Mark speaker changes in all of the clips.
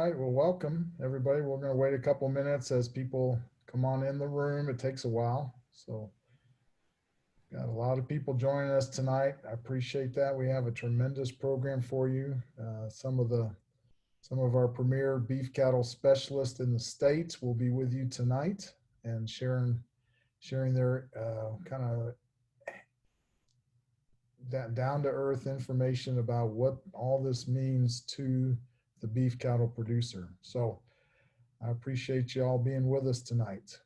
Speaker 1: right, well, welcome everybody. We're going to wait a couple minutes as people come on in the room. It takes a while. So, got a lot of people joining us tonight. I appreciate that. We have a tremendous program for you. Some of our premier beef cattle specialists in the states will be with you tonight and sharing their kind of that down to earth information about what all this means to the beef cattle producer. So I appreciate you all being with us tonight.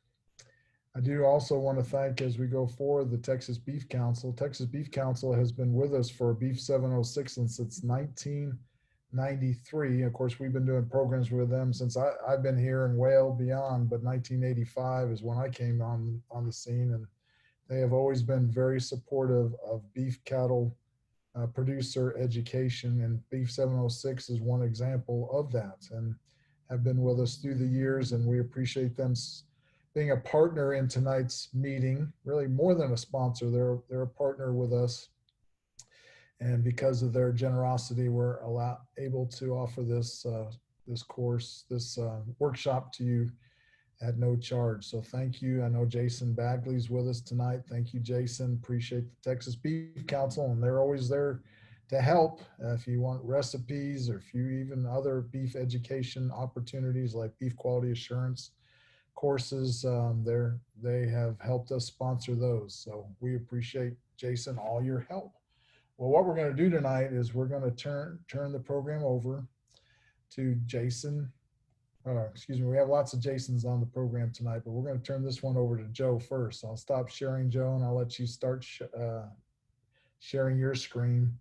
Speaker 1: I do also want to thank, as we go forward, the Texas Beef Council. Texas Beef Council has been with us for Beef 706 since 1993. Of course, we've been doing programs with them since I've been here and well beyond, but 1985 is when I came on the scene, and they have always been very supportive of beef cattle producer education, and Beef 706 is one example of that, and have been with us through the years, and we appreciate them being a partner in tonight's meeting. Really more than a sponsor, they're a partner with us, and because of their generosity, we're able to offer this workshop to you at no charge. So thank you. I know Jason Bagley's with us tonight. Thank you, Jason. Appreciate the Texas Beef Council, and they're always there to help if you want recipes or if you even other beef education opportunities like beef quality assurance courses. They have helped us sponsor those. So we appreciate, Jason, all your help. Well, what we're going to do tonight is we're going to turn the program over to Jason. Excuse me, we have lots of Jasons on the program tonight, but we're going to turn this one over to Joe first. I'll stop sharing, Joe, and I'll let you start sharing your screen.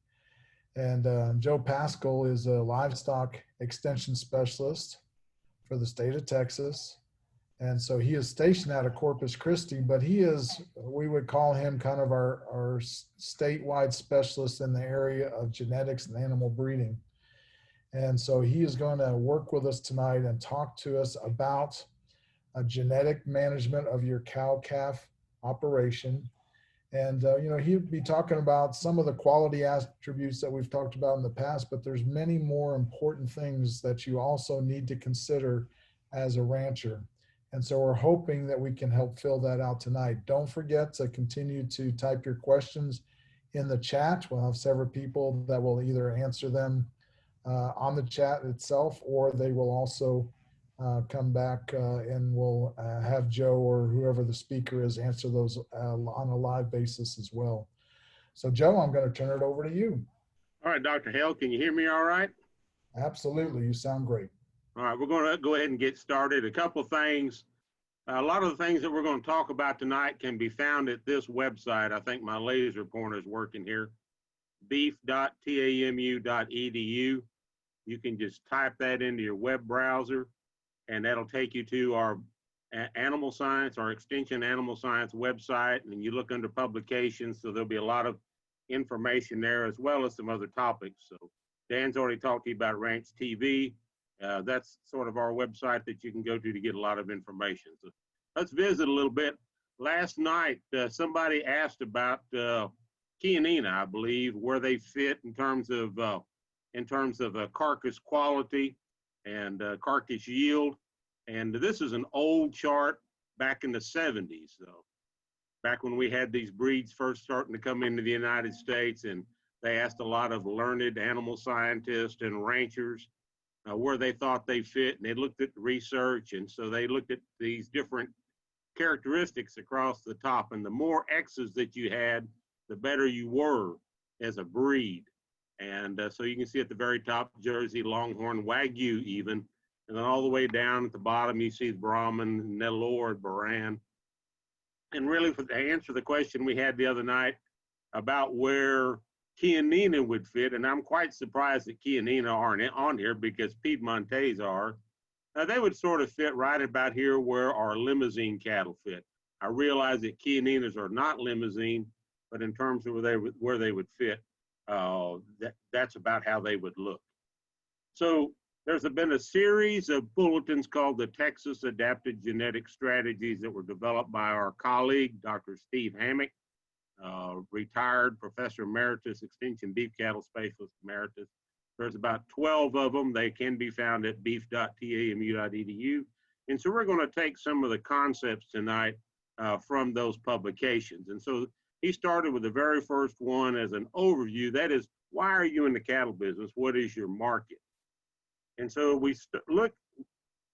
Speaker 1: And Joe Paschal is a livestock extension specialist for the state of Texas. And so he is stationed out of Corpus Christi, but we would call him kind of our statewide specialist in the area of genetics and animal breeding. And so he is going to work with us tonight and talk to us about a genetic management of your cow-calf operation. And, he'll be talking about some of the quality attributes that we've talked about in the past, but there's many more important things that you also need to consider as a rancher. And so we're hoping that we can help fill that out tonight. Don't forget to continue to type your questions in the chat. We'll have several people that will either answer them on the chat itself, or they will also come back and we'll have Joe or whoever the speaker is answer those on a live basis as well. So Joe, I'm going to turn it over to you.
Speaker 2: All right, Dr. Hale, can you hear me all right?
Speaker 1: Absolutely, you sound great.
Speaker 2: All right, we're going to go ahead and get started. A couple of things. A lot of the things that we're going to talk about tonight can be found at this website. I think my laser pointer is working here, beef.tamu.edu. You can just type that into your web browser, and that'll take you to our animal science, our extension animal science website, and you look under publications, so there'll be a lot of information there as well as some other topics. So Dan's already talked to you about Ranch TV. That's sort of our website that you can go to get a lot of information. So let's visit a little bit. Last night, somebody asked about Chianina, I believe, where they fit in terms of carcass quality and carcass yield. And this is an old chart back in the 70s, though, back when we had these breeds first starting to come into the United States, and they asked a lot of learned animal scientists and ranchers where they thought they fit, and they looked at the research, and so they looked at these different characteristics across the top, and the more X's that you had, the better you were as a breed. And so you can see at the very top, Jersey, Longhorn, Wagyu even, and then all the way down at the bottom, you see Brahman, Nellore, Baran. And really, to answer the question we had the other night about where Chianina would fit, and I'm quite surprised that Chianina aren't on here because Piedmontese are. They would sort of fit right about here where our Limousin cattle fit. I realize that Chianinas are not Limousin, but in terms of where they would fit, that's about how they would look. So there's been a series of bulletins called the Texas Adapted Genetic Strategies that were developed by our colleague, Dr. Steve Hammock, retired Professor Emeritus, Extension Beef Cattle Specialist Emeritus. There's about 12 of them. They can be found at beef.tamu.edu. And so we're going to take some of the concepts tonight from those publications. And so he started with the very first one as an overview. That is, why are you in the cattle business? What is your market? And so we look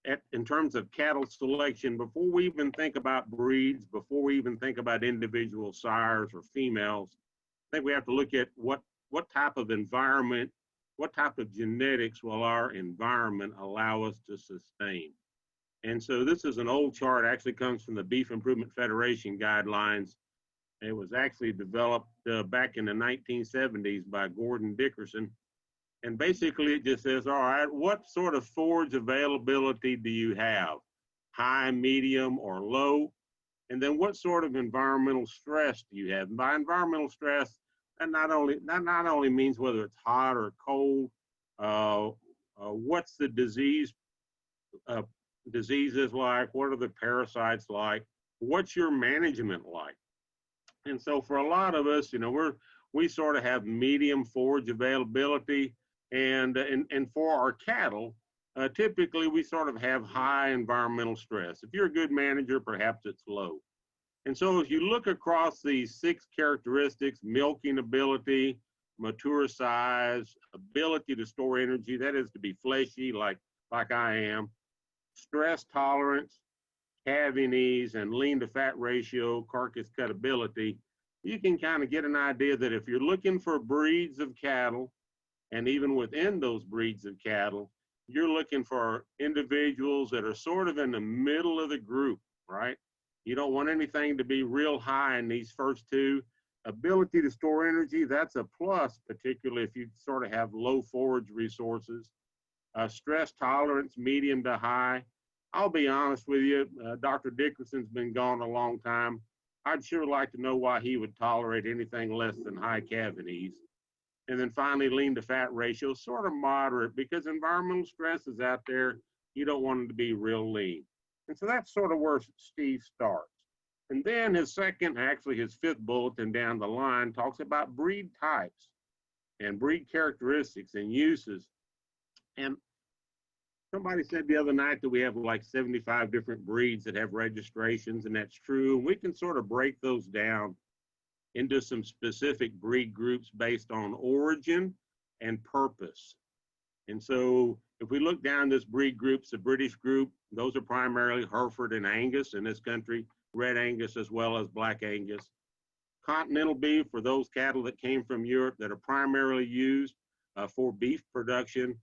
Speaker 2: at, in terms of cattle selection, before we even think about breeds, before we even think about individual sires or females, I think we have to look at what type of environment, what type of genetics will our environment allow us to sustain. And so this is an old chart, actually comes from the Beef Improvement Federation guidelines. It was actually developed back in the 1970s by Gordon Dickerson. And basically it just says, all right, what sort of forage availability do you have? High, medium, or low? And then what sort of environmental stress do you have? And by environmental stress, that not only means whether it's hot or cold, what's the diseases like, what are the parasites like, what's your management like? And so for a lot of us, you know, we sort of have medium forage availability, and for our cattle, typically we sort of have high environmental stress. If you're a good manager, perhaps it's low. And so if you look across these 6 characteristics, milking ability, mature size, ability to store energy, that is to be fleshy like I am, stress tolerance, calving ease, and lean to fat ratio, carcass cutability, you can kind of get an idea that if you're looking for breeds of cattle, and even within those breeds of cattle, you're looking for individuals that are sort of in the middle of the group, right? You don't want anything to be real high in these first 2. Ability to store energy, that's a plus, particularly if you sort of have low forage resources. Stress tolerance, medium to high. I'll be honest with you, Dr. Dickerson's been gone a long time. I'd sure like to know why he would tolerate anything less than high calving ease. And then finally, lean to fat ratio, sort of moderate, because environmental stress is out there. You don't want them to be real lean. And so that's sort of where Steve starts. And then his 5th bulletin down the line talks about breed types and breed characteristics and uses. And somebody said the other night that we have like 75 different breeds that have registrations, and that's true. We can sort of break those down into some specific breed groups based on origin and purpose. And so if we look down this breed groups, the British group, those are primarily Hereford and Angus in this country, Red Angus as well as Black Angus. Continental beef for those cattle that came from Europe that are primarily used for beef production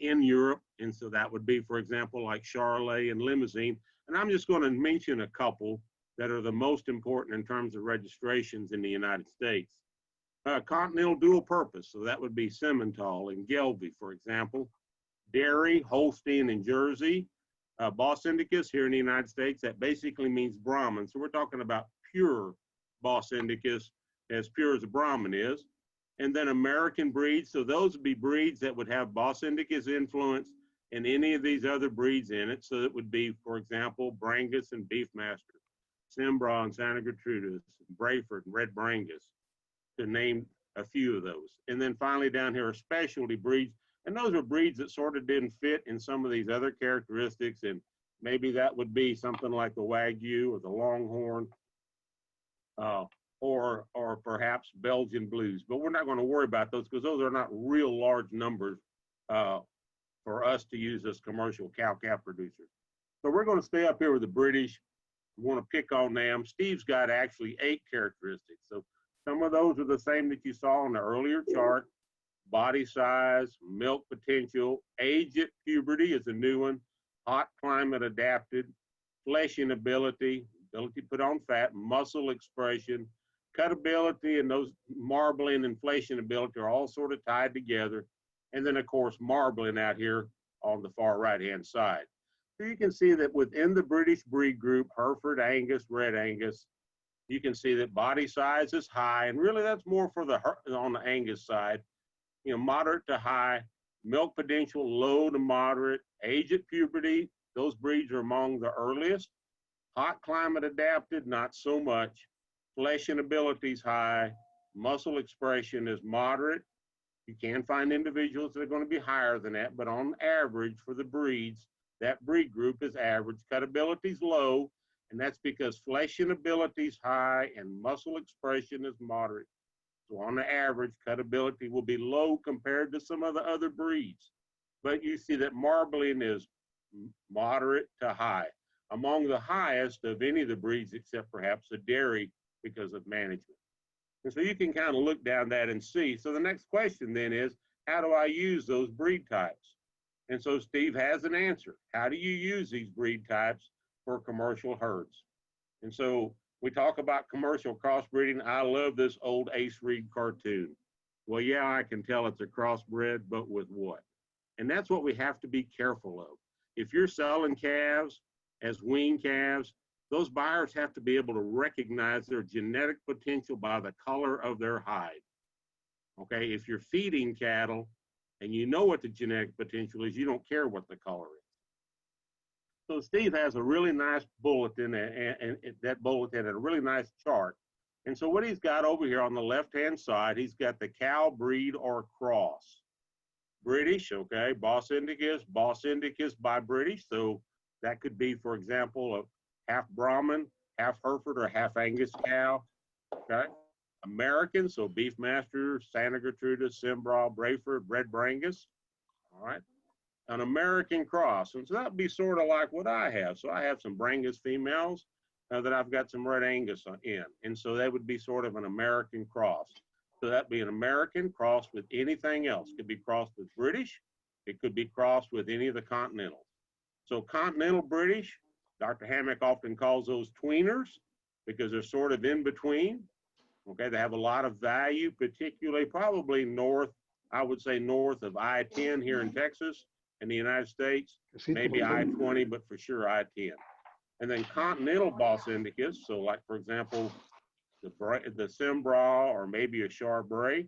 Speaker 2: in Europe. And so that would be, for example, like Charolais and Limousin. And I'm just going to mention a couple that are the most important in terms of registrations in the United States. Continental dual purpose, so that would be Simmental and Gelby, for example. Dairy, Holstein, and Jersey. Bos Indicus here in the United States, that basically means Brahman. So we're talking about pure Bos Indicus, as pure as a Brahman is. And then American breeds, so those would be breeds that would have Bos Indicus influence and any of these other breeds in it. So it would be, for example, Brangus and Beefmaster, Cimbra and Santa Gertrudis, Brayford and Red Brangus, to name a few of those. And then finally down here are specialty breeds. And those are breeds that sort of didn't fit in some of these other characteristics. And maybe that would be something like the Wagyu or the Longhorn, or perhaps Belgian Blues. But we're not going to worry about those because those are not real large numbers for us to use as commercial cow-calf producers. So we're going to stay up here with the British. We want to pick on them. Steve's got actually 8 characteristics. So some of those are the same that you saw in the earlier chart. Body size, milk potential, age at puberty is a new one, hot climate adapted, fleshing ability, ability to put on fat, muscle expression, cutability, and those marbling and fleshing ability are all sort of tied together. And then of course, marbling out here on the far right-hand side. So you can see that within the British breed group, Hereford, Angus, Red Angus, you can see that body size is high, and really that's more for on the Angus side. You know, moderate to high, milk potential low to moderate, age at puberty, those breeds are among the earliest. Hot climate adapted, not so much. Fleshing ability is high, muscle expression is moderate, You can find individuals that are going to be higher than that, but on average for the breeds, that breed group is average. Cutability is low, and that's because fleshing ability is high and muscle expression is moderate. So on the average, cutability will be low compared to some of the other breeds. But you see that marbling is moderate to high, among the highest of any of the breeds except perhaps the dairy because of management. And so you can kind of look down that and see. So the next question then is, how do I use those breed types? And so Steve has an answer. How do you use these breed types for commercial herds? And so we talk about commercial crossbreeding. I love this old Ace Reed cartoon. Well, yeah, I can tell it's a crossbred, but with what? And that's what we have to be careful of. If you're selling calves as wean calves, those buyers have to be able to recognize their genetic potential by the color of their hide. Okay, if you're feeding cattle and you know what the genetic potential is, you don't care what the color is. So Steve has a really nice bulletin, and that bulletin had a really nice chart. And so what he's got over here on the left-hand side, he's got the cow breed or cross. British, okay, Bos Indicus by British. So that could be, for example, a half Brahman, half Hereford, or half Angus cow, okay? American, so Beefmaster, Santa Gertruda, Simbrau, Brayford, Red Brangus, all right? An American cross, and so that'd be sort of like what I have. So I have some Brangus females that I've got some Red Angus in, and so that would be sort of an American cross. So that'd be an American crossed with anything else. It could be crossed with British, it could be crossed with any of the Continentals. So Continental British, Dr. Hammock often calls those tweeners because they're sort of in between. Okay, they have a lot of value, particularly probably north, I would say north of I-10 here in Texas in the United States, maybe I-20, but for sure I-10. And then Continental Bos Indicus, so like for example, the Simbrau or maybe a Charbray.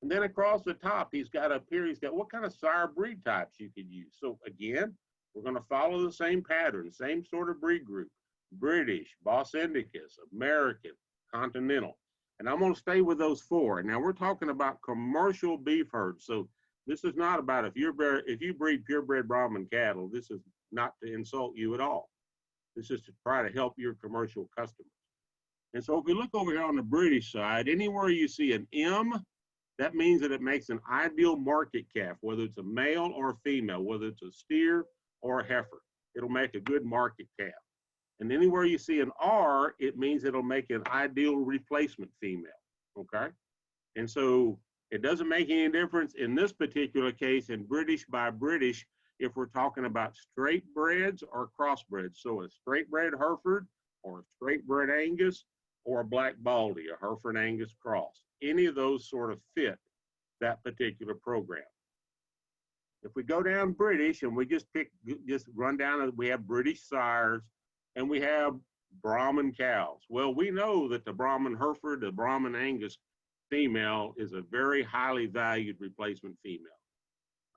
Speaker 2: And then across the top, he's got up here, he's got what kind of sire breed types you could use. So again, we're going to follow the same pattern, same sort of breed group. British, Bos Indicus, American, Continental. And I'm going to stay with those four. Now we're talking about commercial beef herds. So this is not about if you breed purebred Brahman cattle, this is not to insult you at all. This is to try to help your commercial customers. And so if we look over here on the British side, anywhere you see an M, that means that it makes an ideal market calf, whether it's a male or a female, whether it's a steer or a heifer. It'll make a good market calf. And anywhere you see an R, it means it'll make an ideal replacement female, okay? And so it doesn't make any difference in this particular case in British by British if we're talking about straight breds or crossbreds. So a straight bred Hereford or a straight bred Angus or a black Baldy, a Hereford Angus cross. Any of those sort of fit that particular program. If we go down British and we just run down, we have British sires and we have Brahman cows. Well, we know that the Brahman Hereford, the Brahman Angus female is a very highly valued replacement female.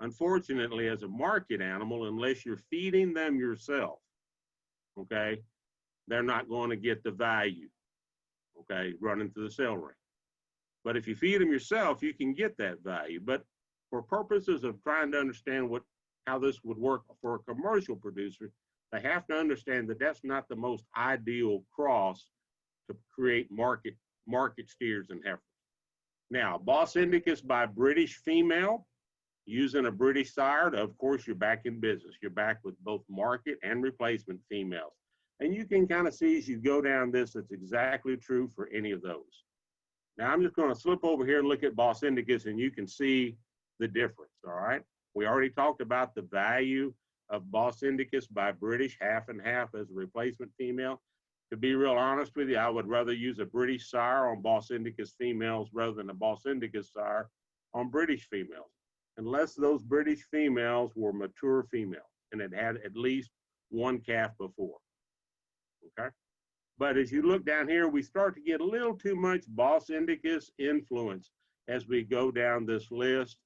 Speaker 2: Unfortunately, as a market animal, unless you're feeding them yourself, okay, they're not going to get the value, okay, running to the sale ring. But if you feed them yourself, you can get that value. But for purposes of trying to understand how this would work for a commercial producer, they have to understand that that's not the most ideal cross to create market steers and heifers. Now, Bos Indicus by British female, using a British sire, of course, you're back in business. You're back with both market and replacement females. And you can kind of see as you go down this, it's exactly true for any of those. Now, I'm just going to slip over here and look at Bos Indicus, and you can see the difference, all right? We already talked about the value of Bos Indicus by British, half and half as a replacement female. To be real honest with you, I would rather use a British sire on Bos Indicus females rather than a Bos Indicus sire on British females, unless those British females were mature females and had had at least one calf before, okay? But as you look down here, we start to get a little too much Bos Indicus influence as we go down this list.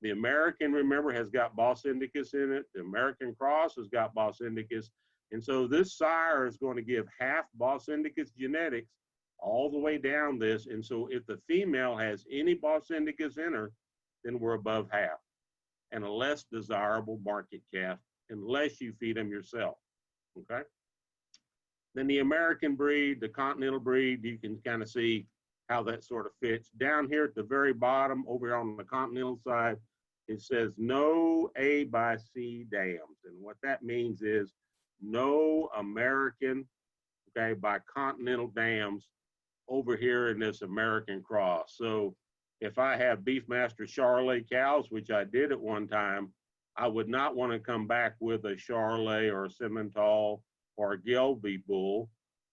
Speaker 2: The American, remember, has got Bos Indicus in it. The American Cross has got Bos Indicus. And so this sire is going to give half Bos Indicus genetics all the way down this. And so if the female has any Bos indicus in her, then we're above half, and a less desirable market calf unless you feed them yourself, okay? Then the American breed, the continental breed, you can kind of see how that sort of fits. Down here at the very bottom, over here on the continental side, it says no A by C dams. And what that means is no American, okay, by continental dams over here in this American cross. So if I have Beefmaster Charolais cows, which I did at one time, I would not want to come back with a Charolais or a Simmental or a Gill bull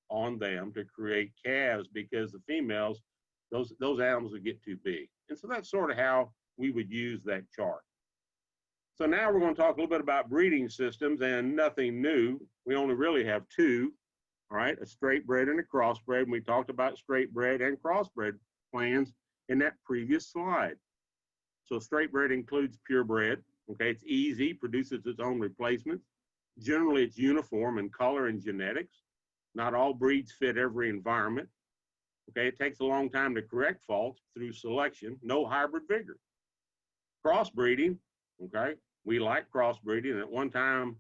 Speaker 2: on them to create calves, because the females, those animals would get too big. And so that's sort of how we would use that chart. So now we're going to talk a little bit about breeding systems, and nothing new. We only really have two, all right, a straight bred and a crossbred. And we talked about straight bred and crossbred plans in that previous slide. So straight bred includes purebred. Okay, it's easy, produces its own replacements. Generally, it's uniform in color and genetics. Not all breeds fit every environment. Okay, it takes a long time to correct faults through selection. No hybrid vigor. Crossbreeding, okay, we like crossbreeding. And at one time,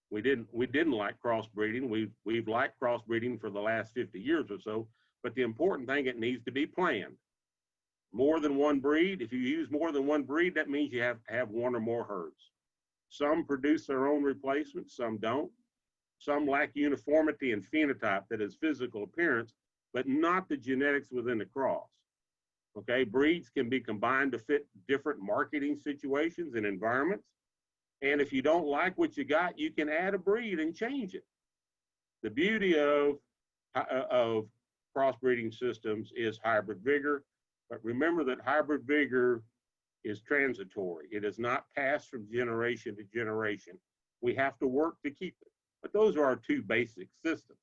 Speaker 2: we didn't like crossbreeding. We've liked crossbreeding for the last 50 years or so. But the important thing, it needs to be planned. More than one breed. If you use more than one breed, that means you have to have one or more herds. Some produce their own replacements, some don't. Some lack uniformity and phenotype, that is physical appearance, but not the genetics within the cross. Okay, breeds can be combined to fit different marketing situations and environments. And if you don't like what you got, you can add a breed and change it. The beauty of crossbreeding systems is hybrid vigor. But remember that hybrid vigor is transitory. It is not passed from generation to generation. We have to work to keep it. But those are our two basic systems.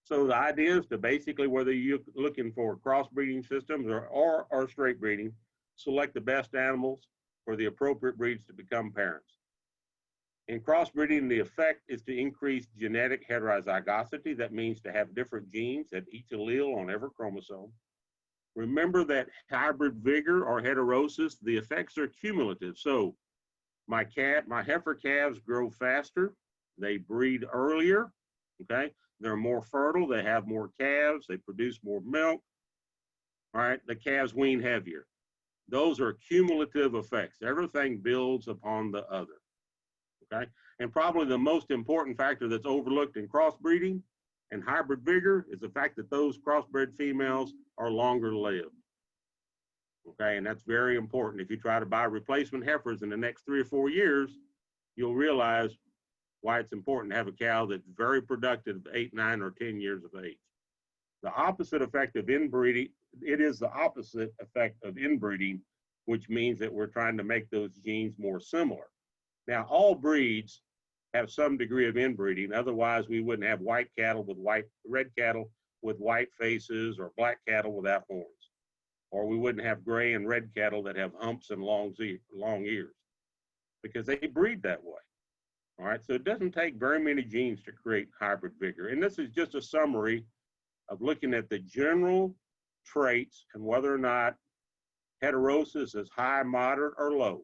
Speaker 2: So the idea is to basically, whether you're looking for crossbreeding systems or straight breeding, select the best animals for the appropriate breeds to become parents. In crossbreeding, the effect is to increase genetic heterozygosity. That means to have different genes at each allele on every chromosome. Remember that hybrid vigor or heterosis, the effects are cumulative. So my heifer calves grow faster, they breed earlier, okay? They're more fertile, they have more calves, they produce more milk, all right? The calves wean heavier. Those are cumulative effects. Everything builds upon the other, okay? And probably the most important factor that's overlooked in crossbreeding and hybrid vigor is the fact that those crossbred females are longer lived. Okay, and that's very important. If you try to buy replacement heifers in the next 3 or 4 years, you'll realize why it's important to have a cow that's very productive, 8, 9, or 10 years of age. The opposite effect of inbreeding, it is the opposite effect of inbreeding, which means that we're trying to make those genes more similar. Now, all breeds have some degree of inbreeding. Otherwise, we wouldn't have white cattle with red cattle with white faces, or black cattle without horns. Or we wouldn't have gray and red cattle that have humps and long ears, because they breed that way. All right, so it doesn't take very many genes to create hybrid vigor. And this is just a summary of looking at the general traits and whether or not heterosis is high, moderate, or low.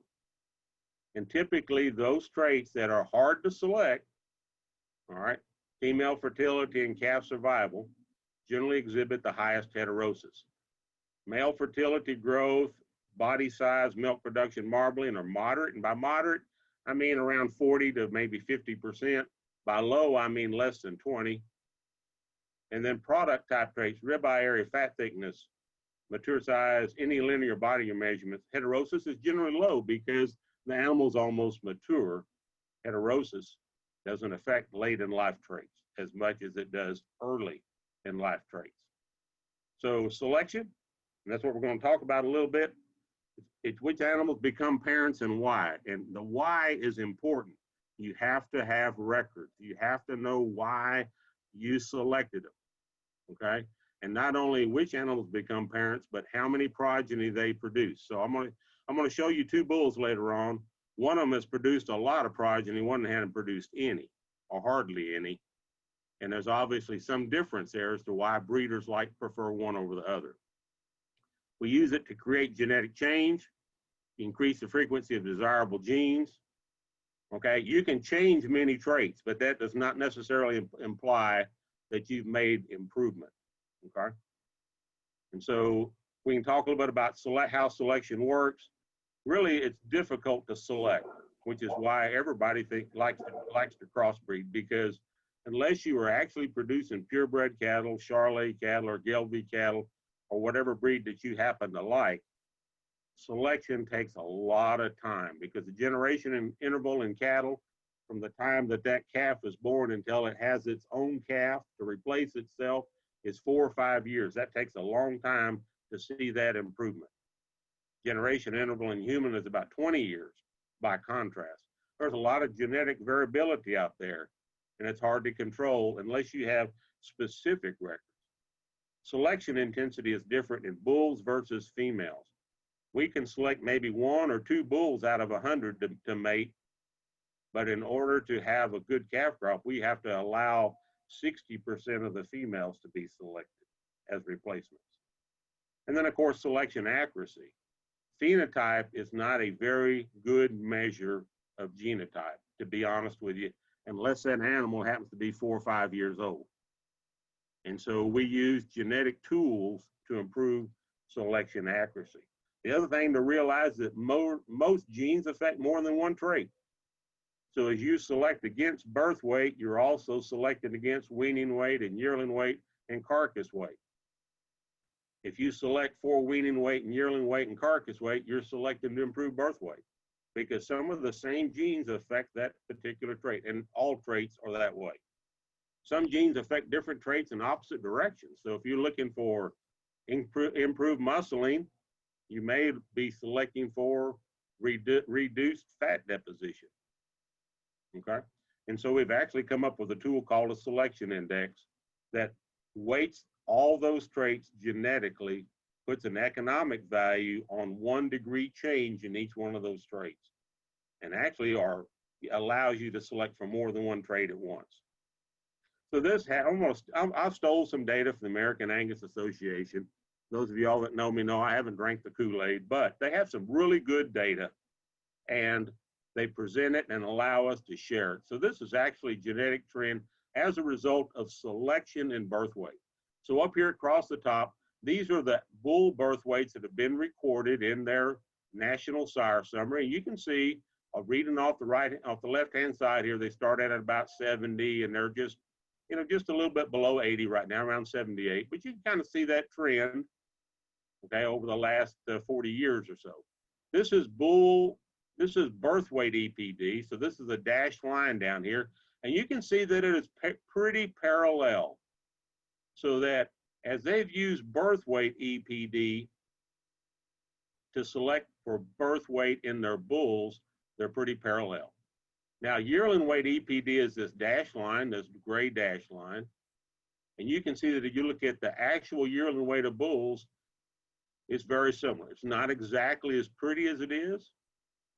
Speaker 2: And typically those traits that are hard to select, all right, female fertility and calf survival, generally exhibit the highest heterosis. Male fertility, growth, body size, milk production, marbling are moderate. And by moderate, I mean around 40 to maybe 50%. By low, I mean less than 20. And then product type traits, ribeye area, fat thickness, mature size, any linear body measurements. Heterosis is generally low because the animal's almost mature. Heterosis doesn't affect late in life traits as much as it does early in life traits. So selection, and that's what we're going to talk about a little bit. It's which animals become parents and why. And the why is important. You have to have records. You have to know why you selected them, okay? And not only which animals become parents, but how many progeny they produce. So I'm going to show you 2 bulls later on. One of them has produced a lot of progeny, one hasn't produced any, or hardly any. And there's obviously some difference there as to why breeders prefer one over the other. We use it to create genetic change, increase the frequency of desirable genes. Okay, you can change many traits, but that does not necessarily imply that you've made improvement. Okay, and so we can talk a little bit about how selection works. Really, it's difficult to select, which is why everybody likes to crossbreed, because unless you are actually producing purebred cattle, Charolais cattle, or Gelbvieh cattle, or whatever breed that you happen to like, selection takes a lot of time, because the generation interval in cattle from the time that calf is born until it has its own calf to replace itself is 4 or 5 years. That takes a long time to see that improvement. Generation interval in human is about 20 years by contrast. There's a lot of genetic variability out there, and it's hard to control unless you have specific records. Selection intensity is different in bulls versus females. We can select maybe 1 or 2 bulls out of 100 to mate, but in order to have a good calf crop, we have to allow 60% of the females to be selected as replacements. And then, of course, selection accuracy. Phenotype is not a very good measure of genotype, to be honest with you, unless that animal happens to be 4 or 5 years old. And so we use genetic tools to improve selection accuracy. The other thing to realize is that most genes affect more than one trait. So as you select against birth weight, you're also selecting against weaning weight and yearling weight and carcass weight. If you select for weaning weight and yearling weight and carcass weight, you're selecting to improve birth weight, because some of the same genes affect that particular trait, and all traits are that way. Some genes affect different traits in opposite directions. So if you're looking for improved muscling, you may be selecting for reduced fat deposition. Okay, and so we've actually come up with a tool called a selection index that weights all those traits genetically, puts an economic value on 1 degree change in each one of those traits, and actually allows you to select for more than one trait at once. So this I've stole some data from the American Angus Association. Those of y'all that know me know I haven't drank the Kool-Aid, but they have some really good data, and they present it and allow us to share it. So this is actually genetic trend as a result of selection and birth weight. So up here across the top, these are the bull birth weights that have been recorded in their national sire summary. You can see, reading off the left-hand side here, they start at about 70, and they're just a little bit below 80 right now, around 78. But you can kind of see that trend, okay, over the last 40 years or so. This is birth weight EPD. So this is a dashed line down here, and you can see that it is pretty parallel. So that as they've used birth weight EPD to select for birth weight in their bulls, they're pretty parallel. Now, yearling weight EPD is this dashed line, this gray dashed line. And you can see that if you look at the actual yearling weight of bulls, it's very similar. It's not exactly as pretty as it is,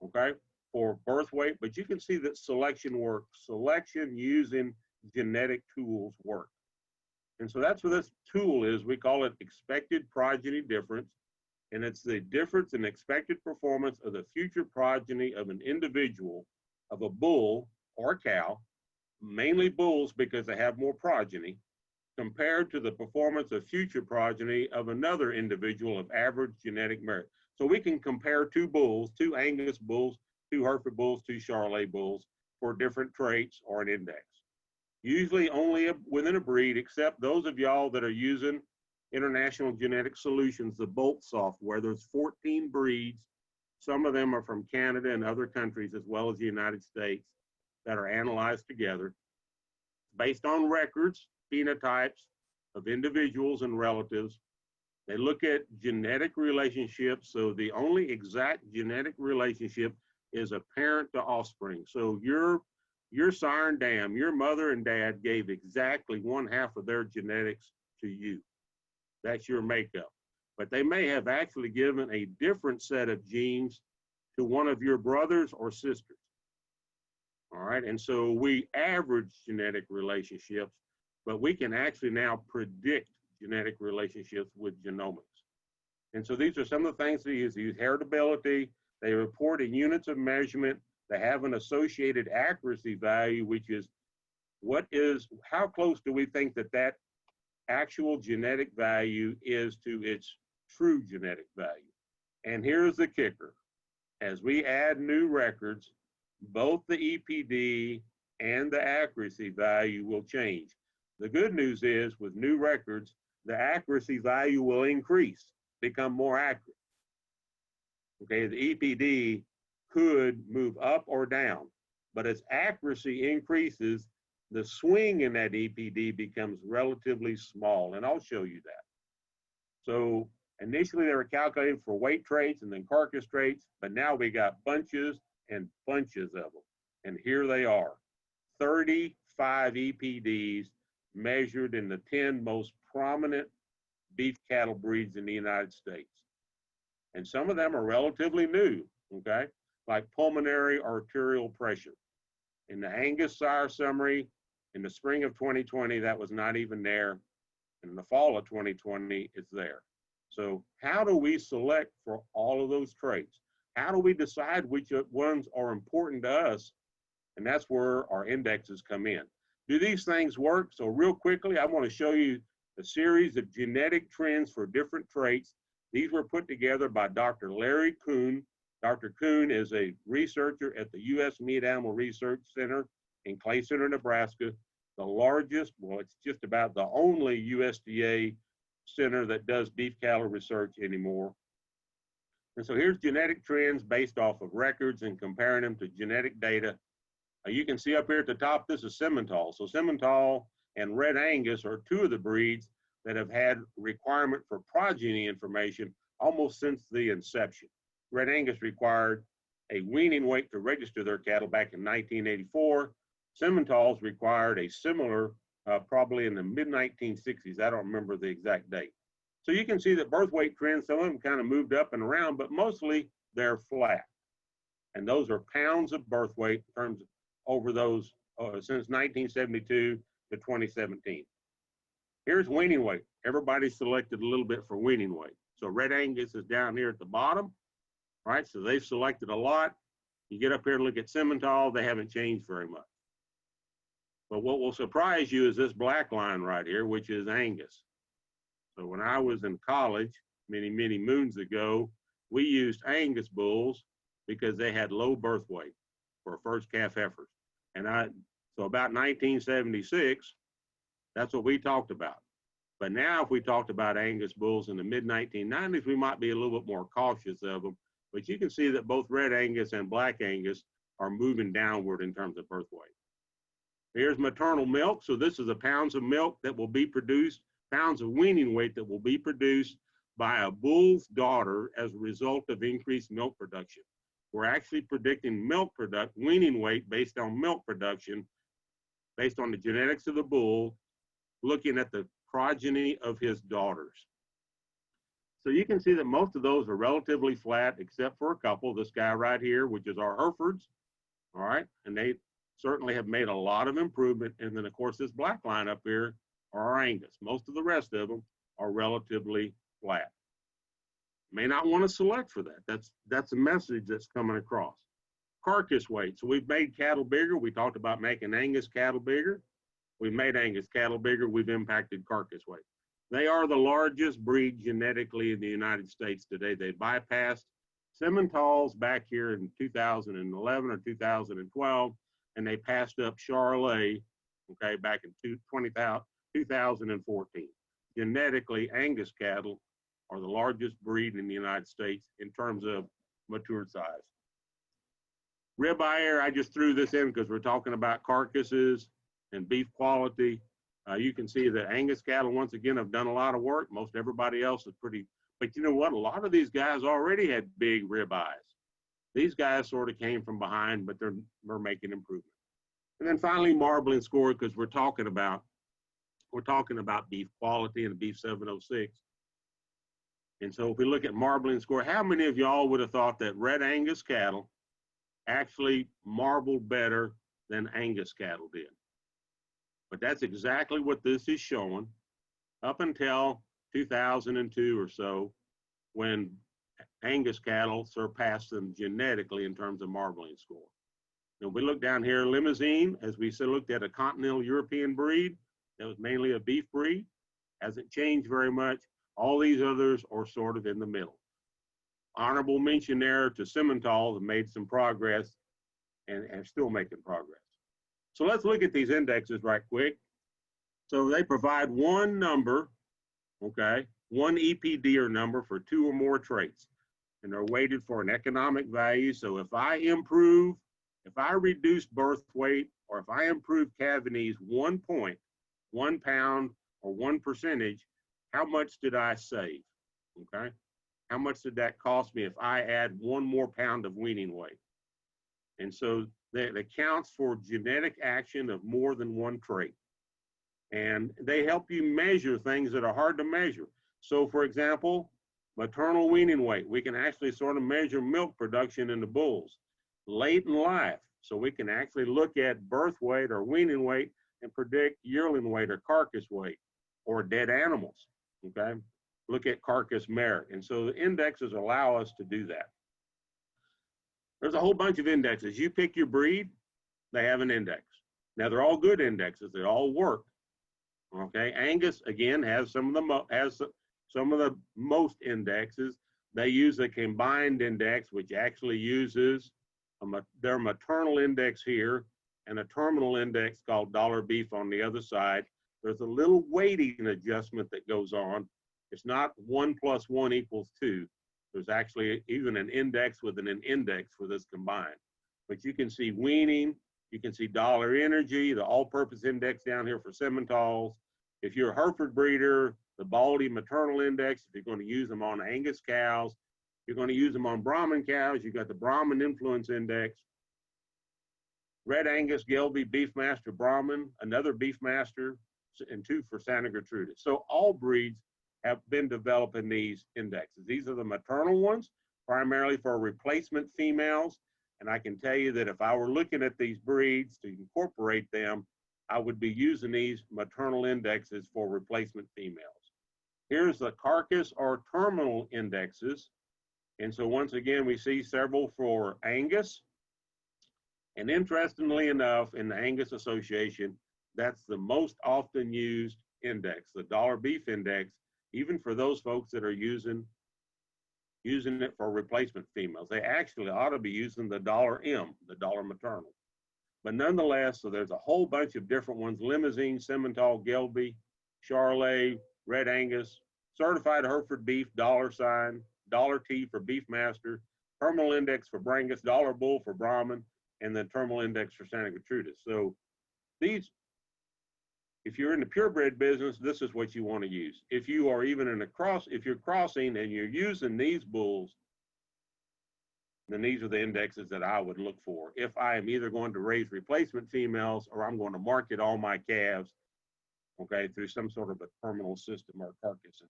Speaker 2: okay, for birth weight, but you can see that selection works. Selection using genetic tools work. And so that's what this tool is. We call it expected progeny difference. And it's the difference in expected performance of the future progeny of an individual, of a bull or a cow, mainly bulls because they have more progeny, compared to the performance of future progeny of another individual of average genetic merit. So we can compare 2 bulls, 2 Angus bulls, 2 Hereford bulls, 2 Charolais bulls for different traits or an index. Usually only within a breed, except those of y'all that are using International Genetic Solutions, the Bolt software. There's 14 breeds. Some of them are from Canada and other countries, as well as the United States, that are analyzed together based on records, phenotypes of individuals and relatives. They look at genetic relationships. So the only exact genetic relationship is a parent to offspring. So your sire and dam, your mother and dad gave exactly 1/2 of their genetics to you. That's your makeup. But they may have actually given a different set of genes to one of your brothers or sisters. All right, and so we average genetic relationships but we can actually now predict genetic relationships with genomics. And so these are some of the things they use. They use heritability, they report in units of measurement, they have an associated accuracy value, which is how close do we think that actual genetic value is to its true genetic value. And here's the kicker. As we add new records, both the EPD and the accuracy value will change. The good news is with new records, the accuracy value will increase, become more accurate. Okay, the EPD could move up or down, but as accuracy increases, the swing in that EPD becomes relatively small, and I'll show you that. So initially they were calculated for weight traits and then carcass traits, but now we got bunches and bunches of them. And here they are, 35 EPDs measured in the 10 most prominent beef cattle breeds in the United States. And some of them are relatively new, okay? Like pulmonary arterial pressure. In the Angus Sire summary, in the spring of 2020, that was not even there. In the fall of 2020, it's there. So how do we select for all of those traits? How do we decide which ones are important to us? And that's where our indexes come in. Do these things work? So real quickly, I want to show you a series of genetic trends for different traits. These were put together by Dr. Larry Kuhn. Dr. Kuhn is a researcher at the U.S. Meat Animal Research Center in Clay Center, Nebraska, the largest, well, it's just about the only USDA center that does beef cattle research anymore. And so here's genetic trends based off of records and comparing them to genetic data. You can see up here at the top, this is Simmental. So Simmental and Red Angus are two of the breeds that have had requirement for progeny information almost since the inception. Red Angus required a weaning weight to register their cattle back in 1984. Simmentals required a similar, probably in the mid-1960s. I don't remember the exact date. So you can see that birth weight trends, some of them kind of moved up and around, but mostly they're flat. And those are pounds of birth weight in terms of over those since 1972 to 2017. Here's weaning weight. Everybody selected a little bit for weaning weight. So Red Angus is down here at the bottom, right? So they've selected a lot. You get up here and look at Simmental, they haven't changed very much. But what will surprise you is this black line right here, which is Angus. So when I was in college, many, many moons ago, we used Angus bulls because they had low birth weight for first calf heifers. And so about 1976, that's what we talked about. But now if we talked about Angus bulls in the mid-1990s, we might be a little bit more cautious of them. But you can see that both Red Angus and Black Angus are moving downward in terms of birth weight. Here's maternal milk. So this is the pounds of milk that will be produced, pounds of weaning weight that will be produced by a bull's daughter as a result of increased milk production. We're actually predicting weaning weight based on milk production, based on the genetics of the bull, looking at the progeny of his daughters. So you can see that most of those are relatively flat, except for a couple. This guy right here, which is our Herefords, all right? And they certainly have made a lot of improvement. And then of course, this black line up here are our Angus. Most of the rest of them are relatively flat. May not want to select for that. That's a message that's coming across. Carcass weight. So we've made cattle bigger. We talked about making Angus cattle bigger. We've made Angus cattle bigger. We've impacted carcass weight. They are the largest breed genetically in the United States today. They bypassed Simmentals back here in 2011 or 2012, and they passed up Charolais, okay, back in 2014. Genetically, Angus cattle are the largest breed in the United States in terms of matured size. Ribeye, I just threw this in because we're talking about carcasses and beef quality. You can see that Angus cattle, once again, have done a lot of work. Most everybody else is pretty, but you know what? A lot of these guys already had big ribeyes. These guys sort of came from behind, but they're making improvement. And then finally, marbling score, because we're talking about beef quality and beef 706. And so if we look at marbling score, how many of y'all would have thought that Red Angus cattle actually marbled better than Angus cattle did? But that's exactly what this is showing up until 2002 or so, when Angus cattle surpassed them genetically in terms of marbling score. Now we look down here, Limousine, as we said, looked at a continental European breed that was mainly a beef breed, hasn't changed very much. All these others are sort of in the middle. Honorable mention there to Simmental, have made some progress and are still making progress. So let's look at these indexes right quick. So they provide one number, okay, one EPD or number for 2 or more traits, and they're weighted for an economic value. So if I improve, if I reduce birth weight, or if I improve cavities 1 point, 1 pound, or 1%, how much did I save, okay? How much did that cost me if I add 1 more pound of weaning weight? And so that accounts for genetic action of more than one trait. And they help you measure things that are hard to measure. So for example, maternal weaning weight, we can actually sort of measure milk production in the bulls. Late in life, so we can actually look at birth weight or weaning weight and predict yearling weight or carcass weight or dead animals, okay? Look at carcass merit. And so the indexes allow us to do that. There's a whole bunch of indexes. You pick your breed, they have an index. Now they're all good indexes, they all work. Okay, Angus again has some of the most indexes. They use a combined index, which actually uses their maternal index here and a terminal index called dollar beef on the other side. There's a little weighting adjustment that goes on. It's not 1 + 1 = 2. There's actually even an index within an index for this combined. But you can see weaning, you can see dollar energy, the all-purpose index down here for Simmentals. If you're a Hereford breeder, the Baldy maternal index, if you're going to use them on Angus cows, you're going to use them on Brahman cows, you've got the Brahman influence index. Red Angus, Gelby, Beefmaster, Brahman, another Beefmaster, and 2 for Santa Gertrude. So all breeds have been developing these indexes. These are the maternal ones, primarily for replacement females. And I can tell you that if I were looking at these breeds to incorporate them, I would be using these maternal indexes for replacement females. Here's the carcass or terminal indexes. And so once again, we see several for Angus. And interestingly enough, in the Angus Association, that's the most often used index, the dollar beef index, even for those folks that are using it for replacement females. They actually ought to be using the dollar M, the dollar maternal. But nonetheless, so there's a whole bunch of different ones: Limousine, Simmental, Gelby, Charolais, Red Angus, certified Hereford beef, dollar sign, dollar T for Beefmaster, terminal index for Brangus, dollar bull for Brahman, and the terminal index for Santa Gertrudis. So these, if you're in the purebred business, this is what you want to use. If you are even in a if you're crossing and you're using these bulls, then these are the indexes that I would look for if I am either going to raise replacement females or I'm going to market all my calves, okay, through some sort of a terminal system or carcass.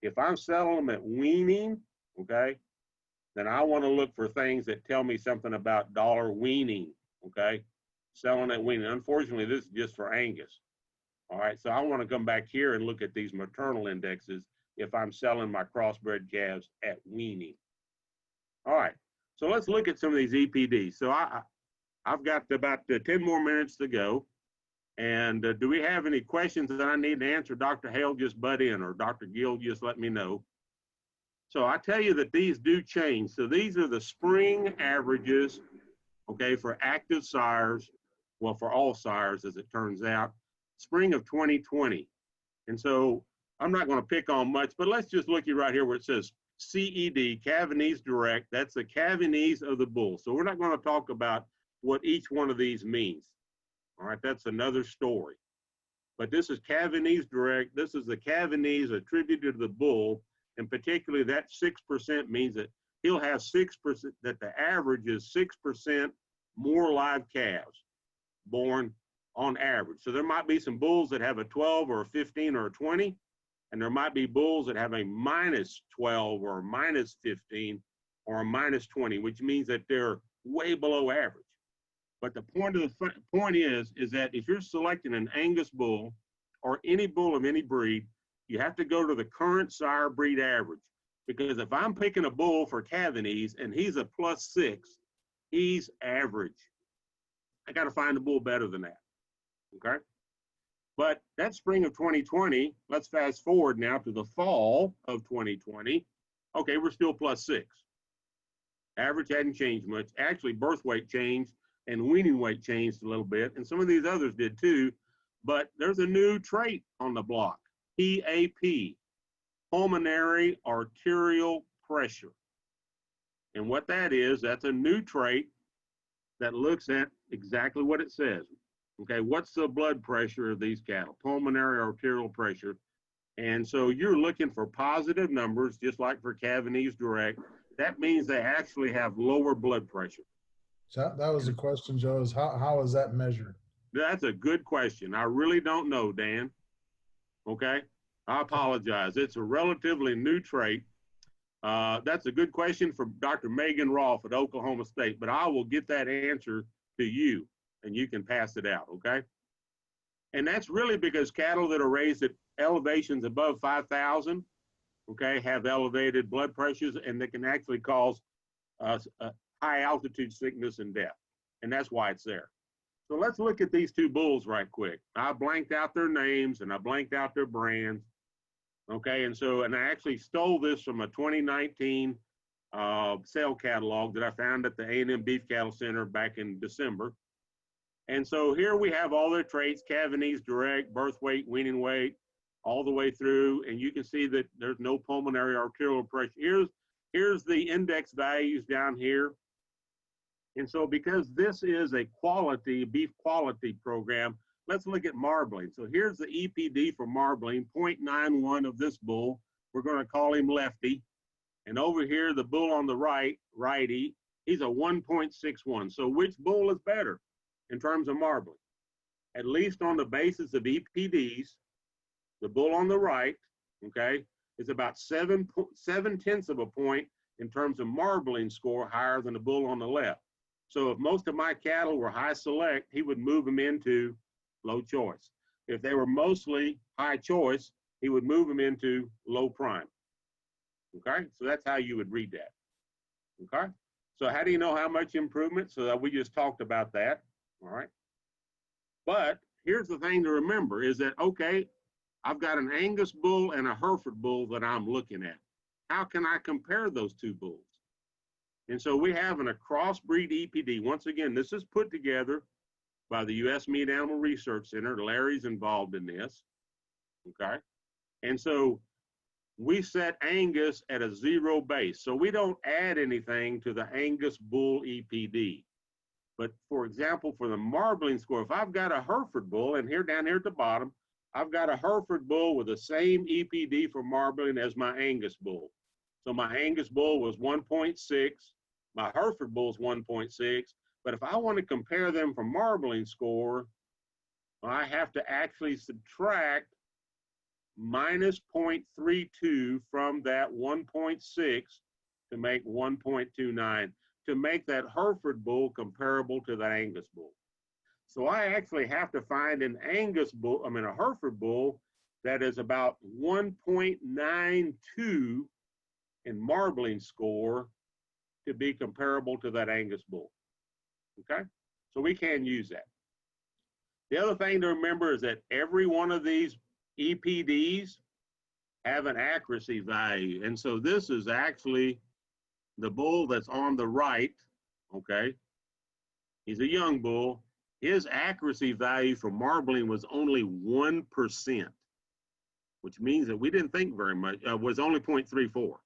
Speaker 2: If I'm selling them at weaning, okay, then I want to look for things that tell me something about dollar weaning, okay, selling at weaning. Unfortunately, this is just for Angus. All right, so I want to come back here and look at these maternal indexes if I'm selling my crossbred calves at weaning. All right, so let's look at some of these EPDs. So I've got about 10 more minutes to go. And do we have any questions that I need to answer? Dr. Hale, just butt in, or Dr. Gill, just let me know. So I tell you that these do change. So these are the spring averages, okay, for active sires, well, for all sires, as it turns out, spring of 2020. And so I'm not going to pick on much, but let's just look at right here where it says CED, Cavanese Direct. That's the Cavanese of the bull. So we're not going to talk about what each one of these means. All right, that's another story. But this is Cavanese Direct. This is the Cavanese attributed to the bull. And particularly that 6% means that he'll have 6%, that the average is 6% more live calves born on average. So there might be some bulls that have a 12 or a 15 or a 20, and there might be bulls that have a -12 or a -15 or a -20, which means that they're way below average. But the point is that if you're selecting an Angus bull or any bull of any breed, you have to go to the current sire breed average. Because if I'm picking a bull for Cavanese and he's a +6, he's average. I got to find a bull better than that. Okay. But that spring of 2020, let's fast forward now to the fall of 2020. Okay, we're still +6. Average hadn't changed much. Actually, birth weight changed and weaning weight changed a little bit. And some of these others did too. But there's a new trait on the block, PAP, pulmonary arterial pressure. And what that is, that's a new trait that looks at exactly what it says. Okay, what's the blood pressure of these cattle? Pulmonary arterial pressure. And so you're looking for positive numbers, just like for Cavanese direct. That means they actually have lower blood pressure.
Speaker 1: So that was the question, Joe, is how is that measured?
Speaker 2: That's a good question. I really don't know, Dan. Okay, I apologize. It's a relatively new trait. That's a good question for Dr. Megan Rolfe at Oklahoma State, but I will get that answer to you and you can pass it out, okay? And that's really because cattle that are raised at elevations above 5,000, okay, have elevated blood pressures and that can actually cause high altitude sickness and death. And that's why it's there. So let's look at these two bulls right quick. I blanked out their names and I blanked out their brands. Okay, and I actually stole this from a 2019 sale catalog that I found at the A&M Beef Cattle Center back in December. And so here we have all their traits, Cavanese direct, birth weight, weaning weight, all the way through. And you can see that there's no pulmonary arterial pressure. Here's the index values down here. And so because this is a beef quality program, let's look at marbling. So here's the EPD for marbling, 0.91 of this bull. We're going to call him Lefty. And over here, the bull on the right, righty, he's a 1.61. So which bull is better in terms of marbling? At least on the basis of EPDs, the bull on the right, okay, is about 7/10 of a point in terms of marbling score higher than the bull on the left. So if most of my cattle were high select, he would move them into low choice. If they were mostly high choice, he would move them into low prime. Okay, so that's how you would read that. Okay, so how do you know how much improvement? So that we just talked about that. All right, but here's the thing to remember is that, okay, I've got an Angus bull and a Hereford bull that I'm looking at. How can I compare those two bulls? And so we have a crossbreed EPD. Once again, this is put together by the U.S. Meat Animal Research Center. Larry's involved in this, okay? And so we set Angus at a 0 base. So we don't add anything to the Angus bull EPD. But for example, for the marbling score, if I've got a Hereford bull, and down here at the bottom, I've got a Hereford bull with the same EPD for marbling as my Angus bull. So my Angus bull was 1.6, my Hereford bull is 1.6, but if I want to compare them for marbling score, I have to actually subtract minus 0.32 from that 1.6 to make 1.29 to make that Hereford bull comparable to the Angus bull. So I actually have to find a Hereford bull that is about 1.92 in marbling score to be comparable to that Angus bull. Okay, so we can use that. The other thing to remember is that every one of these EPDs have an accuracy value. And so this is actually the bull that's on the right, okay? He's a young bull. His accuracy value for marbling was only 1%, which means that we didn't think very much, was only 0.34,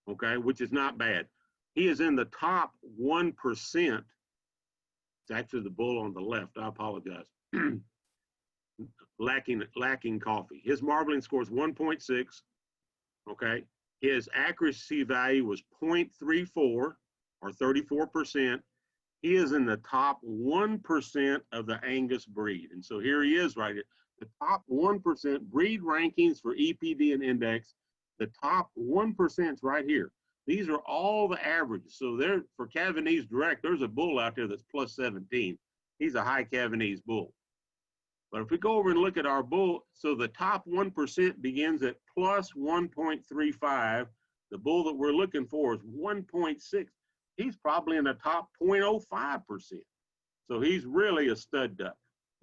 Speaker 2: okay, which is not bad. He is in the top 1%. It's actually the bull on the left, I apologize. lacking coffee. His marbling score is 1.6, okay? His accuracy value was 0.34 or 34%. He is in the top 1% of the Angus breed. And so here he is right here. The top 1% breed rankings for EPD and index, the top 1% is right here. These are all the averages. So there, for Cavanese direct, there's a bull out there that's plus 17. he's a high Cavanese bull. But if we go over and look at our bull, so the top 1% begins at plus 1.35. The bull that we're looking for is 1.6. He's probably in the top 0.05%. So he's really a stud duck,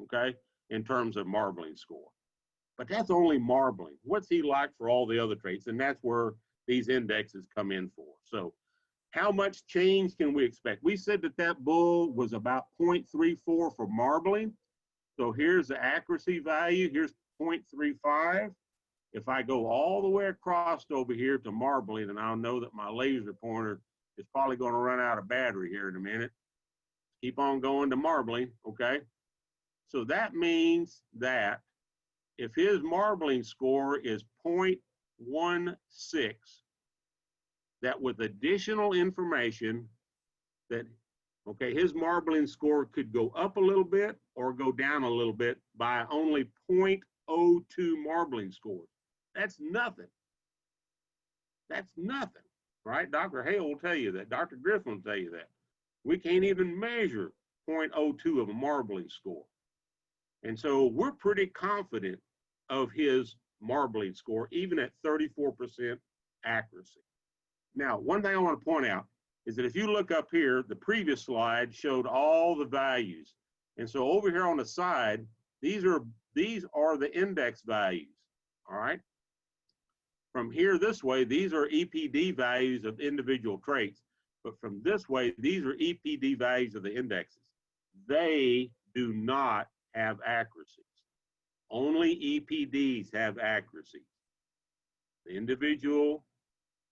Speaker 2: okay, in terms of marbling score. But that's only marbling. What's he like for all the other traits? And that's where these indexes come in for. So how much change can we expect? We said that that bull was about 0.34 for marbling. So here's the accuracy value. Here's 0.35. If I go all the way across over here to marbling, and I'll know that my laser pointer is probably going to run out of battery here in a minute. Keep on going to marbling, okay? So that means that if his marbling score is 0.16, that with additional information that, okay, his marbling score could go up a little bit or go down a little bit by only 0.02 marbling scores. That's nothing. That's nothing, right? Dr. Hale will tell you that. Dr. Griffin will tell you that. We can't even measure 0.02 of a marbling score. And so we're pretty confident of his marbling score, even at 34% accuracy. Now, one thing I want to point out is that if you look up here, the previous slide showed all the values. And so over here on the side, these are the index values, all right? From here this way, these are EPD values of individual traits. But from this way, these are EPD values of the indexes. They do not have accuracies. Only EPDs have accuracies. The individual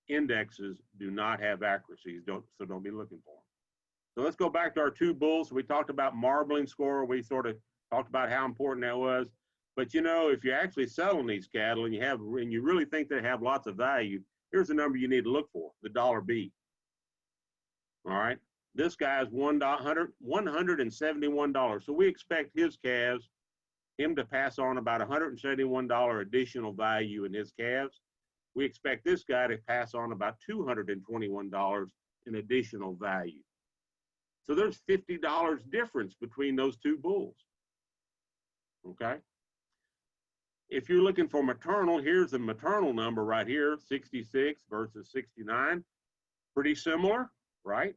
Speaker 2: indexes do not have accuracies, so don't be looking for them. So let's go back to our two bulls. We talked about marbling score. We sort of talked about how important that was. But you know, if you're actually selling these cattle and you really think they have lots of value, here's the number you need to look for, the $B. All right, this guy is $171. So we expect his calves, him to pass on about $171 additional value in his calves. We expect this guy to pass on about $221 in additional value. So there's $50 difference between those two bulls, okay? If you're looking for maternal, here's the maternal number right here, 66 versus 69. Pretty similar, right?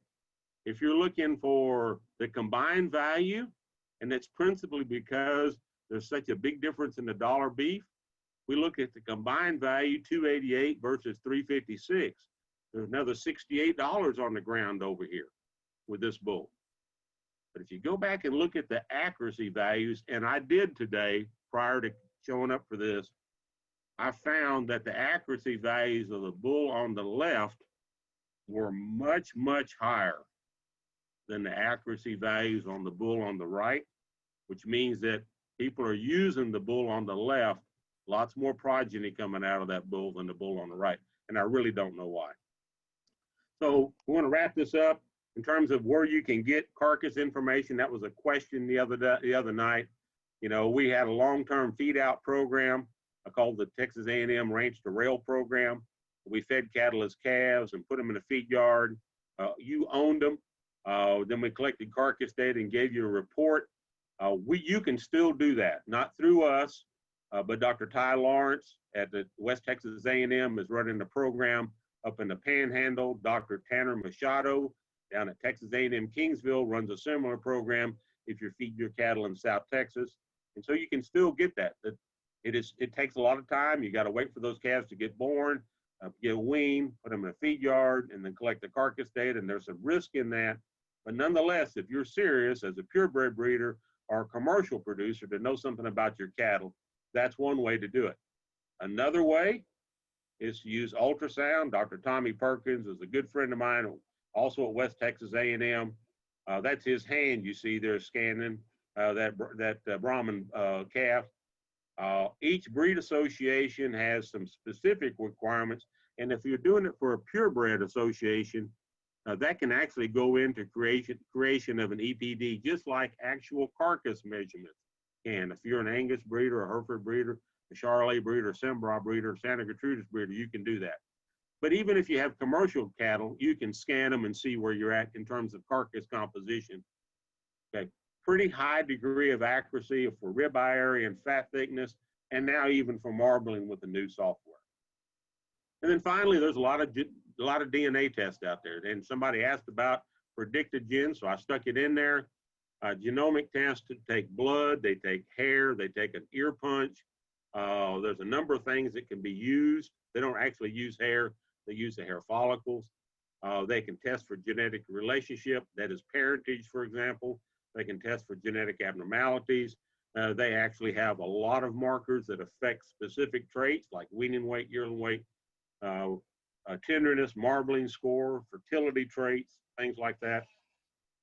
Speaker 2: If you're looking for the combined value, and it's principally because there's such a big difference in the dollar beef, we look at the combined value, 288 versus 356. There's another $68 on the ground over here with this bull. But if you go back and look at the accuracy values, and I did today prior to showing up for this, I found that the accuracy values of the bull on the left were much, much higher than the accuracy values on the bull on the right, which means that people are using the bull on the left, lots more progeny coming out of that bull than the bull on the right. And I really don't know why. So we want to wrap this up in terms of where you can get carcass information. That was a question the other night. You know, we had a long-term feed-out program called the Texas A&M Ranch to Rail program. We fed cattle as calves and put them in a feed yard. You owned them. Then we collected carcass data and gave you a report. You can still do that, not through us, but Dr. Ty Lawrence at the West Texas A&M is running the program up in the Panhandle. Dr. Tanner Machado down at Texas A&M Kingsville runs a similar program if you're feeding your cattle in South Texas. And so you can still get that. It takes a lot of time. You got to wait for those calves to get born, get weaned, put them in a feed yard, and then collect the carcass data. And there's some risk in that. But nonetheless, if you're serious as a purebred breeder or a commercial producer to know something about your cattle, that's one way to do it. Another way is to use ultrasound. Dr. Tommy Perkins is a good friend of mine, also at West Texas A&M. That's his hand you see there scanning that Brahman calf. Each breed association has some specific requirements, and if you're doing it for a purebred association, that can actually go into creation of an EPD, just like actual carcass measurements can. If you're an Angus breeder, a Hereford breeder, a Charolais breeder, a Sembra breeder, Santa Gertrudis breeder, you can do that. But even if you have commercial cattle, you can scan them and see where you're at in terms of carcass composition. Okay, pretty high degree of accuracy for ribeye area and fat thickness, and now even for marbling with the new software. And then finally, there's a lot of DNA tests out there. And somebody asked about predicted gens, so I stuck it in there. Genomic tests to take blood, they take hair, they take an ear punch. There's a number of things that can be used. They don't actually use hair, they use the hair follicles. They can test for genetic relationship, that is parentage, for example. They can test for genetic abnormalities. They actually have a lot of markers that affect specific traits like weaning weight, yearling weight, tenderness, marbling score, fertility traits, things like that.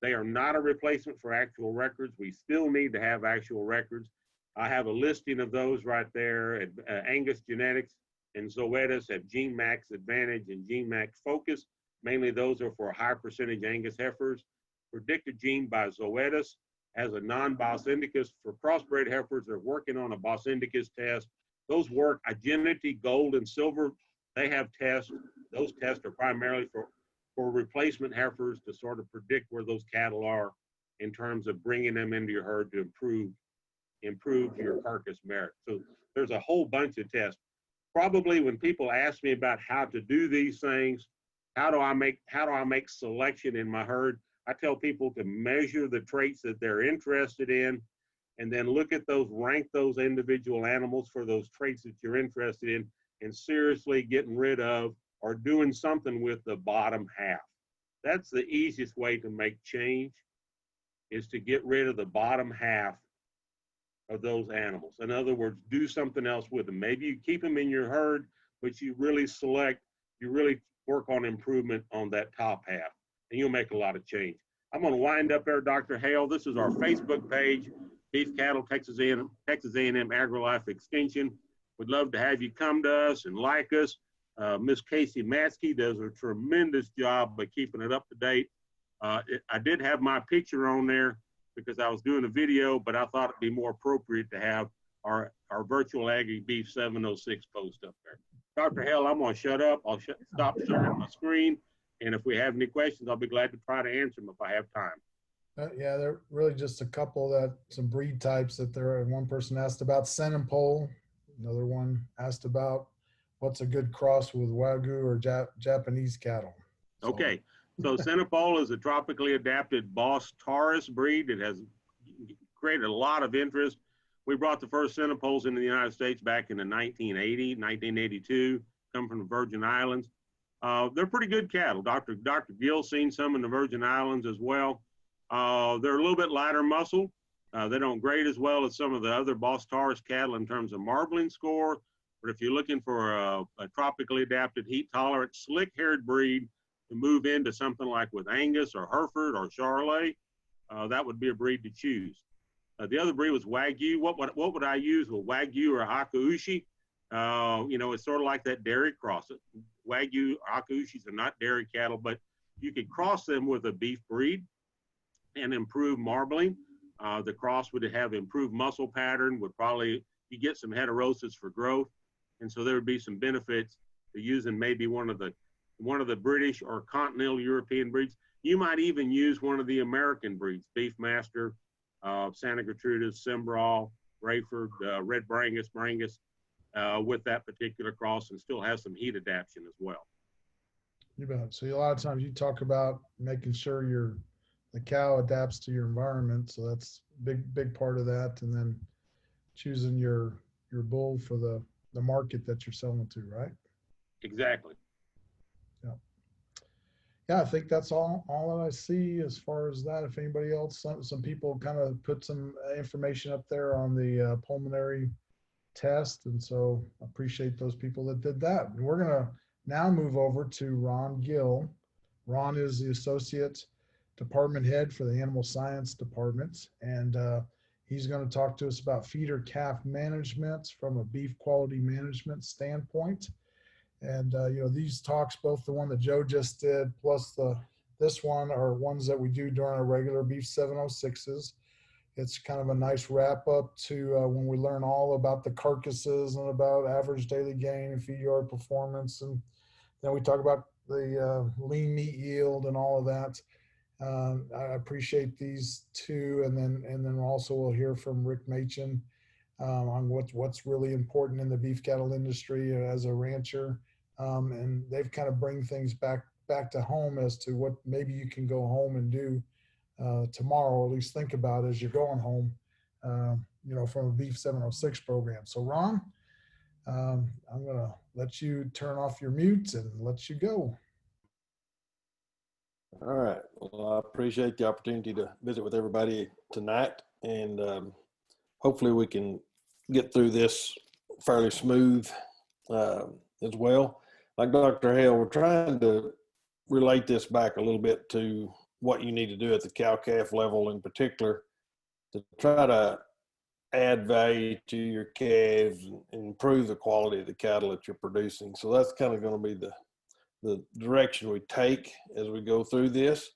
Speaker 2: They are not a replacement for actual records. We still need to have actual records. I have a listing of those right there. Angus Genetics and Zoetis have Gene Max Advantage and Gene Max Focus. Mainly those are for high percentage Angus heifers. Predicted Gene by Zoetis has a non-Bosindicus. For crossbred heifers, they're working on a Bosindicus test. Those work. Identity, gold, and silver, they have tests. Those tests are primarily for replacement heifers to sort of predict where those cattle are in terms of bringing them into your herd to improve your carcass merit. So there's a whole bunch of tests. Probably when people ask me about how to do these things, how do I make selection in my herd, I tell people to measure the traits that they're interested in, and then look at those, rank those individual animals for those traits that you're interested in, and seriously getting rid of or doing something with the bottom half. That's the easiest way to make change, is to get rid of the bottom half of those animals. In other words, do something else with them. Maybe you keep them in your herd, but you really work on improvement on that top half, and you'll make a lot of change. I'm going to wind up there, Dr. Hale. This is our Facebook page, Beef Cattle Texas A&M AgriLife Extension. We'd love to have you come to us and like us. Miss Casey Matsky does a tremendous job by keeping it up to date. I did have my picture on there because I was doing a video, but I thought it'd be more appropriate to have our virtual Aggie Beef 706 post up there. Dr. Hale, I'm going to shut up. I'll stop sharing my screen. And if we have any questions, I'll be glad to try to answer them if I have time.
Speaker 1: Yeah, there are really just a couple some breed types that one person asked about Senapole. Another one asked about what's a good cross with Wagyu or Japanese cattle.
Speaker 2: Okay, so Senapole is a tropically adapted Boss Taurus breed. It has created a lot of interest. We brought the first Senapoles into the United States back in the 1982, come from the Virgin Islands. They're pretty good cattle. Dr. Gill seen some in the Virgin Islands as well. They're a little bit lighter muscle. They don't grade as well as some of the other Boss Taurus cattle in terms of marbling score. But if you're looking for a tropically adapted, heat-tolerant, slick-haired breed to move into something like with Angus or Hereford or Charolais, that would be a breed to choose. The other breed was Wagyu. What would I use with Wagyu or Akaushi? It's sort of like that dairy cross. Wagyu or Akaushis are not dairy cattle, but you could cross them with a beef breed and improve marbling. The cross would have improved muscle pattern, you get some heterosis for growth. And so there would be some benefits to using maybe one of the British or continental European breeds. You might even use one of the American breeds, Beefmaster, Santa Gertrudis, Cimbral, Rayford, Red Brangus, with that particular cross, and still have some heat adaptation as well.
Speaker 1: You bet. So a lot of times you talk about making sure the cow adapts to your environment. So that's big part of that. And then choosing your bull for the market that you're selling to, right?
Speaker 2: Exactly.
Speaker 1: Yeah, I think that's all that I see as far as that. If anybody else, some people kind of put some information up there on the pulmonary test. And so I appreciate those people that did that. And we're going to now move over to Ron Gill. Ron is the Associate Department Head for the Animal Science Department. And he's going to talk to us about feeder calf management from a beef quality management standpoint. And, these talks, both the one that Joe just did, plus this one, are ones that we do during our regular Beef 706s. It's kind of a nice wrap up to when we learn all about the carcasses and about average daily gain and feed yard performance. And then we talk about the lean meat yield and all of that. I appreciate these two, and then also we'll hear from Rick Machen on what's really important in the beef cattle industry as a rancher, and they've kind of bring things back to home as to what maybe you can go home and do tomorrow, or at least think about as you're going home, from a Beef 706 program. So Ron, I'm gonna let you turn off your mute and let you go.
Speaker 3: All right. Well, I appreciate the opportunity to visit with everybody tonight, and hopefully we can get through this fairly smooth as well. Like Dr. Hale, we're trying to relate this back a little bit to what you need to do at the cow-calf level in particular to try to add value to your calves and improve the quality of the cattle that you're producing. So that's kind of going to be the direction we take as we go through this.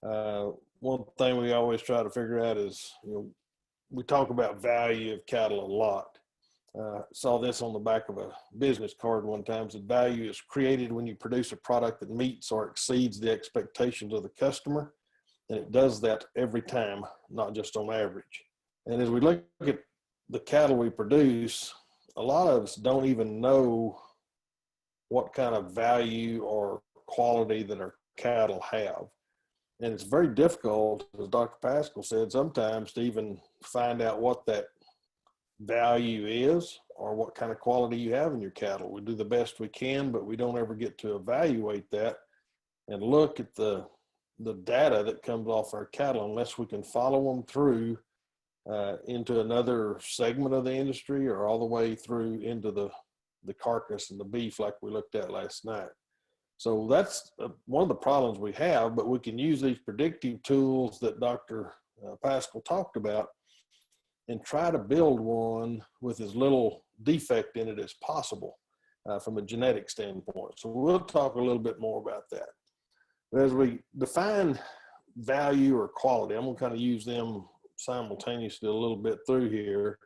Speaker 3: One thing we always try to figure out is, we talk about value of cattle a lot. Saw this on the back of a business card one time. Said value is created when you produce a product that meets or exceeds the expectations of the customer. And it does that every time, not just on average. And as we look at the cattle we produce, a lot of us don't even know what kind of value or quality that our cattle have. And it's very difficult, as Dr. Paschal said, sometimes to even find out what that value is or what kind of quality you have in your cattle. We do the best we can, but we don't ever get to evaluate that and look at the data that comes off our cattle unless we can follow them through into another segment of the industry or all the way through into the carcass and the beef like we looked at last night. So that's one of the problems we have, but we can use these predictive tools that Dr. Paschal talked about and try to build one with as little defect in it as possible from a genetic standpoint. So we'll talk a little bit more about that. But as we define value or quality, I'm going to kind of use them simultaneously a little bit through here.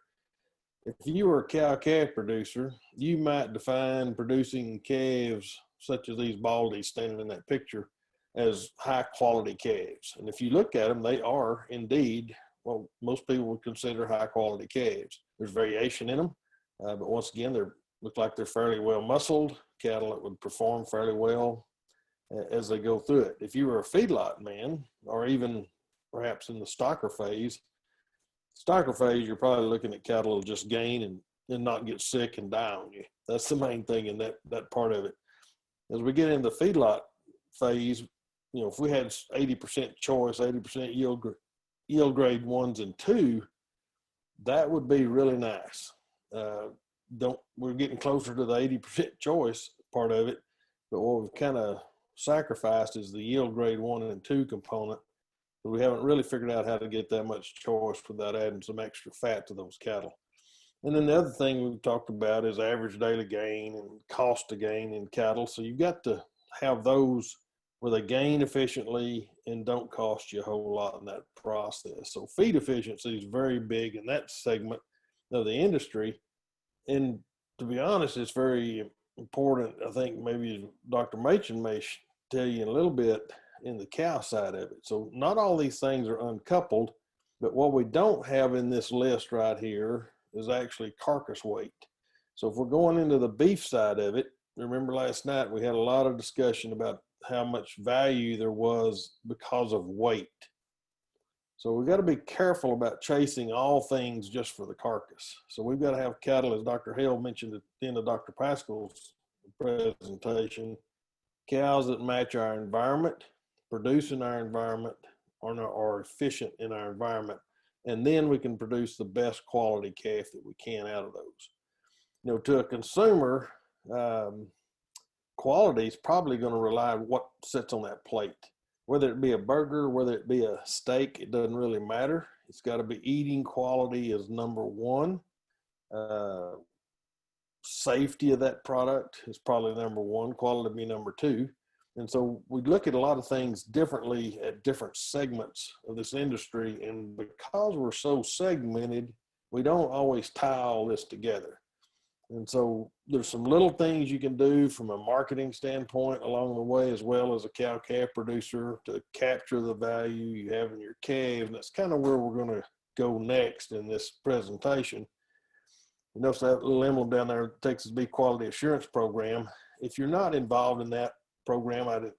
Speaker 3: If you were a cow-calf producer, you might define producing calves such as these baldies standing in that picture as high-quality calves. And if you look at them, they are indeed, well, most people would consider high-quality calves. There's variation in them, but once again, they look like they're fairly well muscled, cattle that would perform fairly well as they go through it. If you were a feedlot man, or even perhaps in the stocker phase, you're probably looking at cattle that'll just gain and not get sick and die on you. That's the main thing in that part of it. As we get into the feedlot phase, if we had 80% choice, 80% yield grade 1s and 2, that would be really nice. We're getting closer to the 80% choice part of it, but what we've kind of sacrificed is the yield grade 1 and 2 component. But we haven't really figured out how to get that much choice without adding some extra fat to those cattle. And then the other thing we've talked about is average daily gain and cost to gain in cattle. So you've got to have those where they gain efficiently and don't cost you a whole lot in that process. So feed efficiency is very big in that segment of the industry. And to be honest, it's very important. I think maybe Dr. Machen may tell you in a little bit in the cow side of it. So not all these things are uncoupled, but what we don't have in this list right here is actually carcass weight. So if we're going into the beef side of it, remember last night we had a lot of discussion about how much value there was because of weight. So we've got to be careful about chasing all things just for the carcass. So we've got to have cattle, as Dr. Hale mentioned at the end of Dr. Paschal's presentation, cows that match our environment, produce in our environment, are efficient in our environment, and then we can produce the best quality calf that we can out of those. To a consumer, quality is probably going to rely on what sits on that plate. Whether it be a burger, whether it be a steak, it doesn't really matter. It's got to be eating quality is number one. Safety of that product is probably number one, quality be number two. And so we look at a lot of things differently at different segments of this industry. And because we're so segmented, we don't always tie all this together. And so there's some little things you can do from a marketing standpoint along the way, as well as a cow-calf producer, to capture the value you have in your calves. And that's kind of where we're going to go next in this presentation. You notice that little emblem down there, Texas Beef Quality Assurance Program. If you're not involved in that program, I'd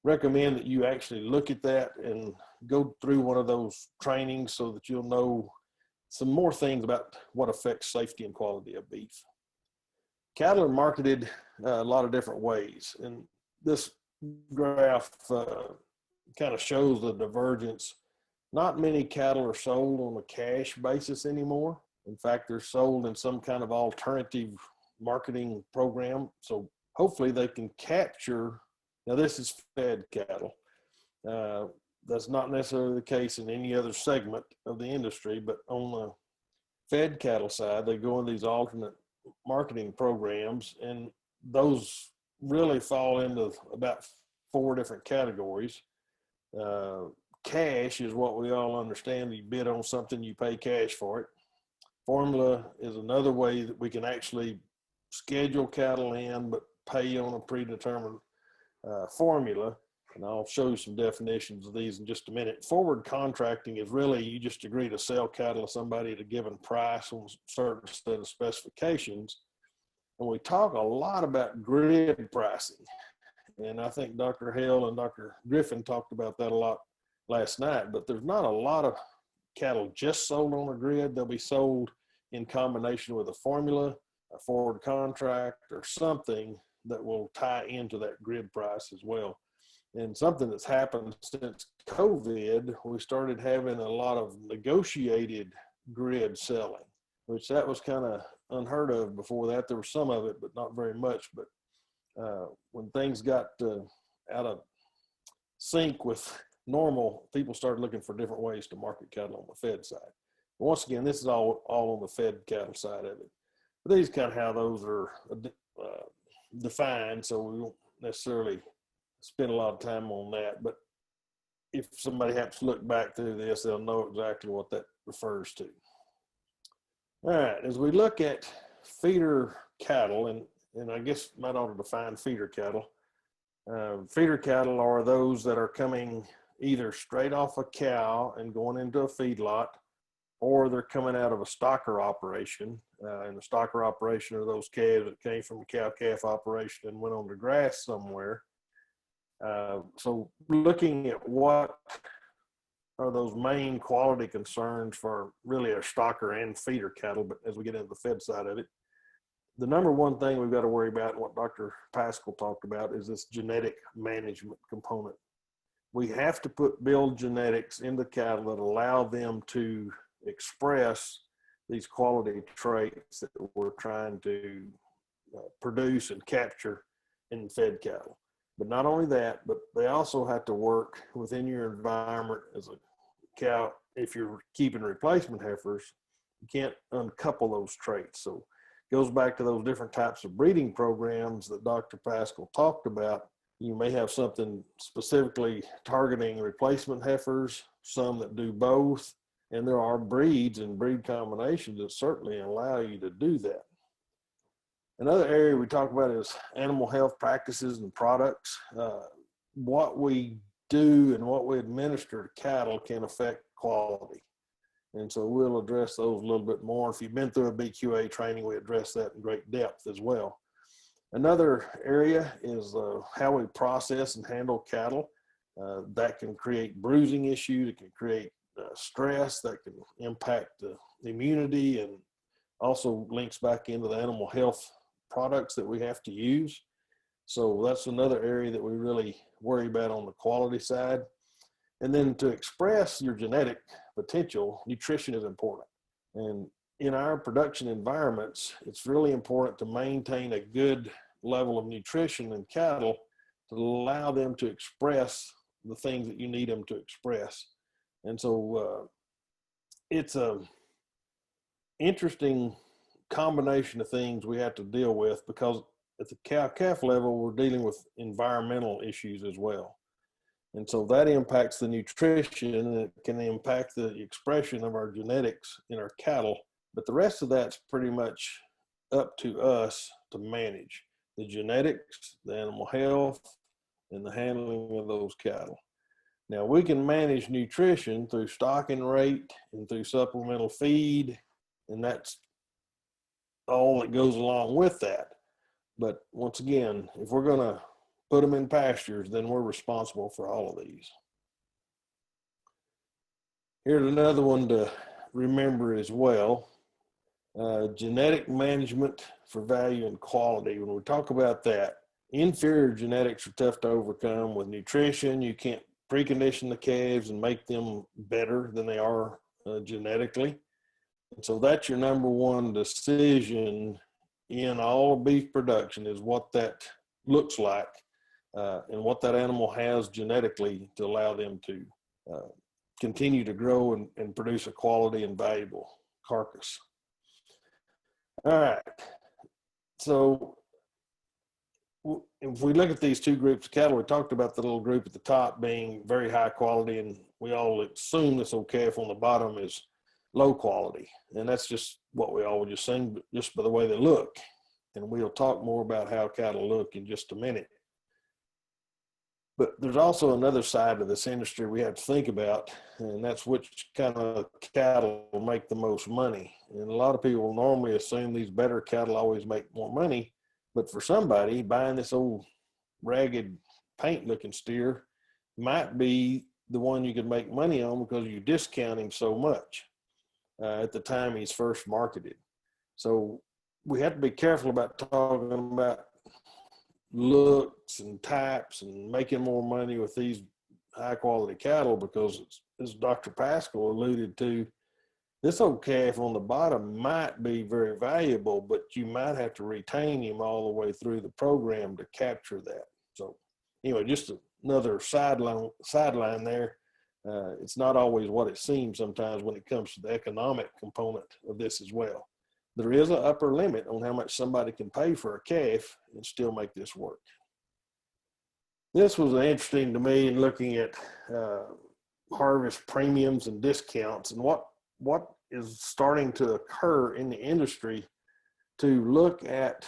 Speaker 3: recommend that you actually look at that and go through one of those trainings so that you'll know some more things about what affects safety and quality of beef. Cattle are marketed a lot of different ways, and this graph kind of shows the divergence. Not many cattle are sold on a cash basis anymore. In fact, they're sold in some kind of alternative marketing program. So hopefully they can capture, now this is fed cattle. That's not necessarily the case in any other segment of the industry, but on the fed cattle side, they go in these alternate marketing programs, and those really fall into about 4 different categories. Cash is what we all understand. You bid on something, you pay cash for it. Formula is another way that we can actually schedule cattle in, but pay on a predetermined formula. And I'll show you some definitions of these in just a minute. Forward contracting is really, you just agree to sell cattle to somebody at a given price on a certain set of specifications. And we talk a lot about grid pricing. And I think Dr. Hale and Dr. Griffin talked about that a lot last night, but there's not a lot of cattle just sold on a grid. They'll be sold in combination with a formula, a forward contract, or something that will tie into that grid price as well. And something that's happened since COVID, we started having a lot of negotiated grid selling, which that was kind of unheard of before that. There was some of it, but not very much. But when things got out of sync with normal, people started looking for different ways to market cattle on the fed side. But once again, this is all on the fed cattle side of it. But these kind of how those are defined, so we won't necessarily spend a lot of time on that. But if somebody happens to look back through this, they'll know exactly what that refers to. All right, as we look at feeder cattle, and I guess might ought to define feeder cattle. Feeder cattle are those that are coming either straight off a cow and going into a feedlot, or they're coming out of a stocker operation. And the stocker operation are those calves that came from a cow-calf operation and went on to grass somewhere. So looking at what are those main quality concerns for really our stocker and feeder cattle, but as we get into the fed side of it, the number one thing we've got to worry about, and what Dr. Paschal talked about, is this genetic management component. We have to build genetics into cattle that allow them to express these quality traits that we're trying to produce and capture in fed cattle. But not only that, but they also have to work within your environment as a cow. If you're keeping replacement heifers, you can't uncouple those traits. So it goes back to those different types of breeding programs that Dr. Paschal talked about. You may have something specifically targeting replacement heifers, some that do both, and there are breeds and breed combinations that certainly allow you to do that. Another area we talk about is animal health practices and products. What we do and what we administer to cattle can affect quality. And so we'll address those a little bit more. If you've been through a BQA training, we address that in great depth as well. Another area is how we process and handle cattle. That can create bruising issues. It can create stress that can impact the immunity, and also links back into the animal health products that we have to use. So that's another area that we really worry about on the quality side. And then to express your genetic potential, nutrition is important. And in our production environments, it's really important to maintain a good level of nutrition in cattle to allow them to express the things that you need them to express. And so it's a interesting combination of things we have to deal with, because at the cow-calf level, we're dealing with environmental issues as well. And so that impacts the nutrition, and it can impact the expression of our genetics in our cattle. But the rest of that's pretty much up to us to manage the genetics, the animal health, and the handling of those cattle. Now, we can manage nutrition through stocking rate and through supplemental feed, and that's all that goes along with that. But once again, if we're going to put them in pastures, then we're responsible for all of these. Here's another one to remember as well. Genetic management for value and quality. When we talk about that, inferior genetics are tough to overcome. With nutrition, you can't precondition the calves and make them better than they are genetically. And so that's your number one decision in all of beef production, is what that looks like and what that animal has genetically to allow them to continue to grow and produce a quality and valuable carcass. All right. So if we look at these two groups of cattle, we talked about the little group at the top being very high quality, and we all assume this old calf on the bottom is low quality. And that's just what we always assume, just by the way they look. And we'll talk more about how cattle look in just a minute. But there's also another side of this industry we have to think about, and that's which kind of cattle will make the most money. And a lot of people normally assume these better cattle always make more money. But for somebody, buying this old ragged paint looking steer might be the one you could make money on because you discount him so much at the time he's first marketed. So we have to be careful about talking about looks and types and making more money with these high quality cattle, because as Dr. Paschal alluded to, this old calf on the bottom might be very valuable, but you might have to retain him all the way through the program to capture that. So anyway, just another sideline there. It's not always what it seems sometimes when it comes to the economic component of this as well. There is an upper limit on how much somebody can pay for a calf and still make this work. This was interesting to me in looking at harvest premiums and discounts, and what is starting to occur in the industry to look at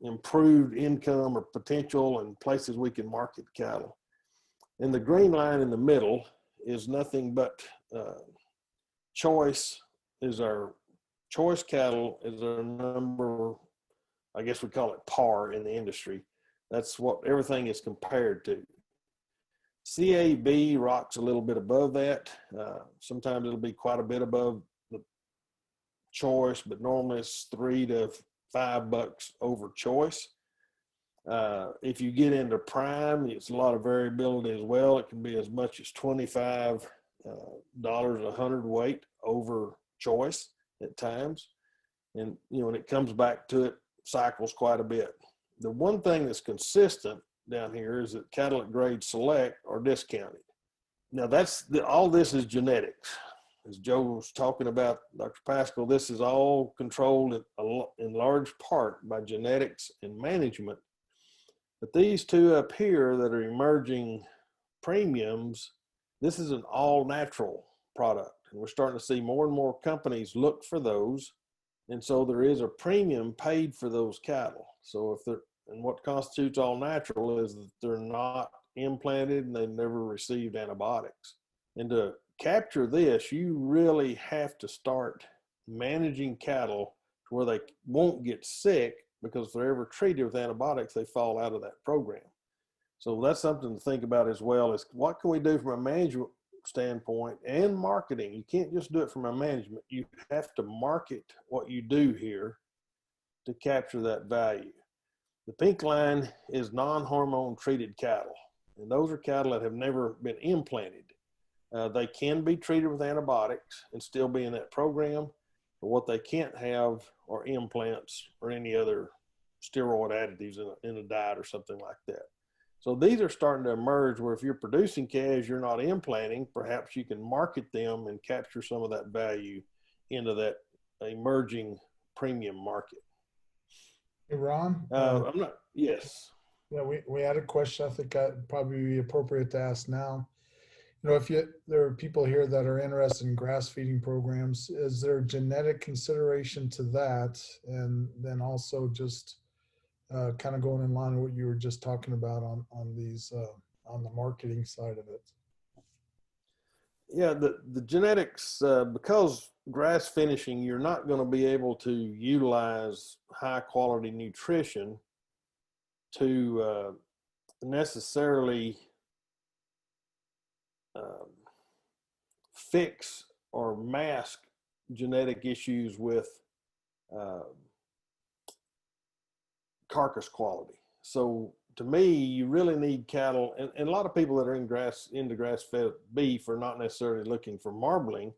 Speaker 3: improved income or potential and places we can market cattle. And the green line in the middle is nothing but choice cattle is our number, I guess we call it par in the industry. That's what everything is compared to. CAB rocks a little bit above that. Sometimes it'll be quite a bit above the choice, but normally it's $3 to $5 over choice. If you get into prime, it's a lot of variability as well. It can be as much as $25 a hundredweight over choice at times. And, when it comes back to it, cycles quite a bit. The one thing that's consistent down here is that cattle at grade select are discounted. Now all this is genetics. As Joe was talking about, Dr. Paschal, this is all controlled in large part by genetics and management. But these two up here that are emerging premiums, this is an all natural product. And we're starting to see more and more companies look for those. And so there is a premium paid for those cattle. So and what constitutes all natural is that they're not implanted and they've never received antibiotics. And to capture this, you really have to start managing cattle to where they won't get sick, because if they're ever treated with antibiotics, they fall out of that program. So that's something to think about as well, is what can we do from a management standpoint and marketing. You can't just do it from a management. You have to market what you do here to capture that value. The pink line is non-hormone treated cattle, and those are cattle that have never been implanted. They can be treated with antibiotics and still be in that program, but what they can't have are implants or any other steroid additives in a diet or something like that. So these are starting to emerge where if you're producing calves you're not implanting, perhaps you can market them and capture some of that value into that emerging premium market.
Speaker 1: Hey, Ron?
Speaker 3: Yes.
Speaker 1: Yeah, we had a question I think I'd probably be appropriate to ask now. if there are people here that are interested in grass feeding programs, is there genetic consideration to that? And then also just kind of going in line with what you were just talking about on these on the marketing side of it.
Speaker 3: Yeah, the genetics, because grass finishing, you're not going to be able to utilize high quality nutrition to necessarily fix or mask genetic issues with carcass quality. So to me, you really need cattle, and a lot of people that are into grass-fed beef are not necessarily looking for marbling.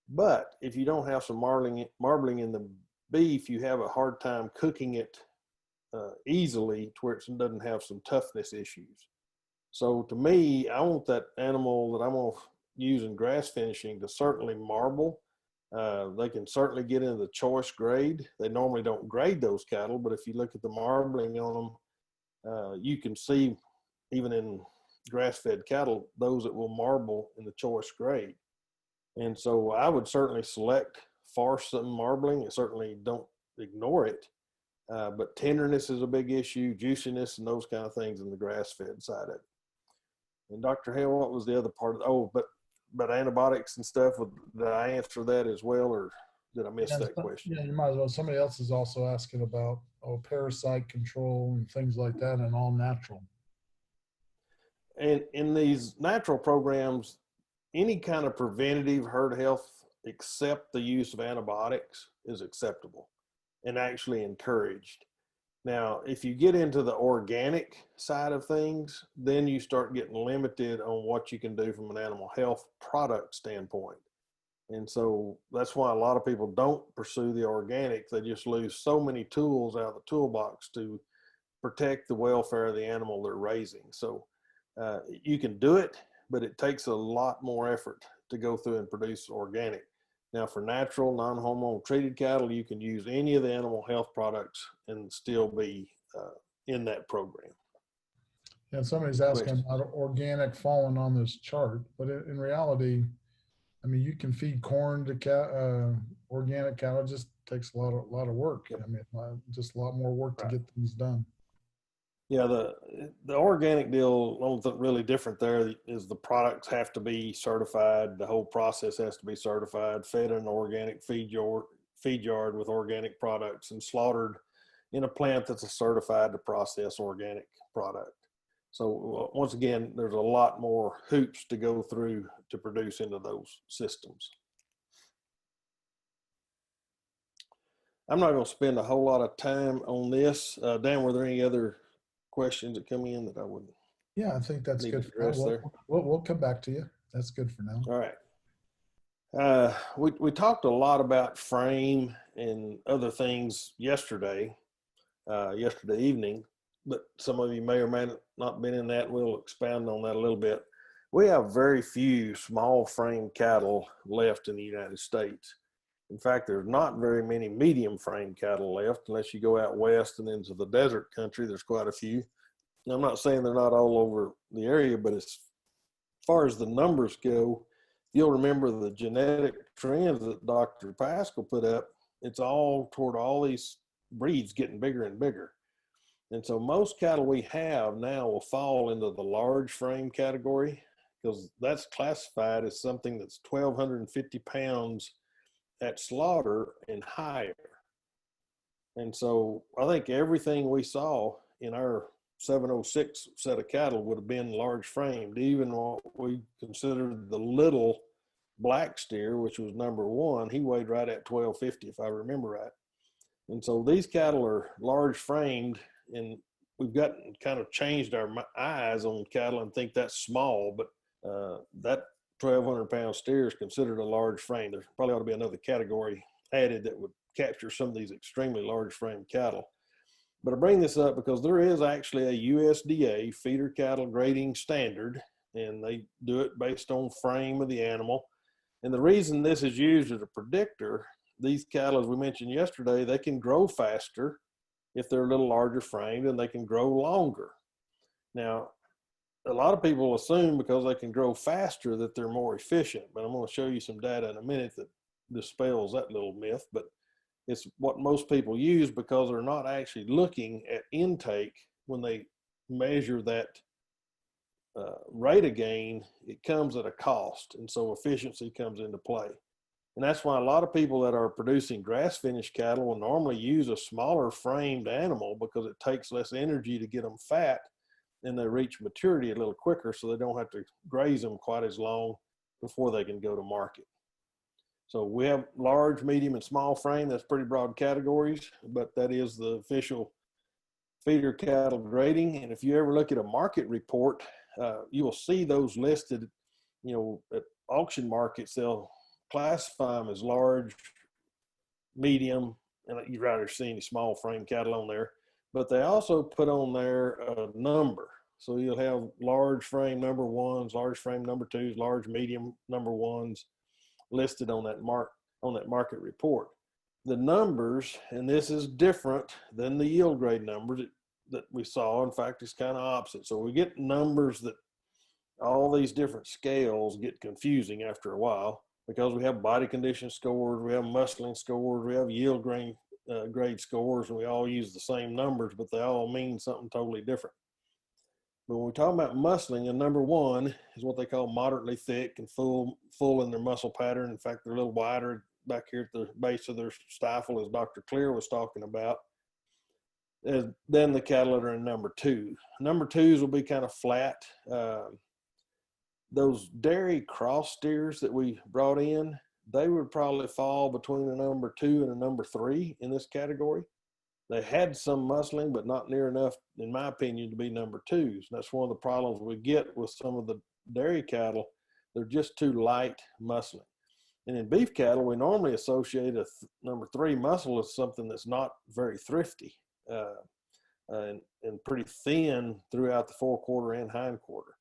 Speaker 3: But if you don't have some marbling in the beef, you have a hard time cooking it easily to where it doesn't have some toughness issues. So to me, I want that animal that I'm going to use in grass finishing to certainly marble. They can certainly get into the choice grade. They normally don't grade those cattle, but if you look at the marbling on them, you can see even in grass-fed cattle, those that will marble in the choice grade. And so I would certainly select for some marbling, and certainly don't ignore it. But tenderness is a big issue, juiciness and those kind of things in the grass-fed side of it. And Dr. Hale, what was the other part of but antibiotics and stuff, did I answer that as well, or did I miss that question?
Speaker 1: Yeah, you might as well. Somebody else is also asking about parasite control and things like that, and all natural.
Speaker 3: And in these natural programs, any kind of preventative herd health except the use of antibiotics is acceptable and actually encouraged. Now, if you get into the organic side of things, then you start getting limited on what you can do from an animal health product standpoint. And so that's why a lot of people don't pursue the organic. They just lose so many tools out of the toolbox to protect the welfare of the animal they're raising. So you can do it, but it takes a lot more effort to go through and produce organic. Now, for natural, non-hormone treated cattle, you can use any of the animal health products and still be in that program.
Speaker 1: Yeah, somebody's asking about organic falling on this chart, but in reality, I mean, you can feed corn to organic cattle. It just takes a lot of work.
Speaker 3: Yep.
Speaker 1: I mean, just a lot more work to get things done.
Speaker 3: Yeah, the organic deal, only thing really different there is the products have to be certified. The whole process has to be certified, fed in an organic feed yard with organic products, and slaughtered in a plant that's certified to process organic product. So once again, there's a lot more hoops to go through to produce into those systems. I'm not going to spend a whole lot of time on this. Dan, were there any other questions that come in that I would?
Speaker 1: Yeah, I think that's good. We'll come back to you. That's good for now.
Speaker 3: All right. We talked a lot about frame and other things yesterday evening, but some of you may or may not been in that. We'll expound on that a little bit. We have very few small frame cattle left in the United States. In fact, there's not very many medium frame cattle left unless you go out west and into the desert country. There's quite a few. Now, I'm not saying they're not all over the area, but as far as the numbers go, you'll remember the genetic trends that Dr. Paschal put up. It's all toward all these breeds getting bigger and bigger. And so most cattle we have now will fall into the large frame category because that's classified as something that's 1,250 pounds at slaughter and higher. And so I think everything we saw in our 706 set of cattle would have been large framed, even what we considered the little black steer, which was number one. He weighed right at 1,250, if I remember right. And so these cattle are large framed, and we've gotten kind of changed our eyes on cattle and think that's small, but that 1,200 pound steer is considered a large frame. There probably ought to be another category added that would capture some of these extremely large frame cattle. But I bring this up because there is actually a USDA feeder cattle grading standard, and they do it based on frame of the animal. And the reason this is used as a predictor, these cattle, as we mentioned yesterday, they can grow faster if they're a little larger framed, and they can grow longer. Now, a lot of people assume because they can grow faster that they're more efficient, but I'm going to show you some data in a minute that dispels that little myth. But it's what most people use because they're not actually looking at intake when they measure that rate of gain. It comes at a cost, and so efficiency comes into play. And that's why a lot of people that are producing grass finished cattle will normally use a smaller framed animal because it takes less energy to get them fat, and they reach maturity a little quicker, so they don't have to graze them quite as long before they can go to market. So we have large, medium, and small frame. That's pretty broad categories, but that is the official feeder cattle grading. And if you ever look at a market report, you will see those listed. You know, at auction markets, they'll classify them as large, medium, and you'd rather see any small frame cattle on there. But they also put on there a number. So you'll have large frame number ones, large frame number twos, large medium number ones listed on that market report. The numbers, and this is different than the yield grade numbers that we saw. In fact, it's kind of opposite. So we get numbers that all these different scales get confusing after a while because we have body condition scores, we have muscling scores, we have yield grade scores, and we all use the same numbers, but they all mean something totally different. But when we talk about muscling, a number one is what they call moderately thick and full in their muscle pattern. In fact, they're a little wider back here at the base of their stifle, as Dr. Clear was talking about. And then the cattle that are in number two. Number twos will be kind of flat. Those dairy cross steers that we brought in, they would probably fall between a number two and a number three in this category. They had some muscling, but not near enough, in my opinion, to be number twos. And that's one of the problems we get with some of the dairy cattle. They're just too light muscling. And in beef cattle, we normally associate a number three muscle as something that's not very thrifty and pretty thin throughout the forequarter and hindquarter.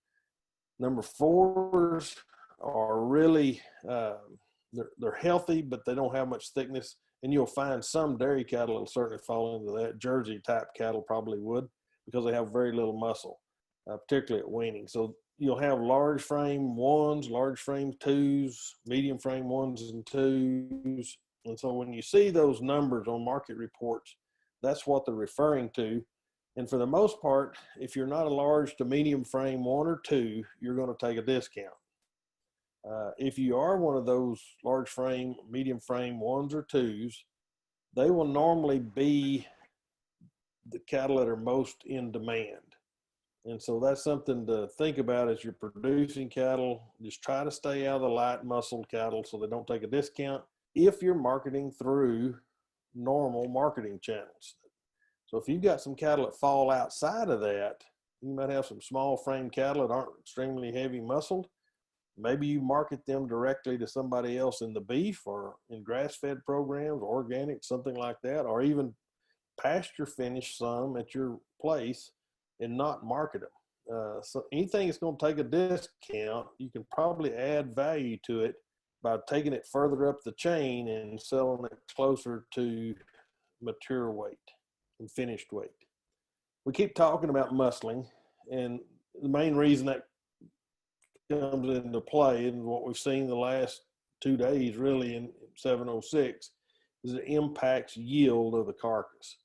Speaker 3: Number fours are really, they're healthy, but they don't have much thickness. And you'll find some dairy cattle will certainly fall into that. Jersey type cattle probably would because they have very little muscle, particularly at weaning. So you'll have large frame ones, large frame twos, medium frame ones and twos. And so when you see those numbers on market reports, that's what they're referring to. And for the most part, if you're not a large to medium frame one or two, you're going to take a discount. If you are one of those large frame, medium frame ones or twos, they will normally be the cattle that are most in demand. And so that's something to think about as you're producing cattle. Just try to stay out of the light muscled cattle so they don't take a discount if you're marketing through normal marketing channels. So if you've got some cattle that fall outside of that, you might have some small frame cattle that aren't extremely heavy muscled. Maybe you market them directly to somebody else in the beef or in grass-fed programs, organic, something like that, or even pasture finish some at your place and not market them. So anything that's going to take a discount, you can probably add value to it by taking it further up the chain and selling it closer to mature weight and finished weight. We keep talking about muscling, and the main reason that comes into play and what we've seen the last 2 days really in 706 is it impacts yield of the carcass.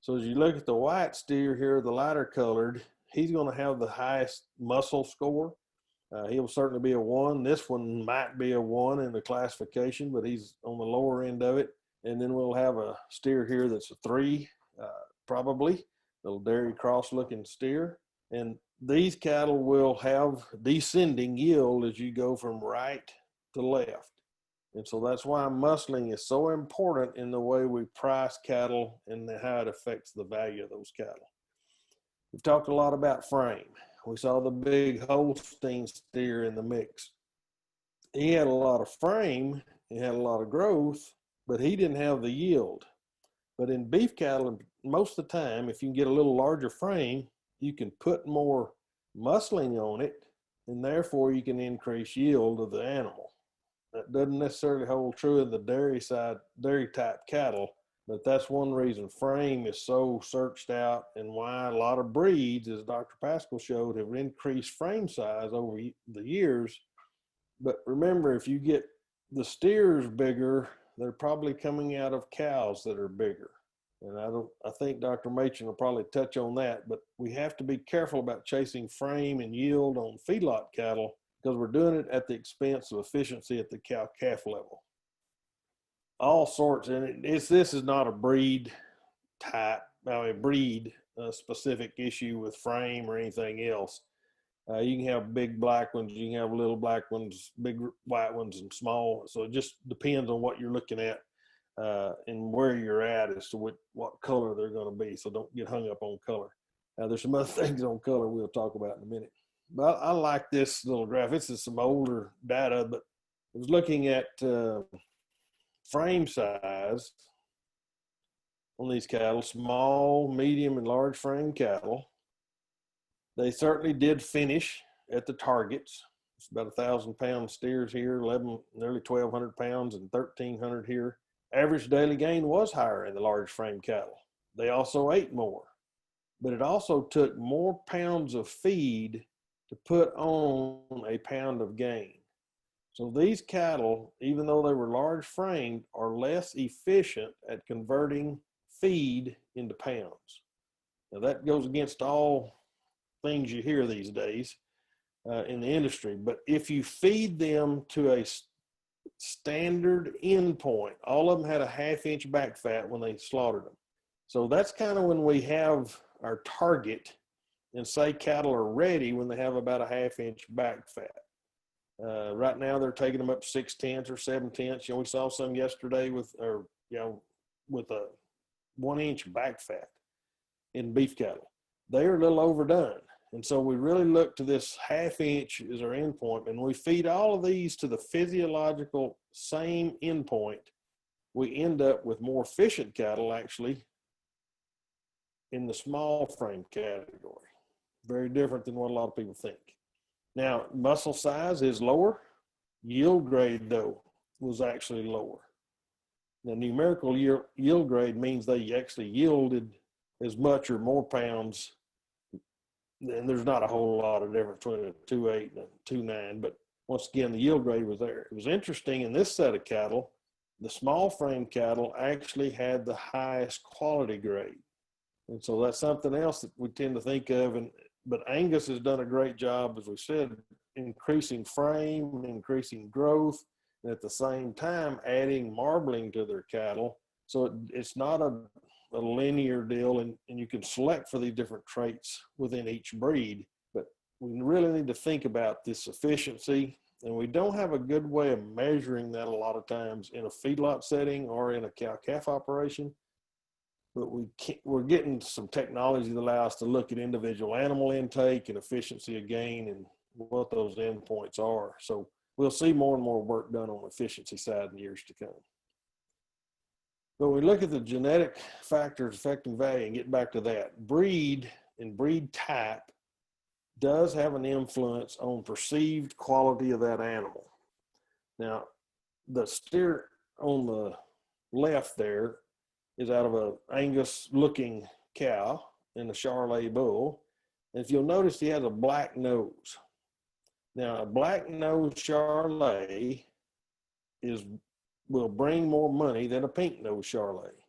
Speaker 3: So as you look at the white steer here, the lighter colored, he's going to have the highest muscle score. He'll certainly be a 1. This one might be a 1 in the classification, but he's on the lower end of it. And then we'll have a steer here that's a 3, probably, little dairy cross looking steer. And these cattle will have descending yield as you go from right to left. And so that's why muscling is so important in the way we price cattle and how it affects the value of those cattle. We've talked a lot about frame. We saw the big Holstein steer in the mix. He had a lot of frame, he had a lot of growth, but he didn't have the yield. But in beef cattle, most of the time, if you can get a little larger frame, you can put more muscling on it, and therefore you can increase yield of the animal. That doesn't necessarily hold true in the dairy type cattle, But that's one reason frame is so searched out, and why a lot of breeds, as Dr. Paschal showed, have increased frame size over the years. But remember, if you get the steers bigger, they're probably coming out of cows that are bigger. And I think Dr. Machen will probably touch on that, but we have to be careful about chasing frame and yield on feedlot cattle, because we're doing it at the expense of efficiency at the cow-calf level. All sorts, and this is not a breed specific issue with frame or anything else. You can have big black ones, you can have little black ones, big white ones, and small. So it just depends on what you're looking at and where you're at as to what color they're going to be. So don't get hung up on color. There's some other things on color we'll talk about in a minute. But I like this little graph. This is some older data, but I was looking at frame size on these cattle, small, medium, and large frame cattle. They certainly did finish at the targets. It's about 1,000-pound steers here, nearly 1,200 pounds, and 1,300 here. Average daily gain was higher in the large frame cattle. They also ate more, but it also took more pounds of feed to put on a pound of gain. So these cattle, even though they were large framed, are less efficient at converting feed into pounds. Now that goes against all things you hear these days in the industry. But if you feed them to a standard endpoint, all of them had a 1/2 inch back fat when they slaughtered them. So that's kind of when we have our target, and say cattle are ready when they have about a 1/2 inch back fat. Right now they're taking them up 6/10 or 7/10. We saw some yesterday with a 1 inch back fat in beef cattle. They are a little overdone. And so we really look to this 1/2 inch as our endpoint, and we feed all of these to the physiological same endpoint. We end up with more efficient cattle actually in the small frame category. Very different than what a lot of people think. Now, muscle size is lower. Yield grade, though, was actually lower. The numerical yield grade means they actually yielded as much or more pounds. And there's not a whole lot of difference between a 2.8 and a 2.9, but once again, the yield grade was there. It was interesting in this set of cattle, the small frame cattle actually had the highest quality grade. And so that's something else that we tend to think of. But Angus has done a great job, as we said, increasing frame, increasing growth, and at the same time adding marbling to their cattle. So it's not a linear deal, and you can select for these different traits within each breed. But we really need to think about this efficiency, and we don't have a good way of measuring that a lot of times in a feedlot setting or in a cow-calf operation. But we're getting some technology that allows us to look at individual animal intake and efficiency of gain and what those endpoints are. So we'll see more and more work done on the efficiency side in years to come. But when we look at the genetic factors affecting value and get back to that, breed and breed type does have an influence on perceived quality of that animal. Now, the steer on the left there is out of a Angus looking cow and a Charolais bull. And if you'll notice, he has a black nose. Now, a black nose Charolais will bring more money than a pink nose Charolais.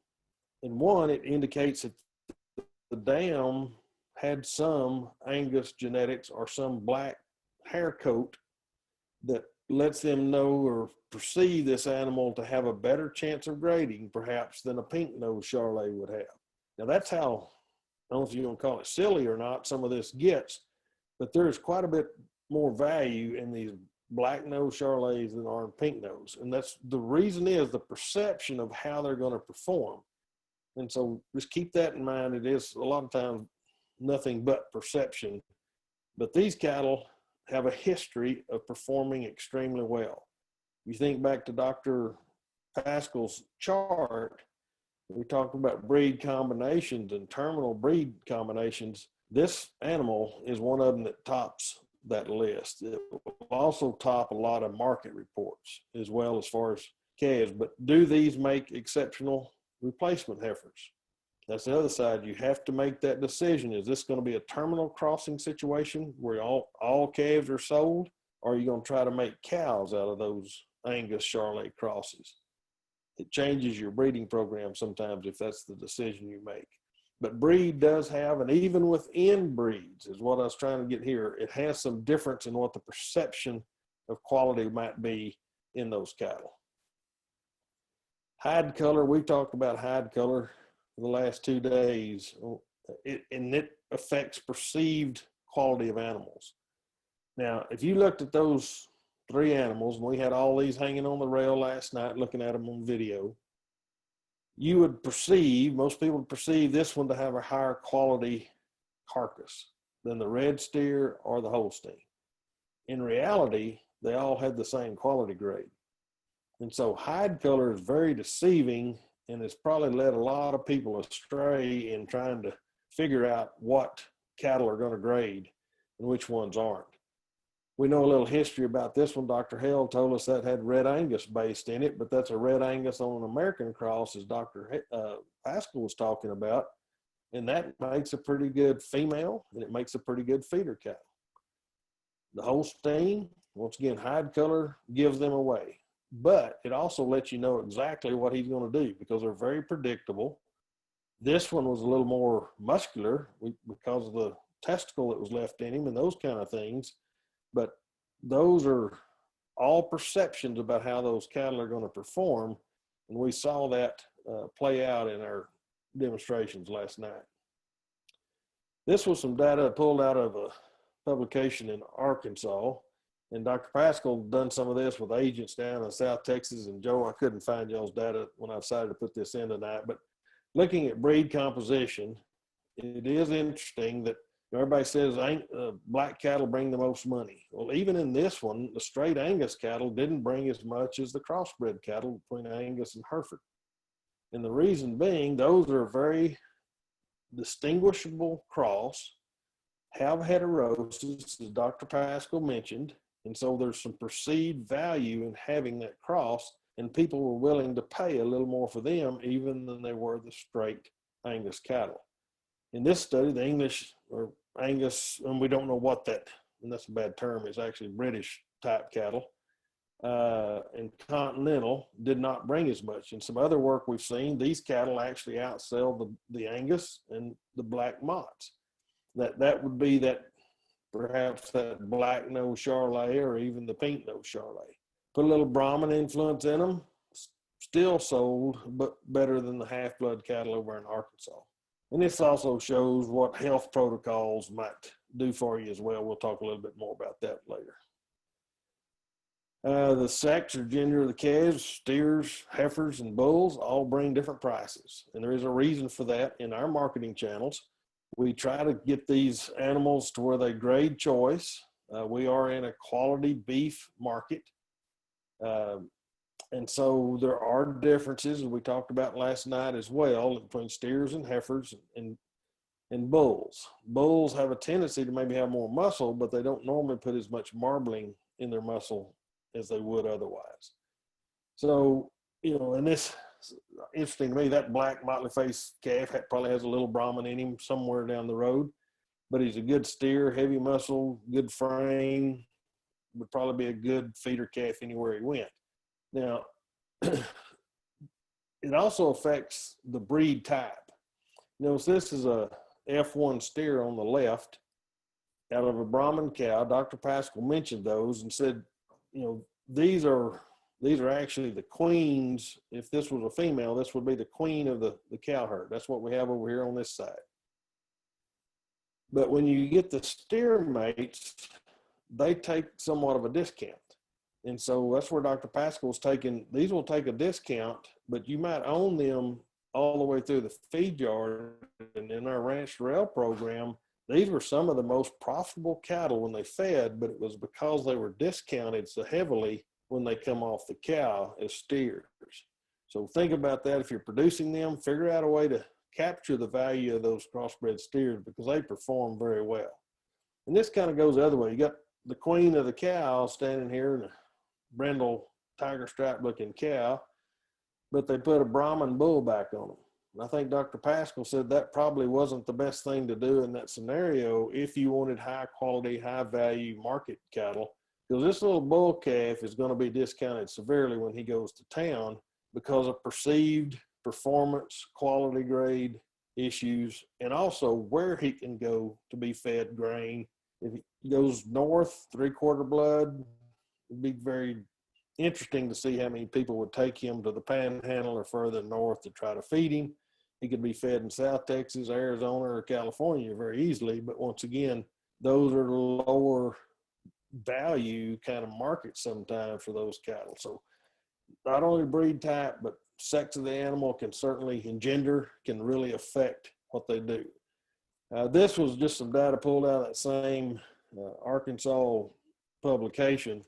Speaker 3: And one, it indicates that the dam had some Angus genetics or some black hair coat that lets them know or perceive this animal to have a better chance of grading perhaps than a pink nose Charolais would have. Now that's how, I don't know if you want to call it silly or not, some of this gets, but there's quite a bit more value in these black nose Charolais than are in pink nose. And that's the reason is the perception of how they're going to perform. And so just keep that in mind. It is a lot of times nothing but perception, but these cattle have a history of performing extremely well. You think back to Dr. Paschal's chart, we talked about breed combinations and terminal breed combinations. This animal is one of them that tops that list. It will also top a lot of market reports as well as far as calves. But do these make exceptional replacement heifers. That's the other side. You have to make that decision. Is this going to be a terminal crossing situation where all calves are sold, or are you going to try to make cows out of those Angus Charolais crosses? It changes your breeding program sometimes if that's the decision you make. But breed does have, and even within breeds is what I was trying to get here, it has some difference in what the perception of quality might be in those cattle. Hide color, we talked about hide color for the last 2 days, and it affects perceived quality of animals. Now, if you looked at those 3 animals, and we had all these hanging on the rail last night looking at them on video, you would perceive, most people would perceive this one to have a higher quality carcass than the red steer or the Holstein. In reality, they all had the same quality grade. And so hide color is very deceiving, and it's probably led a lot of people astray in trying to figure out what cattle are going to grade and which ones aren't. We know a little history about this one. Dr. Hale told us that had Red Angus based in it, but that's a Red Angus on an American cross, as Dr. Paschal was talking about, and that makes a pretty good female, and it makes a pretty good feeder cattle. The Holstein, once again, hide color gives them away, but it also lets you know exactly what he's going to do because they're very predictable. This one was a little more muscular because of the testicle that was left in him and those kind of things. But those are all perceptions about how those cattle are going to perform. And we saw that play out in our demonstrations last night. This was some data pulled out of a publication in Arkansas. And Dr. Paschal done some of this with agents down in South Texas. And Joe, I couldn't find y'all's data when I decided to put this in tonight. But looking at breed composition, it is interesting that everybody says black cattle bring the most money. Well, even in this one, the straight Angus cattle didn't bring as much as the crossbred cattle between Angus and Hereford. And the reason being, those are very distinguishable cross, have heterosis, as Dr. Paschal mentioned. And so there's some perceived value in having that cross, and people were willing to pay a little more for them even than they were the straight Angus cattle. In this study, the English or Angus, and we don't know what that, and that's a bad term, it's actually British type cattle, and Continental did not bring as much. In some other work we've seen, these cattle actually outsell the Angus and the black motts. That would be that, perhaps that black nose Charolais or even the pink nose Charolais. Put a little Brahman influence in them, still sold, but better than the half-blood cattle over in Arkansas. And this also shows what health protocols might do for you as well. We'll talk a little bit more about that later. The sex or gender of the calves, steers, heifers, and bulls all bring different prices. And there is a reason for that in our marketing channels. We try to get these animals to where they grade choice. We are in a quality beef market. And so there are differences, as we talked about last night as well, between steers and heifers and bulls. Bulls have a tendency to maybe have more muscle, but they don't normally put as much marbling in their muscle as they would otherwise. So, and this, interesting to me, that black motley face calf probably has a little Brahman in him somewhere down the road, but he's a good steer, heavy muscle, good frame, would probably be a good feeder calf anywhere he went. Now, it also affects the breed type. Notice this is a F1 steer on the left out of a Brahman cow. Dr. Paschal mentioned those and said, these are actually the queens. If this was a female, this would be the queen of the cow herd. That's what we have over here on this side. But when you get the steer mates, they take somewhat of a discount. And so that's where Dr. Paschal's taking, these will take a discount, but you might own them all the way through the feed yard. And in our Ranch to Rail program, these were some of the most profitable cattle when they fed, but it was because they were discounted so heavily when they come off the cow as steers. So think about that. If you're producing them, figure out a way to capture the value of those crossbred steers because they perform very well. And this kind of goes the other way. You got the queen of the cow standing here in a brindle tiger stripe looking cow. but they put a Brahman bull back on them. And I think Dr. Paschal said that probably wasn't the best thing to do in that scenario if you wanted high quality, high value market cattle, because this little bull calf is going to be discounted severely when he goes to town because of perceived performance, quality grade issues, and also where he can go to be fed grain. If he goes north, 3/4 blood, it'd be very interesting to see how many people would take him to the Panhandle or further north to try to feed him. He could be fed in South Texas, Arizona, or California very easily. But once again, those are lower value kind of markets sometimes for those cattle. So not only breed type, but sex of the animal can certainly, and gender can really affect what they do. This was just some data pulled out of that same Arkansas publication.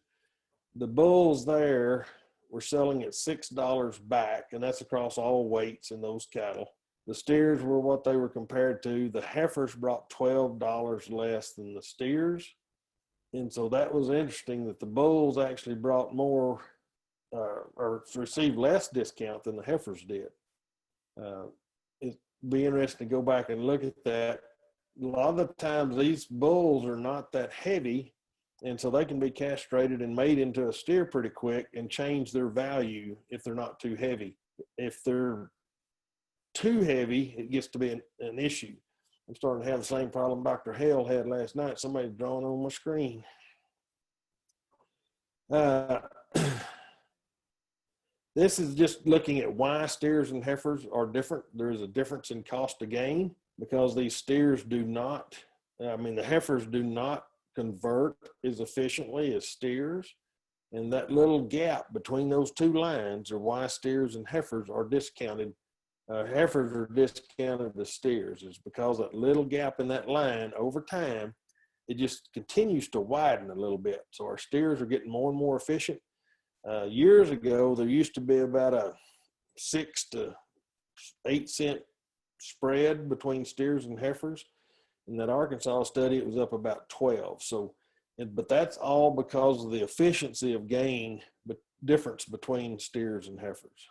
Speaker 3: The bulls there were selling at $6 back, and that's across all weights in those cattle. The steers were what they were compared to. The heifers brought $12 less than the steers. And so that was interesting that the bulls actually brought more or received less discount than the heifers did. It'd be interesting to go back and look at that. A lot of the times these bulls are not that heavy, and so they can be castrated and made into a steer pretty quick and change their value if they're not too heavy. If they're too heavy, it gets to be an issue. I'm starting to have the same problem Dr. Hale had last night. Somebody's drawing on my screen. This is just looking at why steers and heifers are different. There is a difference in cost to gain because these steers do not, the heifers do not convert as efficiently as steers. And that little gap between those two lines are why steers and heifers are discounted. Heifers are discounted to steers. It's because that little gap in that line over time, it just continues to widen a little bit. So our steers are getting more and more efficient. Years ago, there used to be about a 6 to 8 cent spread between steers and heifers. In that Arkansas study, it was up about 12. So, but that's all because of the efficiency of gain, but difference between steers and heifers.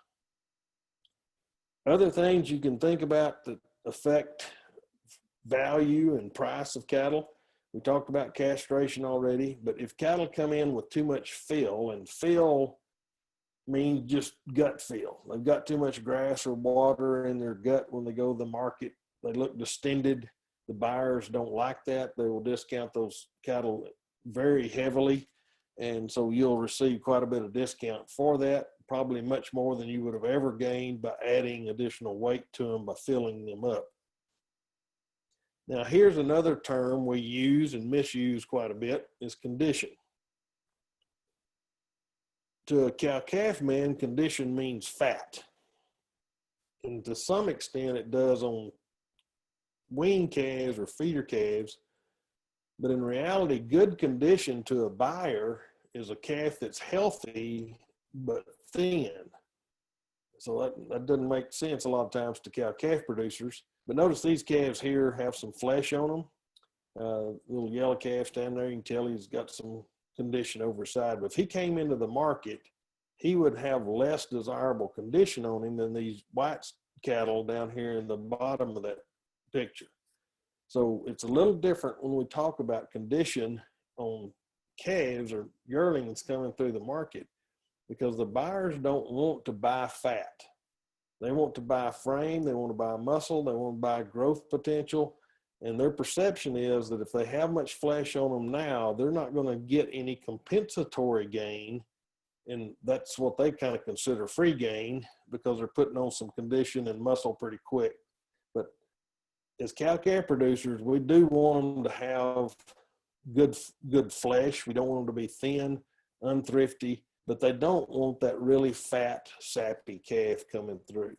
Speaker 3: Other things you can think about that affect value and price of cattle. We talked about castration already, but if cattle come in with too much fill, and fill means just gut fill. They've got too much grass or water in their gut when they go to the market. They look distended. The buyers don't like that. They will discount those cattle very heavily. And so you'll receive quite a bit of discount for that, probably much more than you would have ever gained by adding additional weight to them by filling them up. Now, here's another term we use and misuse quite a bit is condition. To a cow-calf man, condition means fat. And to some extent, it does on wean calves or feeder calves. But in reality, good condition to a buyer is a calf that's healthy but thin. So that doesn't make sense a lot of times to cow-calf producers. But notice these calves here have some flesh on them. Little yellow calf standing there, you can tell he's got some condition over his side. But if he came into the market, he would have less desirable condition on him than these white cattle down here in the bottom of that picture. So it's a little different when we talk about condition on calves or yearlings coming through the market, because the buyers don't want to buy fat. They want to buy frame, they want to buy muscle, they want to buy growth potential, and their perception is that if they have much flesh on them now, they're not going to get any compensatory gain, and that's what they kind of consider free gain because they're putting on some condition and muscle pretty quick. But as cow-calf producers, we do want them to have good flesh. We don't want them to be thin, unthrifty, but they don't want that really fat, sappy calf coming through.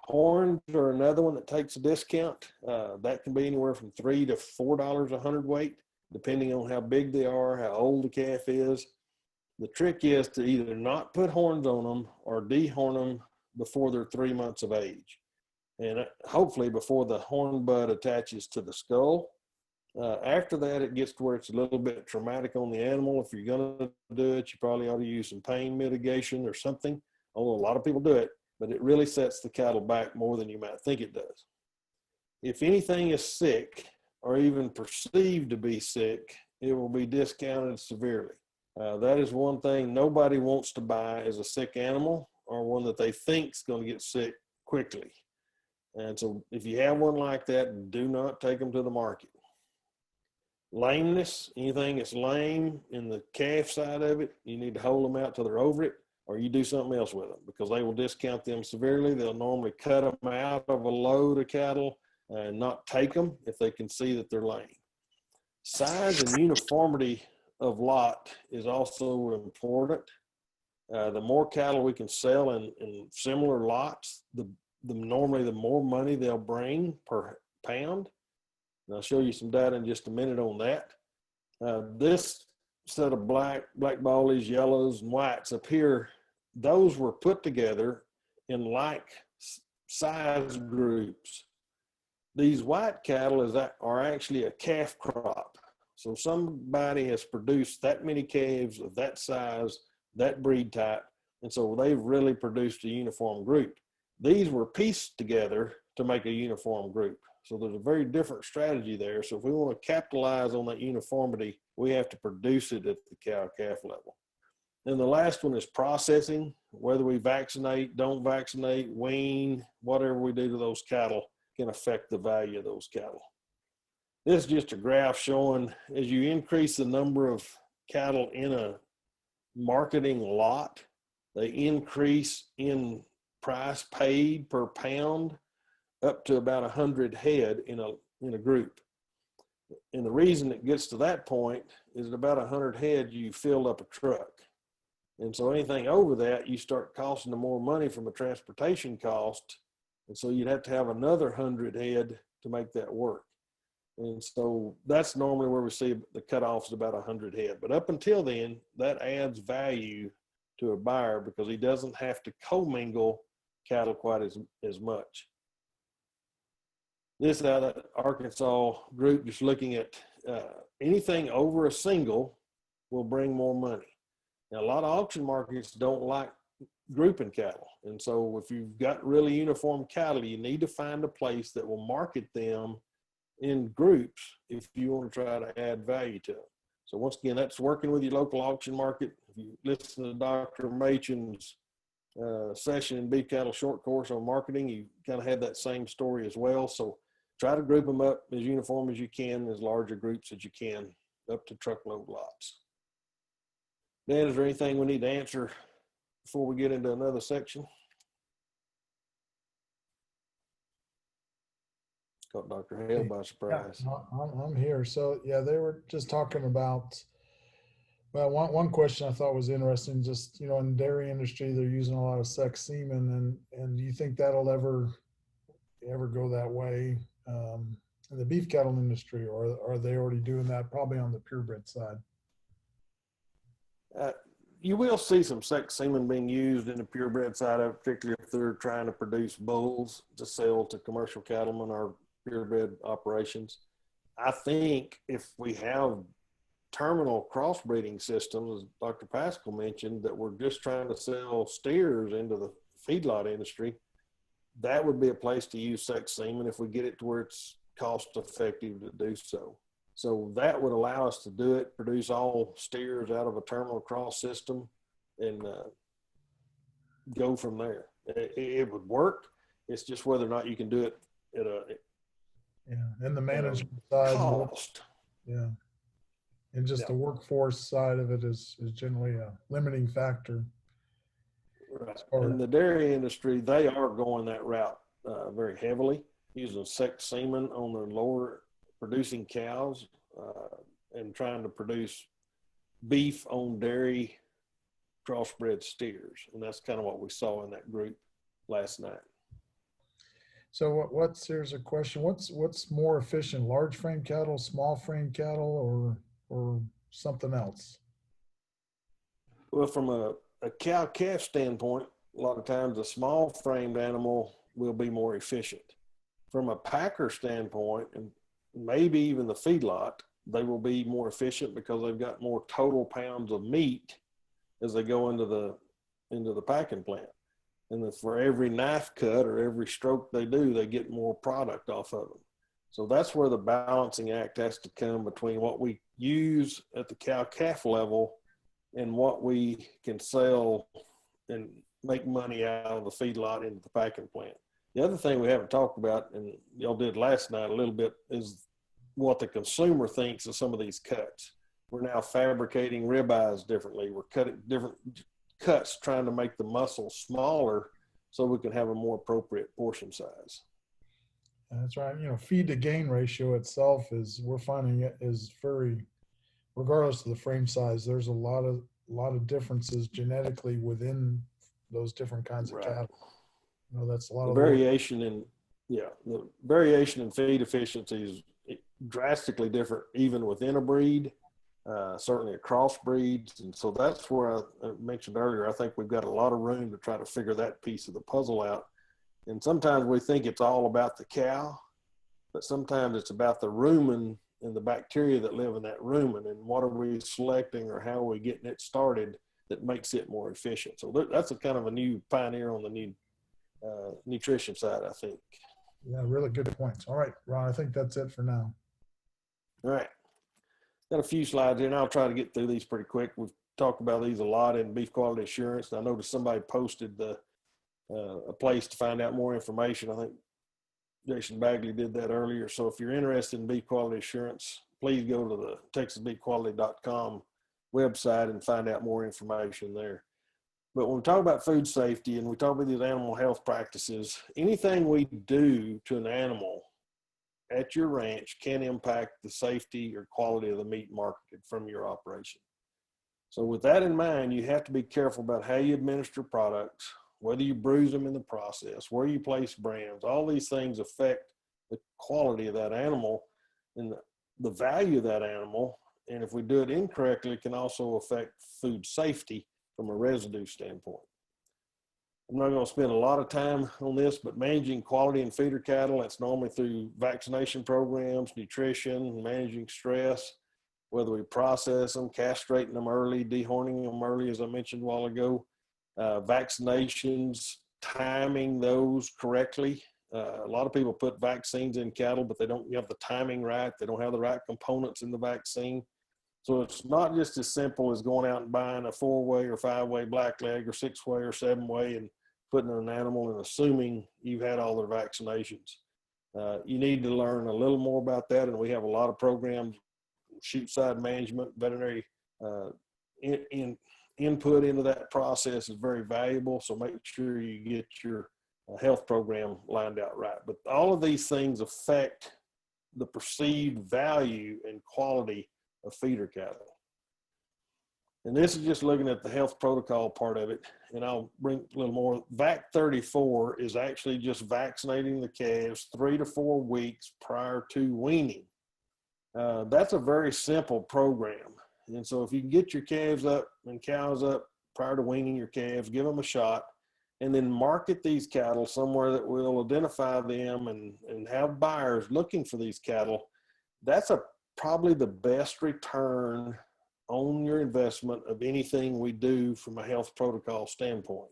Speaker 3: Horns are another one that takes a discount. That can be anywhere from $3 to $4 a hundredweight, depending on how big they are, how old the calf is. The trick is to either not put horns on them or dehorn them before they're 3 months of age. And hopefully before the horn bud attaches to the skull. After that, it gets to where it's a little bit traumatic on the animal. If you're going to do it, you probably ought to use some pain mitigation or something. Although a lot of people do it, but it really sets the cattle back more than you might think it does. If anything is sick or even perceived to be sick, it will be discounted severely. That is one thing nobody wants to buy is a sick animal or one that they think is going to get sick quickly. And so if you have one like that, do not take them to the market. Lameness, anything that's lame in the calf side of it, you need to hold them out till they're over it, or you do something else with them because they will discount them severely. They'll normally cut them out of a load of cattle and not take them if they can see that they're lame. Size and uniformity of lot is also important. The more cattle we can sell in similar lots, normally the more money they'll bring per pound. And I'll show you some data in just a minute on that. This set of black ballies, yellows, and whites up here, those were put together in like size groups. These white cattle are actually a calf crop. So somebody has produced that many calves of that size, that breed type, and so they've really produced a uniform group. These were pieced together to make a uniform group. So there's a very different strategy there. So if we want to capitalize on that uniformity, we have to produce it at the cow-calf level. And the last one is processing. Whether we vaccinate, don't vaccinate, wean, whatever we do to those cattle can affect the value of those cattle. This is just a graph showing as you increase the number of cattle in a marketing lot, they increase in price paid per pound up to about 100 head in a group. And the reason it gets to that point is at about 100 head, you fill up a truck. And so anything over that, you start costing them more money from a transportation cost. And so you'd have to have another 100 head to make that work. And so that's normally where we see the cutoff is about 100 head. But up until then, that adds value to a buyer because he doesn't have to commingle cattle quite as much. This out of Arkansas group just looking at anything over a single will bring more money. Now, a lot of auction markets don't like grouping cattle. And so if you've got really uniform cattle, you need to find a place that will market them in groups if you want to try to add value to them. So once again, that's working with your local auction market. If you listen to Dr. Machen's session in Beef Cattle Short Course on marketing, you kind of have that same story as well. So try to group them up as uniform as you can, as larger groups as you can, up to truckload lots. Dan, is there anything we need to answer before we get into another section? Caught Dr. Hale by surprise.
Speaker 1: Yeah, I'm here. So yeah, they were just talking about, well, one question I thought was interesting, just, you know, in the dairy industry, they're using a lot of sex semen, and do you think that'll ever go that way in the beef cattle industry, or are they already doing that probably on the purebred side?
Speaker 3: You will see some sex semen being used in the purebred side of it, particularly if they're trying to produce bulls to sell to commercial cattlemen or purebred operations. I think if we have terminal crossbreeding systems, as Dr. Paschal mentioned, that we're just trying to sell steers into the feedlot industry, that would be a place to use sex semen if we get it to where it's cost effective to do so. So that would allow us to do it, produce all steers out of a terminal cross system, and go from there. It would work. It's just whether or not you can do it at a
Speaker 1: and the management side
Speaker 3: cost.
Speaker 1: Yeah, and just the workforce side of it is generally a limiting factor.
Speaker 3: Right. In the dairy industry, they are going that route very heavily, using sex semen on their lower producing cows and trying to produce beef on dairy crossbred steers. And that's kind of what we saw in that group last night.
Speaker 1: So here's a question. What's more efficient, large frame cattle, small frame cattle, or something else?
Speaker 3: Well, from a cow-calf standpoint, a lot of times a small framed animal will be more efficient. From a packer standpoint, and maybe even the feedlot, they will be more efficient because they've got more total pounds of meat as they go into the packing plant. And for every knife cut or every stroke they do, they get more product off of them. So that's where the balancing act has to come between what we use at the cow-calf level and what we can sell and make money out of the feedlot into the packing plant. The other thing we haven't talked about, and y'all did last night a little bit, is what the consumer thinks of some of these cuts. We're now fabricating ribeyes differently. We're cutting different cuts, trying to make the muscle smaller so we can have a more appropriate portion size.
Speaker 1: That's right. You know, feed to gain ratio itself we're finding it is very, regardless of the frame size, there's a lot of differences genetically within those different kinds of cattle. You know, that's a lot
Speaker 3: the
Speaker 1: of
Speaker 3: variation in, the variation in feed efficiency is drastically different even within a breed, certainly across breeds. And so that's where I mentioned earlier, I think we've got a lot of room to try to figure that piece of the puzzle out. And sometimes we think it's all about the cow, but sometimes it's about the rumen and the bacteria that live in that rumen, and what are we selecting or how are we getting it started that makes it more efficient. So that's a kind of a new pioneer on the new nutrition side, I think.
Speaker 1: Yeah, really good points. All right, Ron, I think that's it for now.
Speaker 3: All right. Got a few slides here, and I'll try to get through these pretty quick. We've talked about these a lot in beef quality assurance. I noticed somebody posted a place to find out more information. I think Jason Bagley did that earlier. So if you're interested in beef quality assurance, please go to the texasbeefquality.com website and find out more information there. But when we talk about food safety and we talk about these animal health practices, anything we do to an animal at your ranch can impact the safety or quality of the meat marketed from your operation. So with that in mind, you have to be careful about how you administer products, whether you bruise them in the process, where you place brands. All these things affect the quality of that animal and the value of that animal. And if we do it incorrectly, it can also affect food safety from a residue standpoint. I'm not going to spend a lot of time on this, but managing quality in feeder cattle, that's normally through vaccination programs, nutrition, managing stress, whether we process them, castrating them early, dehorning them early, as I mentioned a while ago, vaccinations, timing those correctly. A lot of people put vaccines in cattle, but they don't have the timing right. They don't have the right components in the vaccine. So it's not just as simple as going out and buying a 4-way or 5-way blackleg or 6-way or 7-way and putting an animal and assuming you've had all their vaccinations. You need to learn a little more about that, and we have a lot of programs, chute side management, veterinary input into that process is very valuable. So make sure you get your health program lined out right. But all of these things affect the perceived value and quality of feeder cattle. And this is just looking at the health protocol part of it. And I'll bring a little more. VAC 34 is actually just vaccinating the calves 3 to 4 weeks prior to weaning. That's a very simple program. And so if you can get your calves up and cows up prior to weaning your calves, give them a shot, and then market these cattle somewhere that will identify them and have buyers looking for these cattle, that's probably the best return on your investment of anything we do from a health protocol standpoint.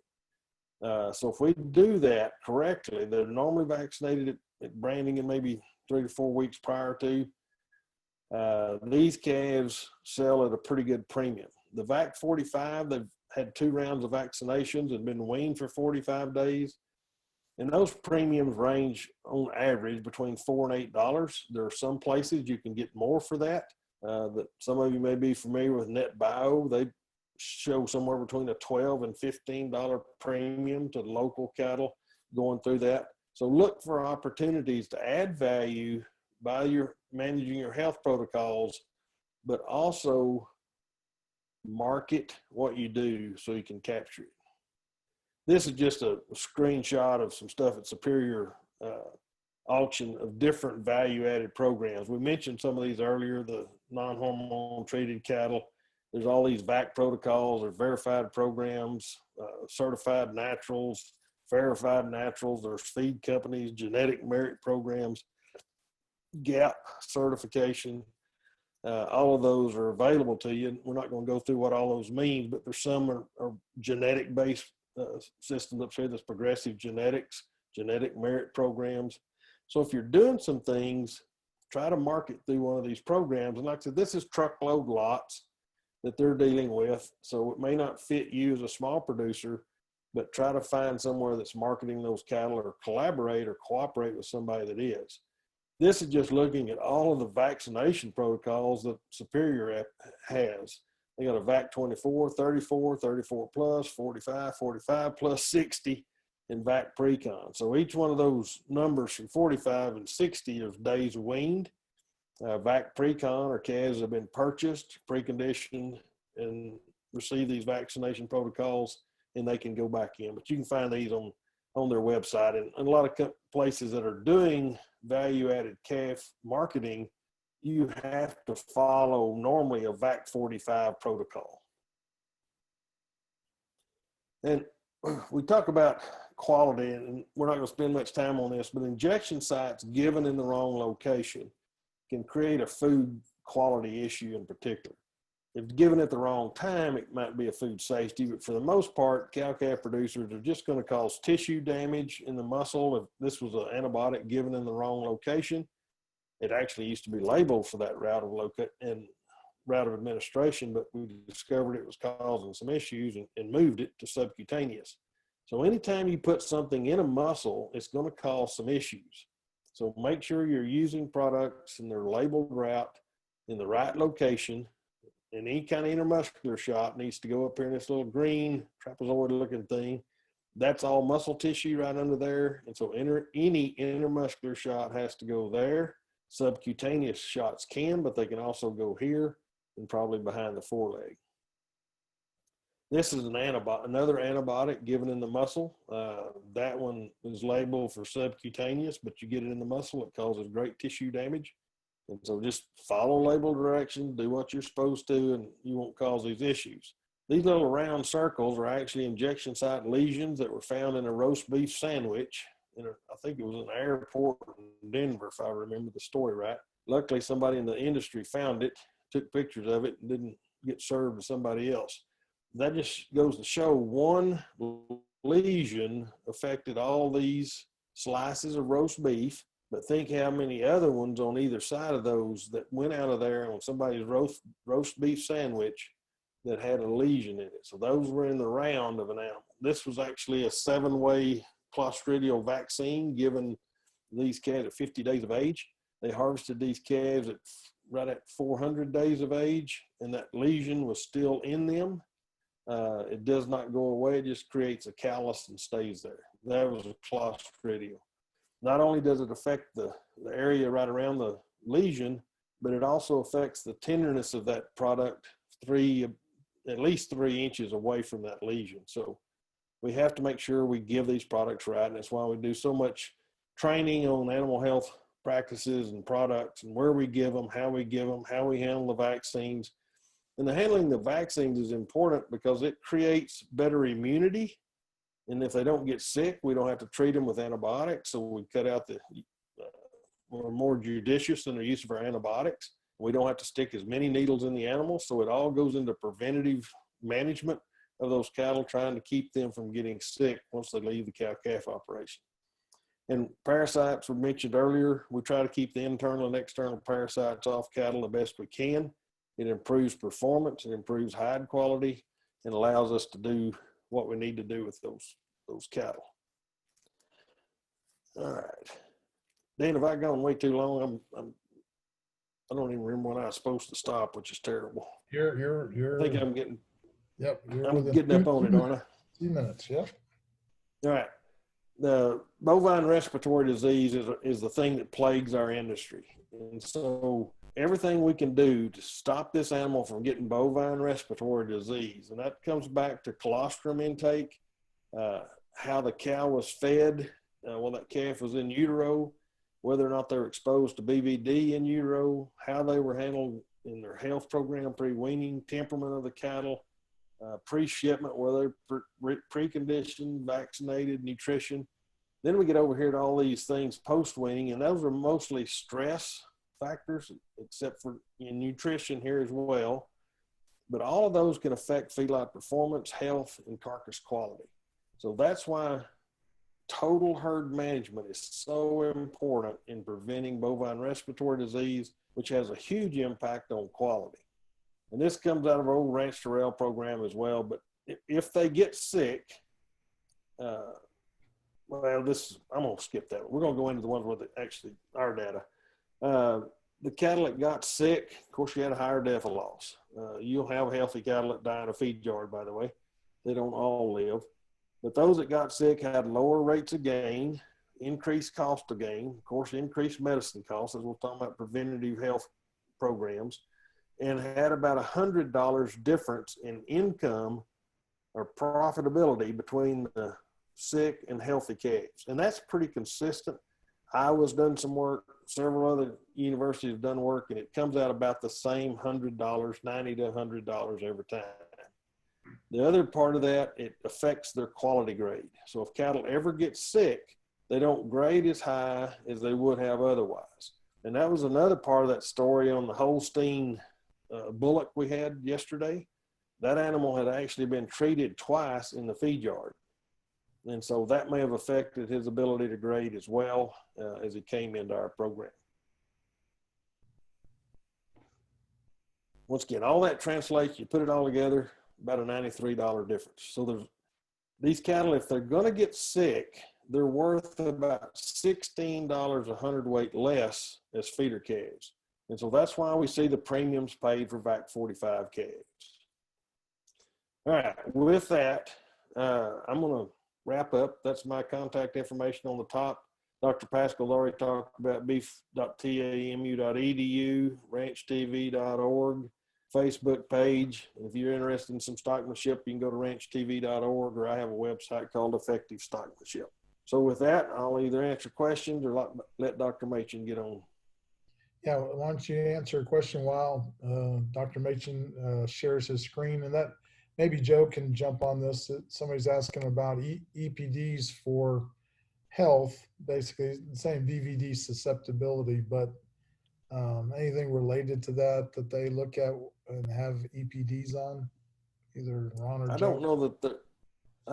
Speaker 3: So if we do that correctly, they're normally vaccinated at branding and maybe 3 to 4 weeks prior to. These calves sell at a pretty good premium. The VAC 45, they've had 2 rounds of vaccinations and been weaned for 45 days. And those premiums range on average between $4 and $8. There are some places you can get more for that. That some of you may be familiar with Net Bio. They show somewhere between a $12 and $15 premium to local cattle going through that. So look for opportunities to add value by managing your health protocols, but also market what you do so you can capture it. This is just a screenshot of some stuff at Superior Auction of different value-added programs. We mentioned some of these earlier, the non-hormone treated cattle. There's all these VAC protocols or verified programs, certified naturals, verified naturals. There's feed companies, genetic merit programs, GAP certification. All of those are available to you. We're not going to go through what all those mean, but there's some are genetic-based system up here that's progressive genetics, genetic merit programs. So if you're doing some things, try to market through one of these programs. And like I said, this is truckload lots that they're dealing with. So it may not fit you as a small producer, but try to find somewhere that's marketing those cattle, or collaborate or cooperate with somebody that is. This is just looking at all of the vaccination protocols that Superior has. They got a VAC 24, 34, 34 plus, 45, 45 plus, 60, and VAC Precon. So each one of those numbers from 45 and 60 is days weaned. VAC Precon or calves have been purchased, preconditioned, and receive these vaccination protocols, and they can go back in. But you can find these on their website. And a lot of places that are doing value-added calf marketing, you have to follow normally a VAC 45 protocol. And we talk about quality, and we're not going to spend much time on this, but injection sites given in the wrong location can create a food quality issue in particular. If given at the wrong time, it might be a food safety, but for the most part, cow-calf producers are just going to cause tissue damage in the muscle. If this was an antibiotic given in the wrong location, it actually used to be labeled for that route of administration, but we discovered it was causing some issues and moved it to subcutaneous. So anytime you put something in a muscle, it's going to cause some issues. So make sure you're using products in their labeled route in the right location. And any kind of intermuscular shot needs to go up here in this little green trapezoid looking thing. That's all muscle tissue right under there. And so any intermuscular shot has to go there. Subcutaneous shots can, but they can also go here and probably behind the foreleg. This is another antibiotic given in the muscle. That one is labeled for subcutaneous, but you get it in the muscle, it causes great tissue damage. And so just follow label directions, do what you're supposed to, and you won't cause these issues. These little round circles are actually injection site lesions that were found in a roast beef sandwich. I think it was an airport in Denver, if I remember the story right. Luckily, somebody in the industry found it, took pictures of it, and didn't get served to somebody else. That just goes to show one lesion affected all these slices of roast beef. But think how many other ones on either side of those that went out of there on somebody's roast beef sandwich that had a lesion in it. So those were in the round of an animal. This was actually a 7-way clostridial vaccine given these calves at 50 days of age. They harvested these calves right at 400 days of age, and that lesion was still in them. It does not go away. It just creates a callus and stays there. That was a clostridial. Not only does it affect the area right around the lesion, but it also affects the tenderness of that product at least 3 inches away from that lesion. So we have to make sure we give these products right. And that's why we do so much training on animal health practices and products and where we give them, how we handle the vaccines. And the handling the vaccines is important because it creates better immunity. And if they don't get sick, we don't have to treat them with antibiotics. So we cut out we're more judicious in the use of our antibiotics. We don't have to stick as many needles in the animal. So it all goes into preventative management of those cattle, trying to keep them from getting sick once they leave the cow-calf operation. And parasites were mentioned earlier. We try to keep the internal and external parasites off cattle the best we can. It improves performance, it improves hide quality, and allows us to do what we need to do with those cattle. All right. Dan, have I gone way too long? I don't even remember when I was supposed to stop, which is terrible.
Speaker 1: You're
Speaker 3: I think I'm getting.
Speaker 1: Yep.
Speaker 3: I'm getting up on it, aren't I?
Speaker 1: 2 minutes. Yep.
Speaker 3: All right. The bovine respiratory disease is the thing that plagues our industry. And so everything we can do to stop this animal from getting bovine respiratory disease, and that comes back to colostrum intake, how the cow was fed while that calf was in utero, whether or not they were exposed to BVD in utero, how they were handled in their health program pre-weaning, temperament of the cattle, pre-shipment, whether they're preconditioned, vaccinated, nutrition. Then we get over here to all these things post-weaning, and those are mostly stress factors, except for nutrition here as well. But all of those can affect feline performance, health, and carcass quality. So that's why total herd management is so important in preventing bovine respiratory disease, which has a huge impact on quality. And this comes out of our old Ranch to Rail program as well. But if they get sick, well, I'm going to skip that. We're going to go into the ones with actually our data. The cattle that got sick, of course, you had a higher death of loss. You'll have healthy cattle that die in a feed yard, by the way. They don't all live. But those that got sick had lower rates of gain, increased cost of gain, of course, increased medicine costs, as we're talking about preventative health programs, and had about $100 difference in income or profitability between the sick and healthy calves. And that's pretty consistent. Iowa's done some work, several other universities have done work, and it comes out about the same $100, $90 to $100 every time. The other part of that, it affects their quality grade. So if cattle ever get sick, they don't grade as high as they would have otherwise. And that was another part of that story on the Holstein bullock we had yesterday. That animal had actually been treated twice in the feed yard. And so that may have affected his ability to grade as well as he came into our program. Once again, all that translates, you put it all together, about a $93 difference. So these cattle, if they're going to get sick, they're worth about $16 a hundredweight less as feeder calves. And so that's why we see the premiums paid for VAC 45 calves. All right, with that, I'm going to wrap up. That's my contact information on the top. Dr. Paschal already talked about beef.tamu.edu, ranchtv.org, Facebook page. And if you're interested in some stockmanship, you can go to ranchtv.org, or I have a website called Effective Stockmanship. So with that, I'll either answer questions or let Dr. Machen get on.
Speaker 1: Yeah, why don't you answer a question while Dr. Machen shares his screen, and that maybe Joe can jump on this. Somebody's asking about EPDs for health, basically the same VVD susceptibility, but anything related to that they look at and have EPDs on, either Ron or Joe?
Speaker 3: I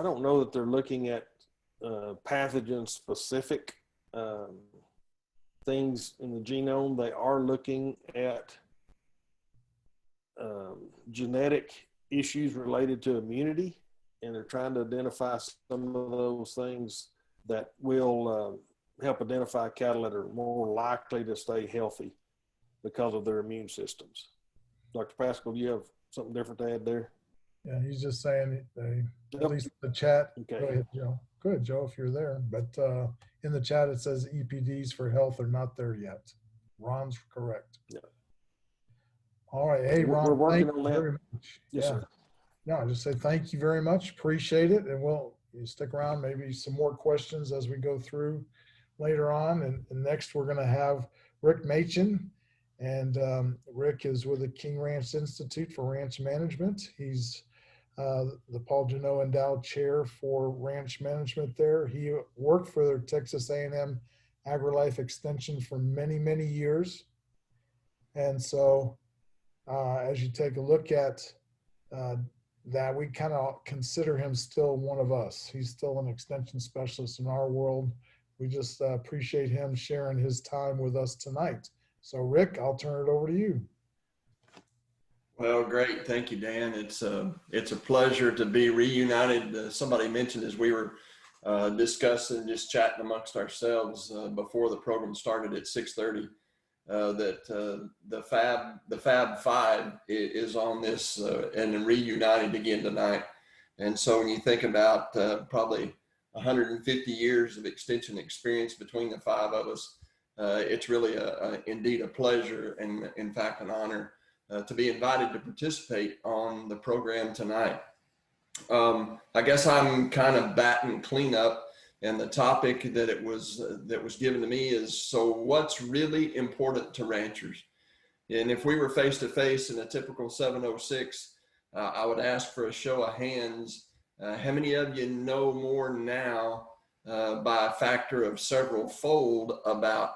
Speaker 3: don't know that they're looking at pathogen specific things in the genome. They are looking at genetic issues related to immunity, and they're trying to identify some of those things that will help identify cattle that are more likely to stay healthy because of their immune systems. Dr. Paschal, do you have something different to add there?
Speaker 1: Yeah, he's just saying at least the chat.
Speaker 3: Okay.
Speaker 1: Go ahead, Joe. Good, Joe, if you're there. But in the chat, it says EPDs for health are not there yet. Ron's correct.
Speaker 3: Yeah.
Speaker 1: All right. Hey, Ron,
Speaker 3: we're working
Speaker 1: thank
Speaker 3: on
Speaker 1: you
Speaker 3: that.
Speaker 1: very much.
Speaker 3: Yes,
Speaker 1: yeah.
Speaker 3: sir.
Speaker 1: No, I just say thank you very much. Appreciate it. And you stick around, maybe some more questions as we go through later on. And next, we're going to have Rick Machen. And Rick is with the King Ranch Institute for Ranch Management. He's the Paul Janot Endowed Chair for Ranch Management there. He worked for Texas A&M AgriLife Extension for many, many years. And so as you take a look at that, we kind of consider him still one of us. He's still an extension specialist in our world. We just appreciate him sharing his time with us tonight. So Rick, I'll turn it over to you.
Speaker 4: Well, great. Thank you, Dan. It's a pleasure to be reunited. Somebody mentioned as we were discussing, just chatting amongst ourselves before the program started at 6:30, that the Fab Five is on this and reunited again tonight. And so when you think about probably 150 years of extension experience between the five of us, it's really indeed a pleasure and in fact an honor to be invited to participate on the program tonight. I guess I'm kind of batting cleanup, and the topic that was given to me is, so what's really important to ranchers? And if we were face to face in a typical 706, I would ask for a show of hands. How many of you know more now by a factor of several fold about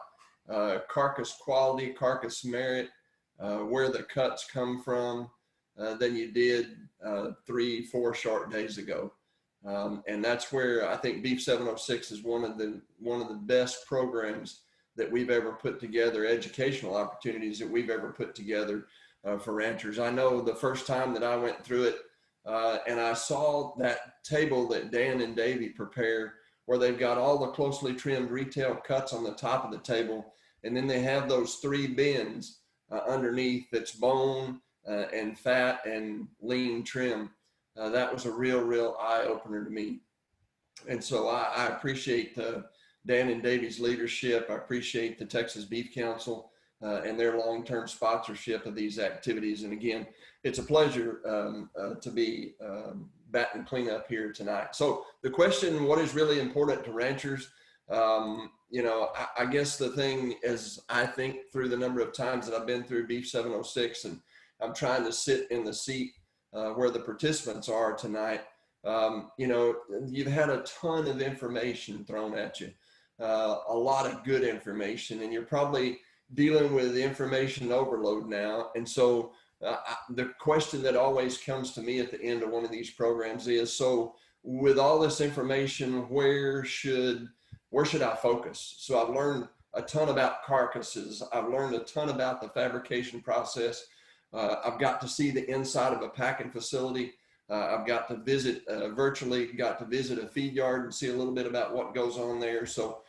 Speaker 4: carcass quality, carcass merit, where the cuts come from, than you did 3-4 short days ago? And that's where I think Beef 706 is one of the best programs that we've ever put together, educational opportunities that we've ever put together for ranchers. I know the first time that I went through it and I saw that table that Dan and Davey prepare, where they've got all the closely trimmed retail cuts on the top of the table, and then they have those 3 bins underneath that's bone and fat and lean trim. That was a real eye opener to me. And so I appreciate Dan and Davey's leadership. I appreciate the Texas Beef Council and their long-term sponsorship of these activities. And again, it's a pleasure to be batting cleanup here tonight. So the question, what is really important to ranchers? You know, I guess the thing is, I think through the number of times that I've been through Beef 706, and I'm trying to sit in the seat where the participants are tonight, you know, you've had a ton of information thrown at you, a lot of good information, and you're probably dealing with information overload now. And so the question that always comes to me at the end of one of these programs is, so with all this information, where should I focus? So I've learned a ton about carcasses. I've learned a ton about the fabrication process. I've got to see the inside of a packing facility. I've got to visit virtually, got to visit a feed yard and see a little bit about what goes on there. So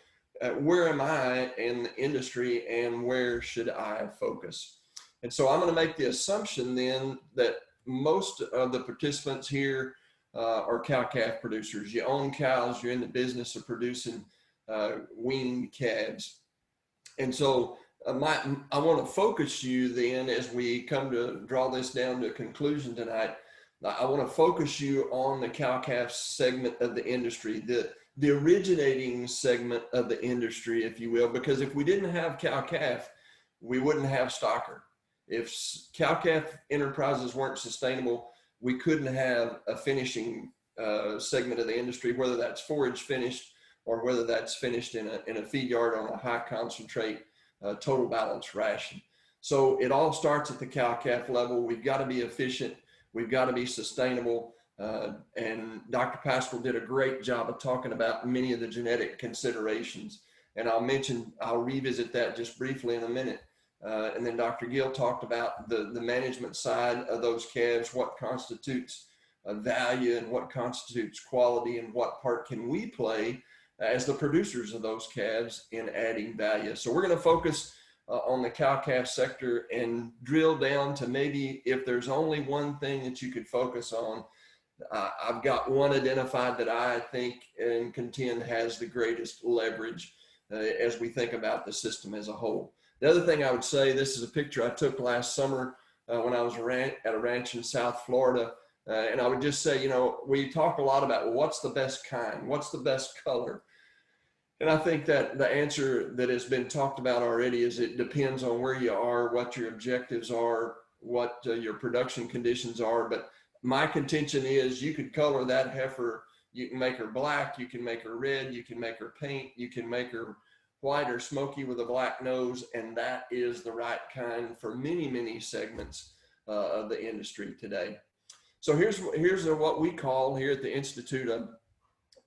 Speaker 4: where am I in the industry and where should I focus? And so I'm going to make the assumption then that most of the participants here are cow-calf producers. You own cows, you're in the business of producing weaned calves. And so I want to focus you then, as we come to draw this down to a conclusion tonight, I want to focus you on the cow-calf segment of the industry, the originating segment of the industry, if you will, because if we didn't have cow-calf, we wouldn't have stocker. If cow-calf enterprises weren't sustainable, we couldn't have a finishing segment of the industry, whether that's forage finished or whether that's finished in a feed yard on a high concentrate total balance ration. So it all starts at the cow-calf level. We've got to be efficient. We've got to be sustainable. And Dr. Paschal did a great job of talking about many of the genetic considerations. And I'll revisit that just briefly in a minute. And then Dr. Gill talked about the management side of those calves, what constitutes value and what constitutes quality, and what part can we play as the producers of those calves in adding value. So we're going to focus on the cow-calf sector and drill down to maybe if there's only one thing that you could focus on. I've got one identified that I think and contend has the greatest leverage as we think about the system as a whole. The other thing I would say, this is a picture I took last summer when I was at a ranch in South Florida. And I would just say, you know, we talk a lot about what's the best kind, what's the best color. And I think that the answer that has been talked about already is it depends on where you are, what your objectives are, what your production conditions are. But my contention is you could color that heifer. You can make her black, you can make her red, you can make her paint, you can make her white or smoky with a black nose, and that is the right kind for many segments of the industry today. So here's what we call here at the Institute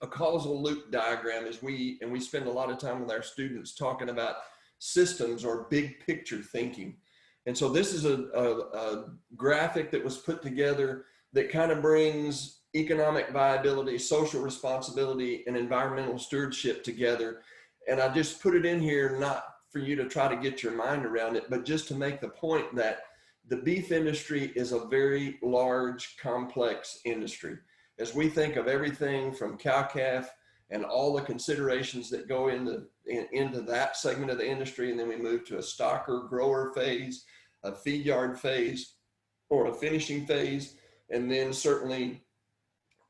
Speaker 4: a causal loop diagram, as we spend a lot of time with our students talking about systems or big picture thinking. And so this is a graphic that was put together that kind of brings economic viability, social responsibility, and environmental stewardship together. And I just put it in here, not for you to try to get your mind around it, but just to make the point that the beef industry is a very large, complex industry. As we think of everything from cow-calf and all the considerations that go into that segment of the industry, and then we move to a stocker grower phase, a feed yard phase, or a finishing phase, and then certainly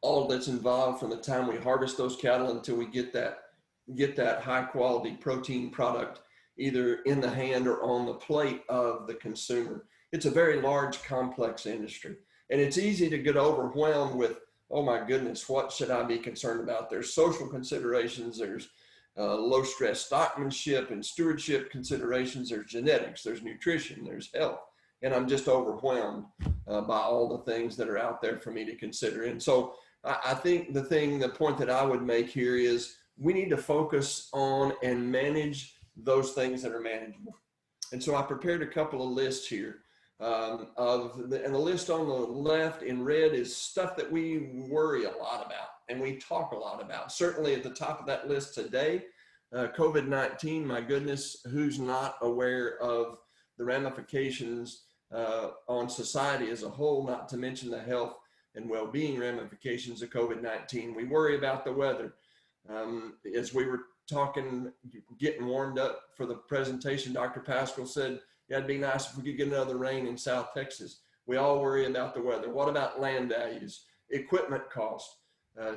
Speaker 4: all that's involved from the time we harvest those cattle until we get that high quality protein product either in the hand or on the plate of the consumer. It's a very large, complex industry. And it's easy to get overwhelmed with, oh my goodness, what should I be concerned about? There's social considerations, there's low stress stockmanship and stewardship considerations, there's genetics, there's nutrition, there's health. And I'm just overwhelmed by all the things that are out there for me to consider. And so I think the point that I would make here is we need to focus on and manage those things that are manageable. And so I prepared a couple of lists here. And the list on the left in red is stuff that we worry a lot about and we talk a lot about. Certainly at the top of that list today, COVID-19, my goodness, who's not aware of the ramifications on society as a whole, not to mention the health and well-being ramifications of COVID-19. We worry about the weather. As we were talking, getting warmed up for the presentation, Dr. Paschal said, yeah, it'd be nice if we could get another rain in South Texas. We all worry about the weather. What about land values, equipment costs,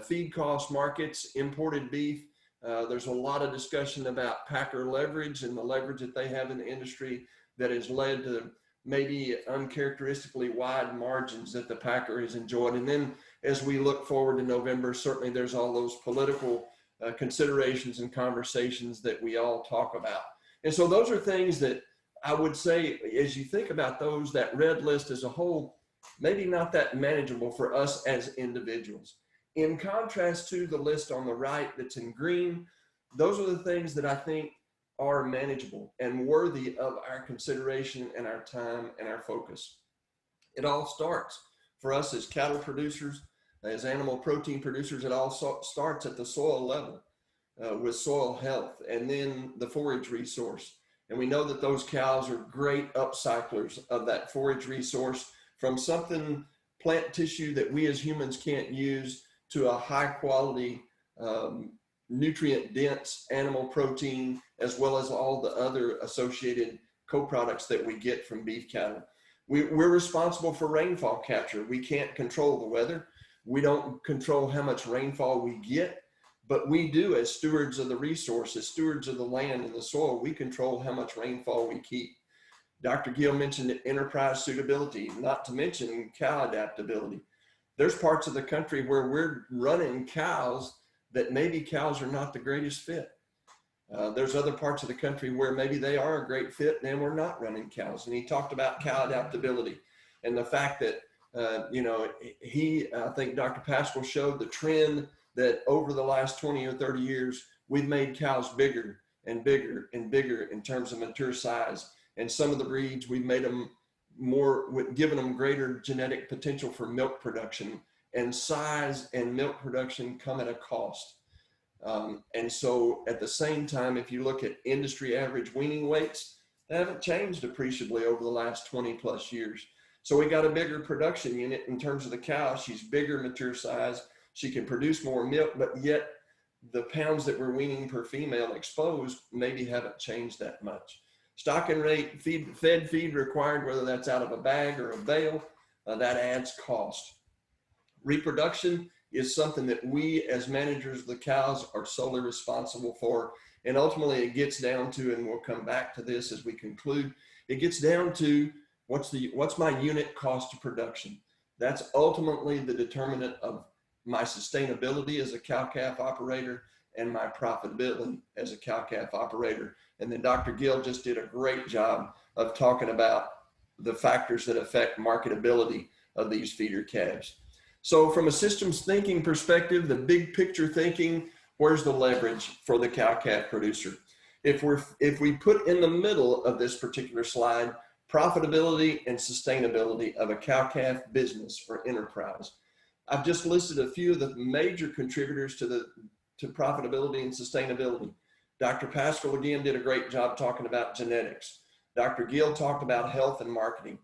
Speaker 4: feed costs, markets, imported beef? There's a lot of discussion about packer leverage and the leverage that they have in the industry that has led to maybe uncharacteristically wide margins that the packer has enjoyed. And then as we look forward to November, certainly there's all those political considerations and conversations that we all talk about. And so those are things that I would say, as you think about those, that red list as a whole, maybe not that manageable for us as individuals. In contrast to the list on the right that's in green, those are the things that I think are manageable and worthy of our consideration and our time and our focus. It all starts for us as cattle producers, as animal protein producers. It all starts at the soil level with soil health and then the forage resource. And we know that those cows are great upcyclers of that forage resource from something plant tissue that we as humans can't use to a high quality, nutrient dense animal protein, as well as all the other associated co-products that we get from beef cattle. We're responsible for rainfall capture. We can't control the weather. We don't control how much rainfall we get, but we do as stewards of the resource, as stewards of the land and the soil, we control how much rainfall we keep. Dr. Gill mentioned enterprise suitability, not to mention cow adaptability. There's parts of the country where we're running cows that maybe cows are not the greatest fit. There's other parts of the country where maybe they are a great fit and we're not running cows. And he talked about cow adaptability and the fact that, I think Dr. Paschal showed the trend that over the last 20 or 30 years, we've made cows bigger and bigger and bigger in terms of mature size. And some of the breeds, we've made them more, given them greater genetic potential for milk production, and size and milk production come at a cost. And so at the same time, if you look at industry average weaning weights, they haven't changed appreciably over the last 20 plus years. So we got a bigger production unit in terms of the cow. She's bigger, mature size. She can produce more milk, but yet the pounds that we're weaning per female exposed maybe haven't changed that much. Stocking rate, fed feed required, whether that's out of a bag or a bale, that adds cost. Reproduction is something that we as managers of the cows are solely responsible for. And ultimately it gets down to, and we'll come back to this as we conclude, it gets down to what's my unit cost of production. That's ultimately the determinant of my sustainability as a cow-calf operator and my profitability as a cow-calf operator. And then Dr. Gill just did a great job of talking about the factors that affect marketability of these feeder calves. So from a systems thinking perspective, the big picture thinking, where's the leverage for the cow-calf producer? If we put in the middle of this particular slide, profitability and sustainability of a cow-calf business or enterprise, I've just listed a few of the major contributors to profitability and sustainability. Dr. Paschal again did a great job talking about genetics. Dr. Gill talked about health and marketing.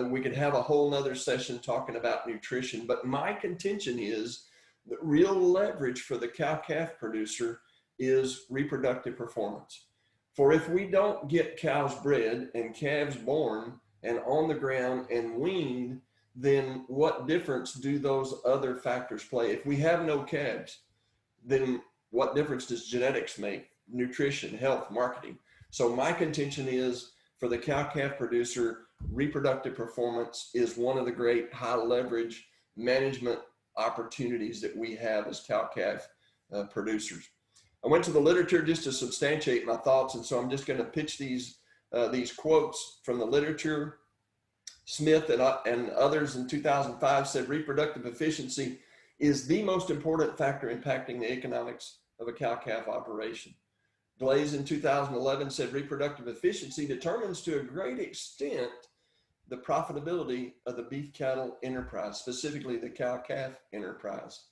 Speaker 4: We could have a whole nother session talking about nutrition, but my contention is that real leverage for the cow-calf producer is reproductive performance. For if we don't get cows bred and calves born and on the ground and weaned, then what difference do those other factors play? If we have no calves, then what difference does genetics make? Nutrition, health, marketing. So my contention is for the cow-calf producer, reproductive performance is one of the great high leverage management opportunities that we have as cow-calf producers. I went to the literature just to substantiate my thoughts, and so I'm just going to pitch these quotes from the literature. Smith and others in 2005 said reproductive efficiency is the most important factor impacting the economics of a cow-calf operation. Glaze in 2011 said reproductive efficiency determines to a great extent the profitability of the beef cattle enterprise, specifically the cow-calf enterprise.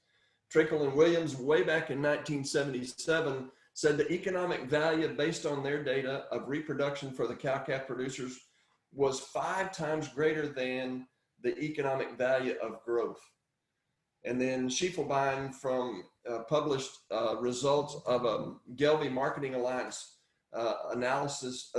Speaker 4: Trickle and Williams, way back in 1977, said the economic value based on their data of reproduction for the cow-calf producers was 5 times greater than the economic value of growth. And then Schiefelbein from published results of a Gelby Marketing Alliance analysis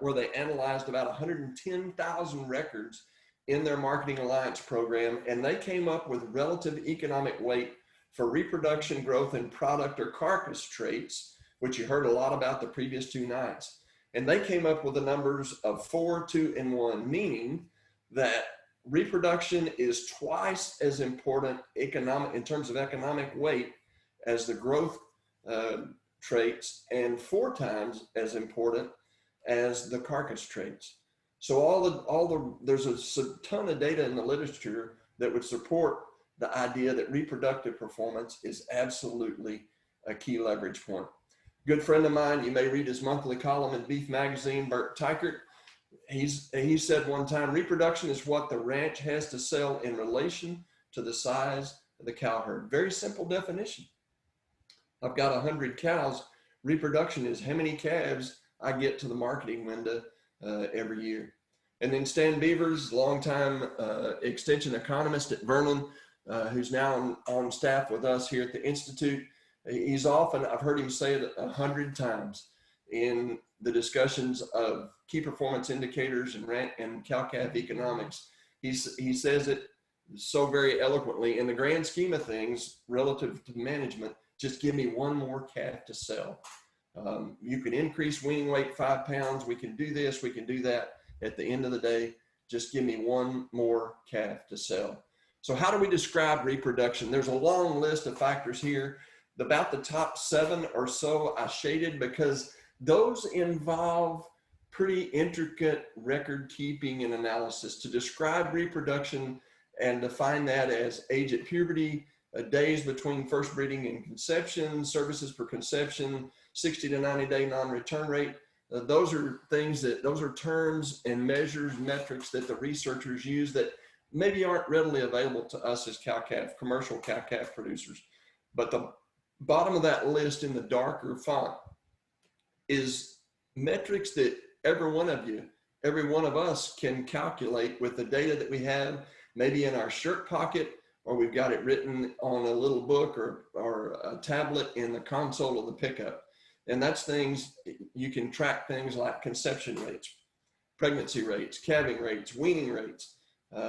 Speaker 4: where they analyzed about 110,000 records in their Marketing Alliance program, and they came up with relative economic weight for reproduction, growth, and product or carcass traits, which you heard a lot about the previous 2 nights. And they came up with the numbers of 4, 2, and 1, meaning that reproduction is twice as important in terms of economic weight as the growth traits, and 4 times as important as the carcass traits. So there's a ton of data in the literature that would support the idea that reproductive performance is absolutely a key leverage point. Good friend of mine, you may read his monthly column in Beef Magazine, Bert Teichert. He said one time, reproduction is what the ranch has to sell in relation to the size of the cow herd. Very simple definition. I've got 100 cows. Reproduction is how many calves I get to the marketing window every year. And then Stan Beavers, longtime extension economist at Vernon, who's now on staff with us here at the Institute. He's often, I've heard him say it 100 times in the discussions of key performance indicators and cow-calf economics. He says it so very eloquently. In the grand scheme of things, relative to management, just give me 1 more calf to sell. You can increase weaning weight 5 pounds. We can do this, we can do that. At the end of the day, just give me 1 more calf to sell. So how do we describe reproduction? There's a long list of factors here. About the top 7 or so I shaded because those involve pretty intricate record keeping and analysis to describe reproduction and define that as age at puberty, days between first breeding and conception, services per conception, 60 to 90 day non-return rate. Those are terms and measures, metrics that the researchers use that maybe aren't readily available to us as commercial cow-calf producers. But the bottom of that list in the darker font is metrics that every one of us can calculate with the data that we have, maybe in our shirt pocket, or we've got it written on a little book or a tablet in the console of the pickup. And that's things, you can track things like conception rates, pregnancy rates, calving rates, weaning rates,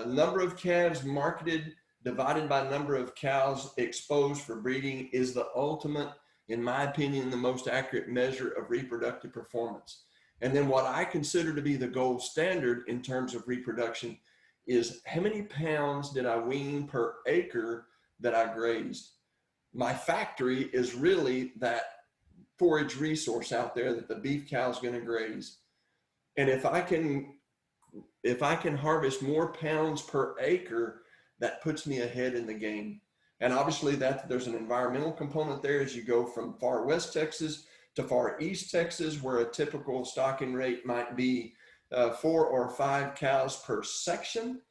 Speaker 4: number of calves marketed divided by number of cows exposed for breeding is the ultimate, in my opinion, the most accurate measure of reproductive performance. And then what I consider to be the gold standard in terms of reproduction is how many pounds did I wean per acre that I grazed. My factory is really that forage resource out there that the beef cow is going to graze. And if I can harvest more pounds per acre, that puts me ahead in the game. And obviously there's an environmental component there as you go from far west Texas to far east Texas, where a typical stocking rate might be 4 or 5 cows per section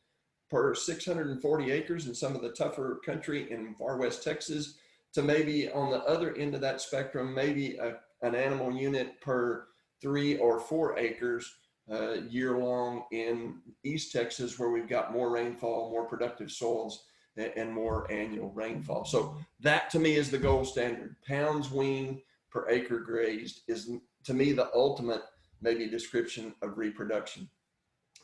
Speaker 4: per 640 acres in some of the tougher country in far west Texas, to maybe on the other end of that spectrum, maybe an animal unit per 3 or 4 acres year long in East Texas, where we've got more rainfall, more productive soils, and more annual rainfall. So that to me is the gold standard. Pounds weaned per acre grazed is to me the ultimate maybe description of reproduction.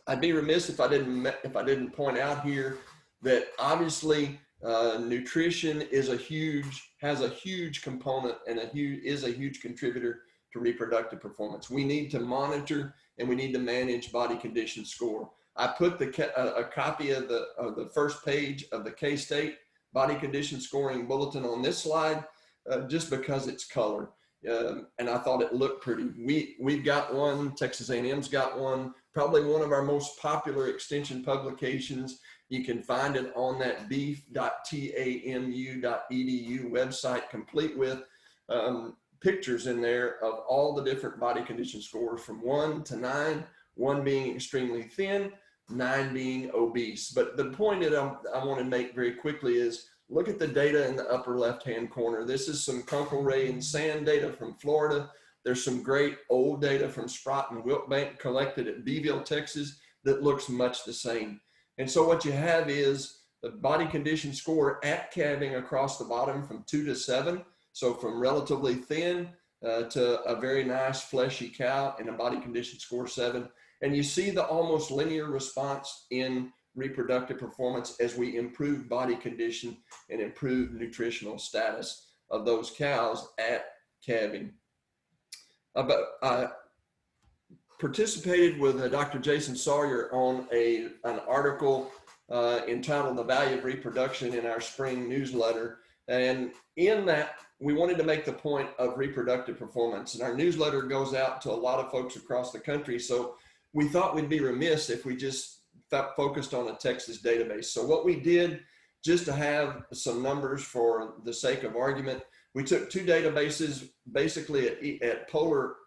Speaker 4: I'd be remiss if I didn't point out here that obviously nutrition has a huge component and is a huge contributor to reproductive performance. We need to monitor and we need to manage body condition score. I put a copy of the first page of the K-State body condition scoring bulletin on this slide just because it's color. And I thought it looked pretty. We've got one, Texas A&M's got one, probably one of our most popular extension publications You can find it on that beef.tamu.edu website, complete with pictures in there of all the different body condition scores from 1 to 9, 1 being extremely thin, 9 being obese. But the point that I want to make very quickly is look at the data in the upper left-hand corner. This is some Kunkel, Ray, and Sand data from Florida. There's some great old data from Sprott and Wiltbank collected at Beeville, Texas, that looks much the same. And so what you have is the body condition score at calving across the bottom from 2 to 7. So from relatively thin to a very nice fleshy cow and a body condition score 7. And you see the almost linear response in reproductive performance as we improve body condition and improve nutritional status of those cows at calving. I participated with Dr. Jason Sire on an article entitled "The Value of Reproduction" in our spring newsletter. And in that, we wanted to make the point of reproductive performance. And our newsletter goes out to a lot of folks across the country. So we thought we'd be remiss if we just focused on a Texas database. So what we did, just to have some numbers for the sake of argument, we took 2 databases basically at polar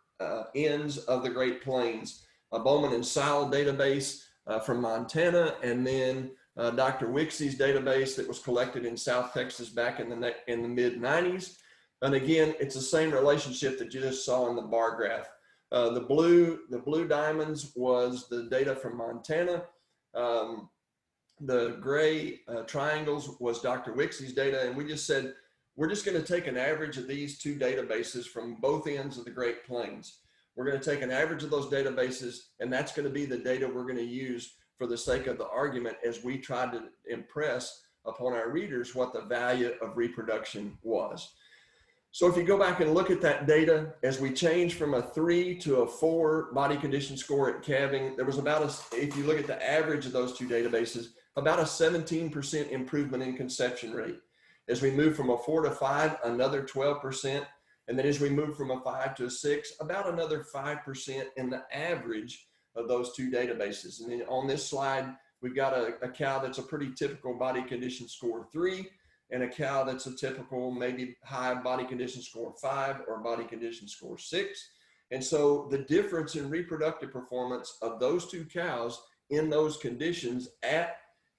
Speaker 4: ends of the Great Plains, a Bowman and Sile database from Montana, and then Dr. Wixey's database that was collected in South Texas back in the mid-90s. And again, it's the same relationship that you just saw in the bar graph. The blue diamonds was the data from Montana. The gray triangles was Dr. Wixey's data. And we just said, we're just going to take an average of these 2 databases from both ends of the Great Plains. We're going to take an average of those databases, and that's going to be the data we're going to use for the sake of the argument as we try to impress upon our readers what the value of reproduction was. So if you go back and look at that data, as we change from a 3 to a 4 body condition score at calving, there was if you look at the average of those 2 databases, about a 17% improvement in conception rate. As we move from a 4 to 5, another 12%. And then as we move from a 5 to a 6, about another 5% in the average of those 2 databases. And then on this slide, we've got a cow that's a pretty typical body condition score 3, and a cow that's a typical maybe high body condition score 5 or body condition score 6. And so the difference in reproductive performance of those 2 cows in those conditions at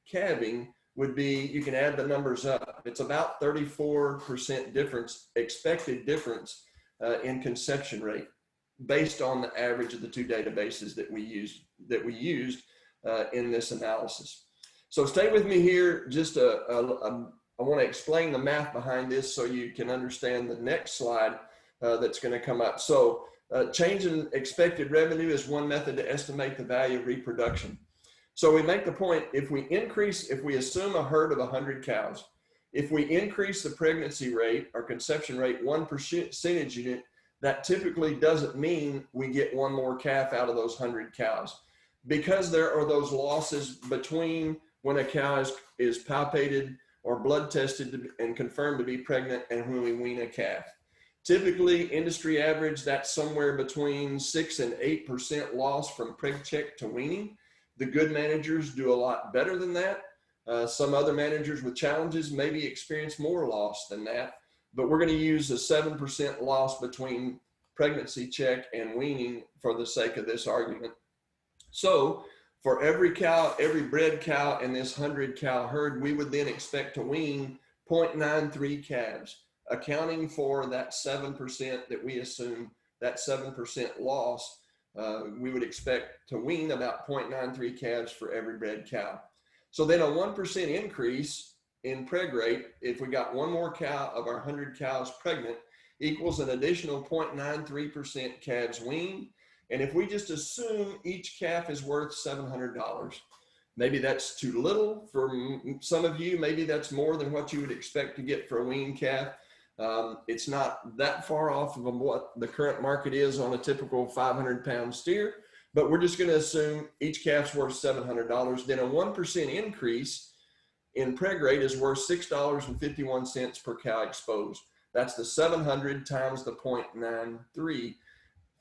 Speaker 4: calving would be, you can add the numbers up. It's about 34% difference, expected difference in conception rate based on the average of the 2 databases that we used in this analysis. So stay with me here. Just I want to explain the math behind this so you can understand the next slide that's going to come up. So change in expected revenue is one method to estimate the value of reproduction. So we make the point, if we assume a herd of 100 cows, if we increase the pregnancy rate or conception rate 1 percentage unit, that typically doesn't mean we get 1 more calf out of those 100 cows, because there are those losses between when a cow is palpated or blood tested and confirmed to be pregnant and when we wean a calf. Typically, industry average, that's somewhere between 6 and 8% loss from preg check to weaning. The good managers do a lot better than that. Some other managers with challenges maybe experience more loss than that, but we're going to use a 7% loss between pregnancy check and weaning for the sake of this argument. So for every cow, every bred cow in this 100 cow herd, we would then expect to wean 0.93 calves, accounting for that 7% that we assume, that 7% loss. We would expect to wean about 0.93 calves for every bred cow. So then a 1% increase in preg rate, if we got 1 more cow of our 100 cows pregnant, equals an additional 0.93% calves weaned. And if we just assume each calf is worth $700, maybe that's too little for some of you, maybe that's more than what you would expect to get for a weaned calf. It's not that far off of what the current market is on a typical 500-pound steer, but we're just going to assume each calf's worth $700. Then a 1% increase in preg rate is worth $6.51 per cow exposed. That's the 700 times the 0.93.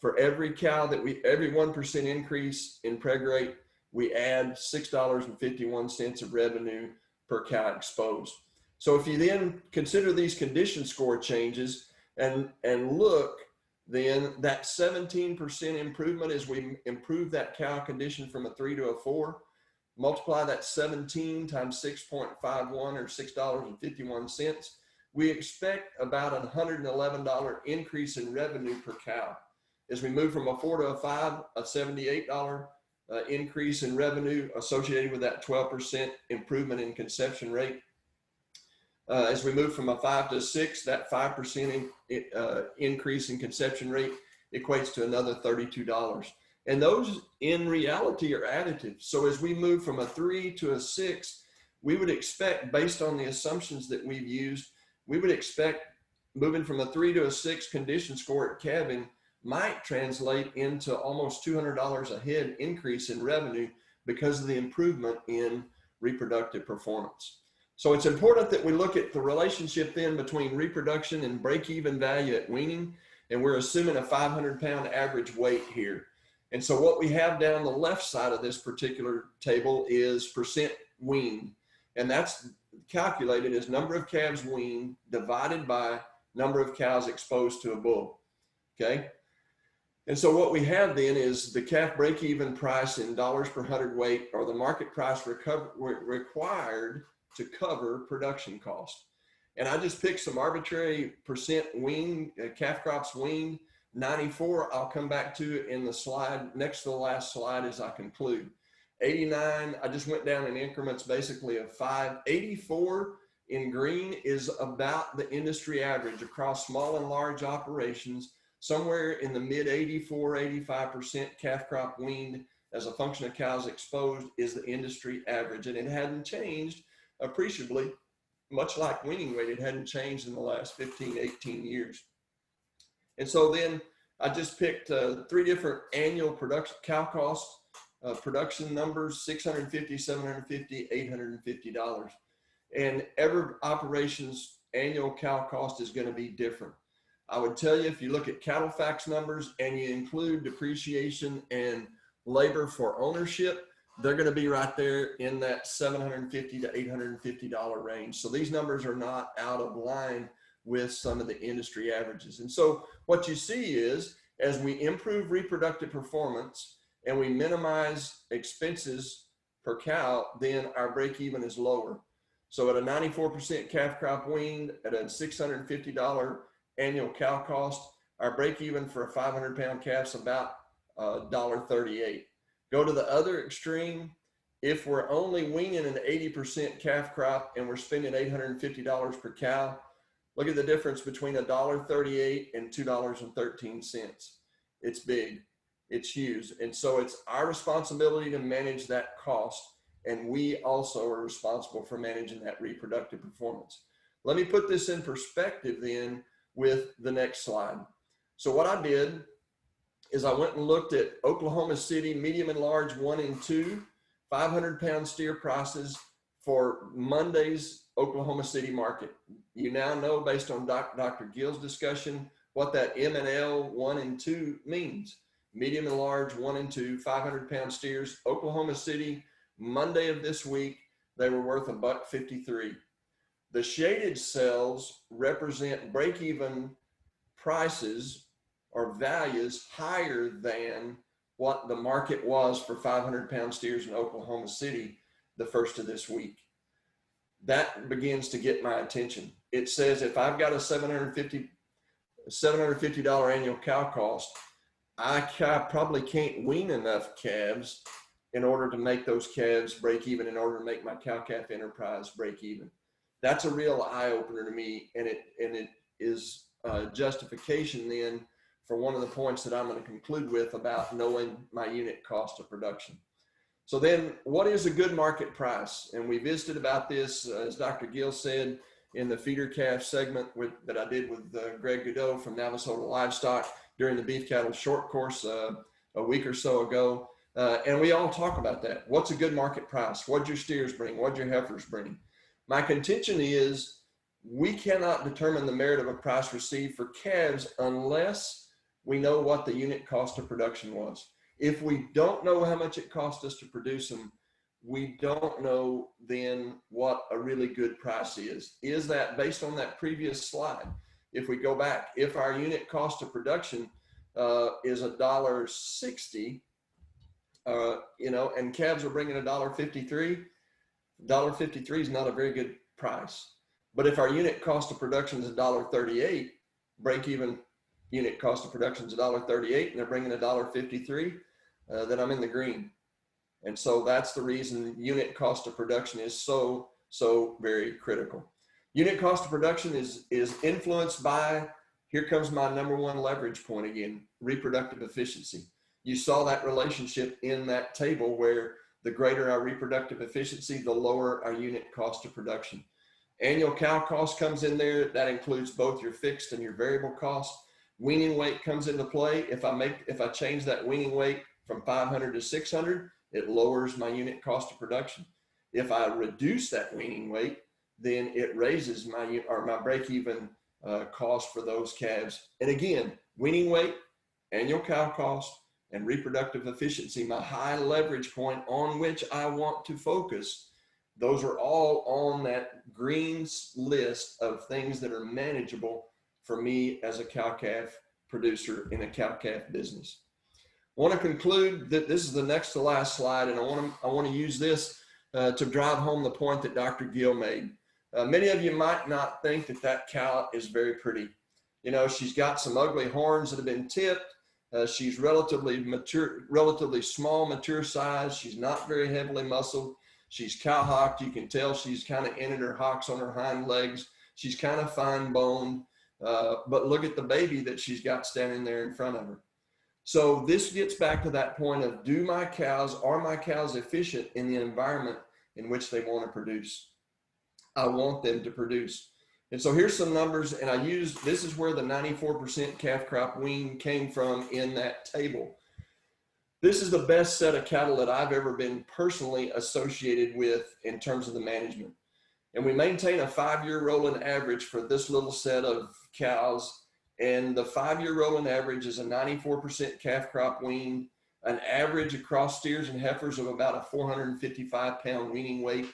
Speaker 4: For every cow every 1% increase in preg rate, we add $6.51 of revenue per cow exposed. So if you then consider these condition score changes and look, then that 17% improvement as we improve that cow condition from a 3 to a 4, multiply that 17 times 6.51 or $6.51, we expect about a $111 increase in revenue per cow. As we move from a 4 to a 5, a $78 increase in revenue associated with that 12% improvement in conception rate. As we move from a 5 to a 6, that 5% increase in conception rate equates to another $32. And those in reality are additive. So as we move from a 3 to a 6, we would expect, based on the assumptions that we've used, we would expect moving from a 3 to a 6 condition score at calving might translate into almost $200 a head increase in revenue because of the improvement in reproductive performance. So it's important that we look at the relationship then between reproduction and break-even value at weaning, and we're assuming a 500-pound average weight here. And so what we have down the left side of this particular table is percent weaned, and that's calculated as number of calves weaned divided by number of cows exposed to a bull, okay? And so what we have then is the calf break-even price in dollars per hundredweight, or the market price required to cover production cost. And I just picked some arbitrary percent weaned, calf crops weaned. 94, I'll come back to in the slide, next to the last slide as I conclude. 89, I just went down in increments basically of 5. 84 in green is about the industry average across small and large operations, somewhere in the mid 84, 85% calf crop weaned as a function of cows exposed is the industry average. And it hadn't changed appreciably, much like weaning weight, it hadn't changed in the last 15, 18 years. And so then I just picked 3 different annual production cow cost production numbers: $650, $750, $850. And every operation's annual cow cost is going to be different. I would tell you, if you look at cattle facts numbers and you include depreciation and labor for ownership, they're going to be right there in that $750 to $850 range. So these numbers are not out of line with some of the industry averages. And so what you see is, as we improve reproductive performance and we minimize expenses per cow, then our break even is lower. So at a 94% calf crop weaned at a $650 annual cow cost, our break even for a 500-pound calf is about $1.38. Go to the other extreme. If we're only weaning an 80% calf crop and we're spending $850 per cow, look at the difference between $1.38 and $2.13. It's big, it's huge. And so it's our responsibility to manage that cost. And we also are responsible for managing that reproductive performance. Let me put this in perspective then with the next slide. So what I did is I went and looked at Oklahoma City medium and large 1 and 2 500-pound steer prices for Monday's Oklahoma City market. You now know, based on Dr. Gill's discussion, what that M&L 1 and 2 means. Medium and large 1 and 2 500-pound steers, Oklahoma City, Monday of this week, they were worth $1.53. The shaded cells represent break-even prices or values higher than what the market was for 500-pound steers in Oklahoma City the first of this week. That begins to get my attention. It says if I've got a $750 annual cow cost, I probably can't wean enough calves in order to make those calves break even, in order to make my cow-calf enterprise break even. That's a real eye-opener to me, and it is justification then for one of the points that I'm going to conclude with about knowing my unit cost of production. So then, what is a good market price? And we visited about this, as Dr. Gill said, in the feeder calf segment that I did with Greg Godot from Navasota Livestock during the beef cattle short course a week or so ago. And we all talk about that. What's a good market price? What'd your steers bring? What'd your heifers bring? My contention is we cannot determine the merit of a price received for calves unless we know what the unit cost of production was. If we don't know how much it costs us to produce them, we don't know then what a really good price is. Is that based on that previous slide? If we go back, if our unit cost of production is $1.60, you know, and calves are bringing $1.53, $1.53 is not a very good price. But if our unit cost of production is $1.38, break even unit cost of production is $1.38, and they're bringing $1.53, then I'm in the green. And so that's the reason unit cost of production is so very critical. Unit cost of production is influenced by, here comes my number one leverage point again, reproductive efficiency. You saw that relationship in that table where the greater our reproductive efficiency, the lower our unit cost of production. Annual cow cost comes in there. That includes both your fixed and your variable cost. Weaning weight comes into play. If I change that weaning weight from 500 to 600, it lowers my unit cost of production. If I reduce that weaning weight, then it raises my break-even cost for those calves. And again, weaning weight, annual cow cost, and reproductive efficiency, my high leverage point on which I want to focus. Those are all on that green list of things that are manageable for me as a cow-calf producer in a cow-calf business. I want to conclude that this is the next to last slide, and I want to use this to drive home the point that Dr. Gill made. Many of you might not think that cow is very pretty. You know, she's got some ugly horns that have been tipped. She's relatively small, mature size. She's not very heavily muscled. She's cow-hocked. You can tell she's kind of ended her hocks on her hind legs. She's kind of fine-boned, but look at the baby that she's got standing there in front of her. So this gets back to that point of, are my cows efficient in the environment in which they want to produce? I want them to produce. And so here's some numbers, and this is where the 94% calf crop wean came from in that table. This is the best set of cattle that I've ever been personally associated with in terms of the management. And we maintain a 5-year rolling average for this little set of cows. And the 5-year rolling average is a 94% calf crop wean, an average across steers and heifers of about a 455 pound weaning weight.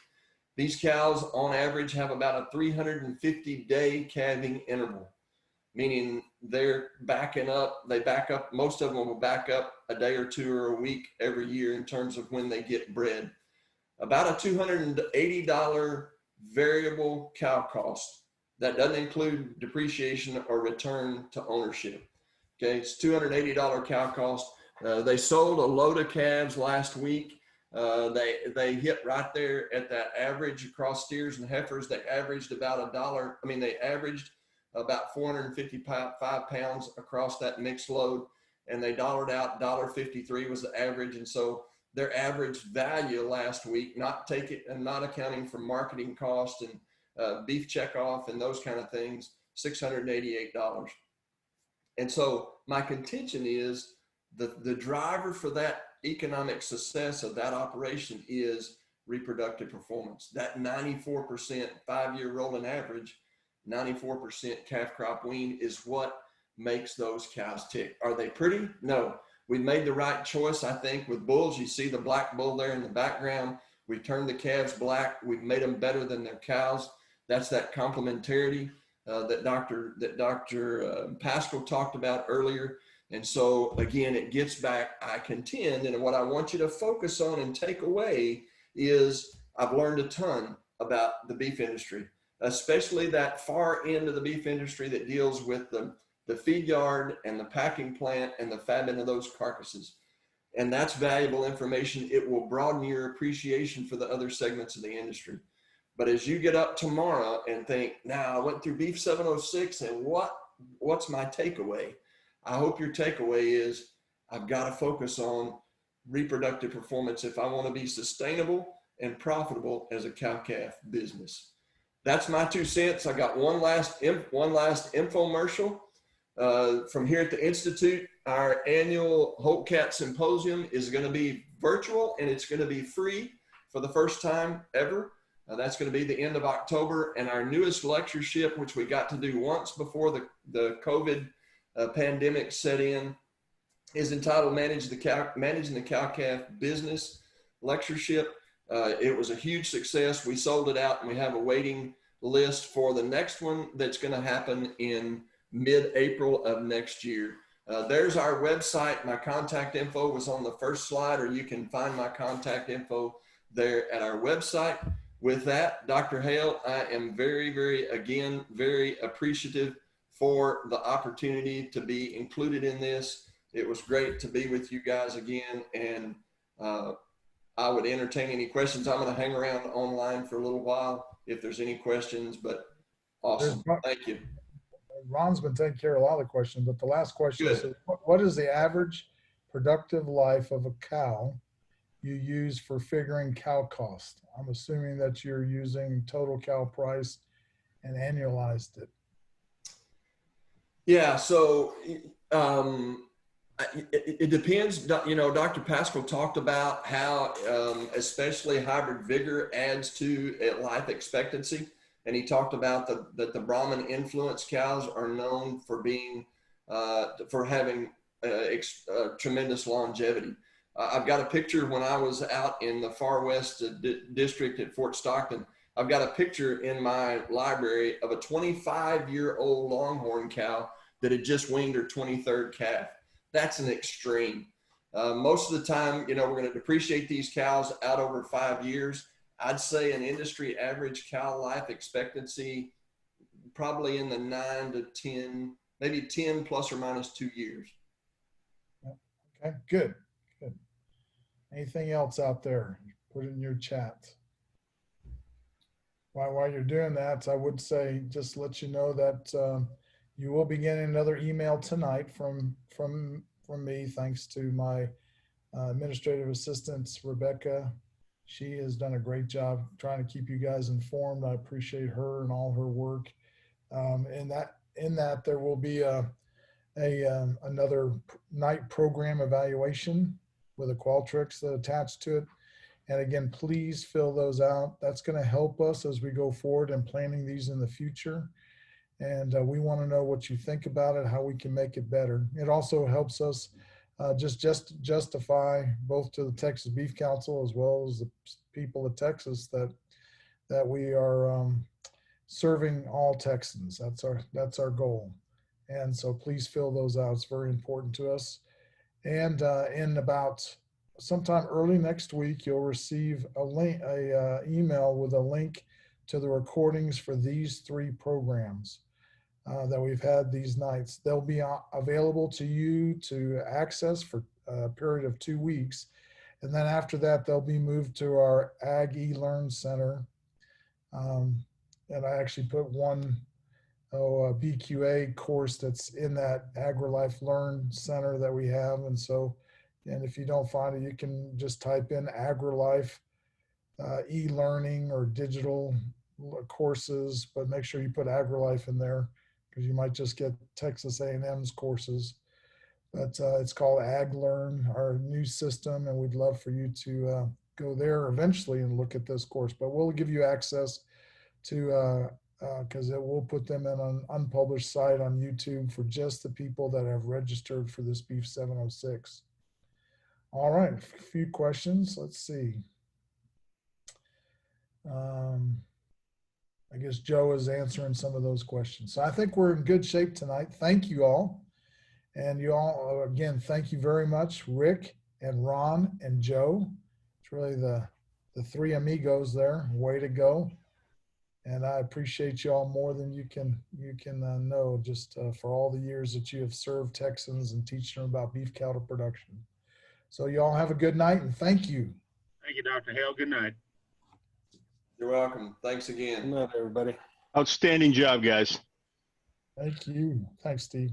Speaker 4: These cows on average have about a 350-day calving interval, meaning they're backing up, most of them will back up a day or two or a week every year in terms of when they get bred. About a $280 variable cow cost. That doesn't include depreciation or return to ownership. Okay, it's $280 cow cost. They sold a load of calves last week. They hit right there at that average across steers and heifers. They averaged about they averaged about 455 pounds across that mixed load, and they dollared out $1.53 was the average. And so their average value last week, not accounting for marketing costs and beef checkoff and those kind of things, $688. And so my contention is the driver for that economic success of that operation is reproductive performance. That 94% 5-year rolling average, 94% calf crop wean is what makes those cows tick. Are they pretty? No. We made the right choice, I think, with bulls. You see the black bull there in the background. We turned the calves black. We've made them better than their cows. That's that complementarity that Dr. Paschal talked about earlier. And so again, it gets back, I contend, and what I want you to focus on and take away is I've learned a ton about the beef industry, especially that far end of the beef industry that deals with the feed yard and the packing plant and the fabbing of those carcasses. And that's valuable information. It will broaden your appreciation for the other segments of the industry. But as you get up tomorrow and think, now I went through Beef 706 and what's my takeaway? I hope your takeaway is I've got to focus on reproductive performance if I want to be sustainable and profitable as a cow-calf business. That's my 2 cents. I got one last infomercial. From here at the Institute, our annual Holt Cat Symposium is going to be virtual and it's going to be free for the first time ever. That's going to be the end of October. And our newest lectureship, which we got to do once before the COVID pandemic set in, is entitled Managing the Cow-Calf Business Lectureship. It was a huge success. We sold it out, and we have a waiting list for the next one that's going to happen in mid-April of next year. There's our website. My contact info was on the first slide, or you can find my contact info there at our website. With that, Dr. Hale, I am again, very appreciative for the opportunity to be included in this. It was great to be with you guys again, and I would entertain any questions. I'm going to hang around online for a little while if there's any questions, but awesome. Thank you.
Speaker 1: Ron's been taking care of a lot of the questions, but the last question
Speaker 4: Good.
Speaker 1: is, what is the average productive life of a cow you use for figuring cow cost? I'm assuming that you're using total cow price and annualized it.
Speaker 4: Yeah, so it depends. You know, Dr. Paschal talked about how especially hybrid Vigor adds to life expectancy. And he talked about that the Brahman influence cows are known for being, for having tremendous longevity. I've got a picture when I was out in the far west district at Fort Stockton. I've got a picture in my library of a 25-year-old longhorn cow that had just weaned her 23rd calf. That's an extreme. Most of the time, you know, we're going to depreciate these cows out over 5 years. I'd say an industry average cow life expectancy, probably in the 9 to 10, maybe 10 plus or minus 2 years.
Speaker 1: Okay, good. Anything else out there? Put it in your chat. While you're doing that, I would say, just let you know that you will be getting another email tonight from me, thanks to my administrative assistant, Rebecca. She has done a great job trying to keep you guys informed. I appreciate her and all her work. In that there will be another night program evaluation with a Qualtrics attached to it. And again, please fill those out. That's going to help us as we go forward in planning these in the future. And we want to know what you think about it, how we can make it better. It also helps us just justify both to the Texas Beef Council as well as the people of Texas that we are serving all Texans. That's our goal. And so please fill those out. It's very important to us. And in about sometime early next week, you'll receive a email with a link to the recordings for these 3 programs that we've had these nights. They'll be available to you to access for a period of 2 weeks. And then after that, they'll be moved to our Aggie Learn Center. And I actually put one BQA course that's in that AgriLife Learn Center that we have. And so, and if you don't find it, you can just type in AgriLife e-learning or digital courses, but make sure you put AgriLife in there because you might just get Texas A&M's courses. But it's called AgLearn, our new system, and we'd love for you to go there eventually and look at this course. But we'll give you access to because we'll put them in an unpublished site on YouTube for just the people that have registered for this Beef 706. All right, a few questions. Let's see. I guess Joe is answering some of those questions. So I think we're in good shape tonight. Thank you all. And you all, again, thank you very much, Rick and Ron and Joe. It's really the 3 amigos there. Way to go. And I appreciate you all more than you can know, just for all the years that you have served Texans and teaching them about beef cattle production. So you all have a good night, and thank you.
Speaker 2: Thank you, Dr. Hale. Good night.
Speaker 4: You're welcome. Thanks again.
Speaker 3: Good night, everybody.
Speaker 5: Outstanding job, guys.
Speaker 1: Thank you. Thanks, Steve.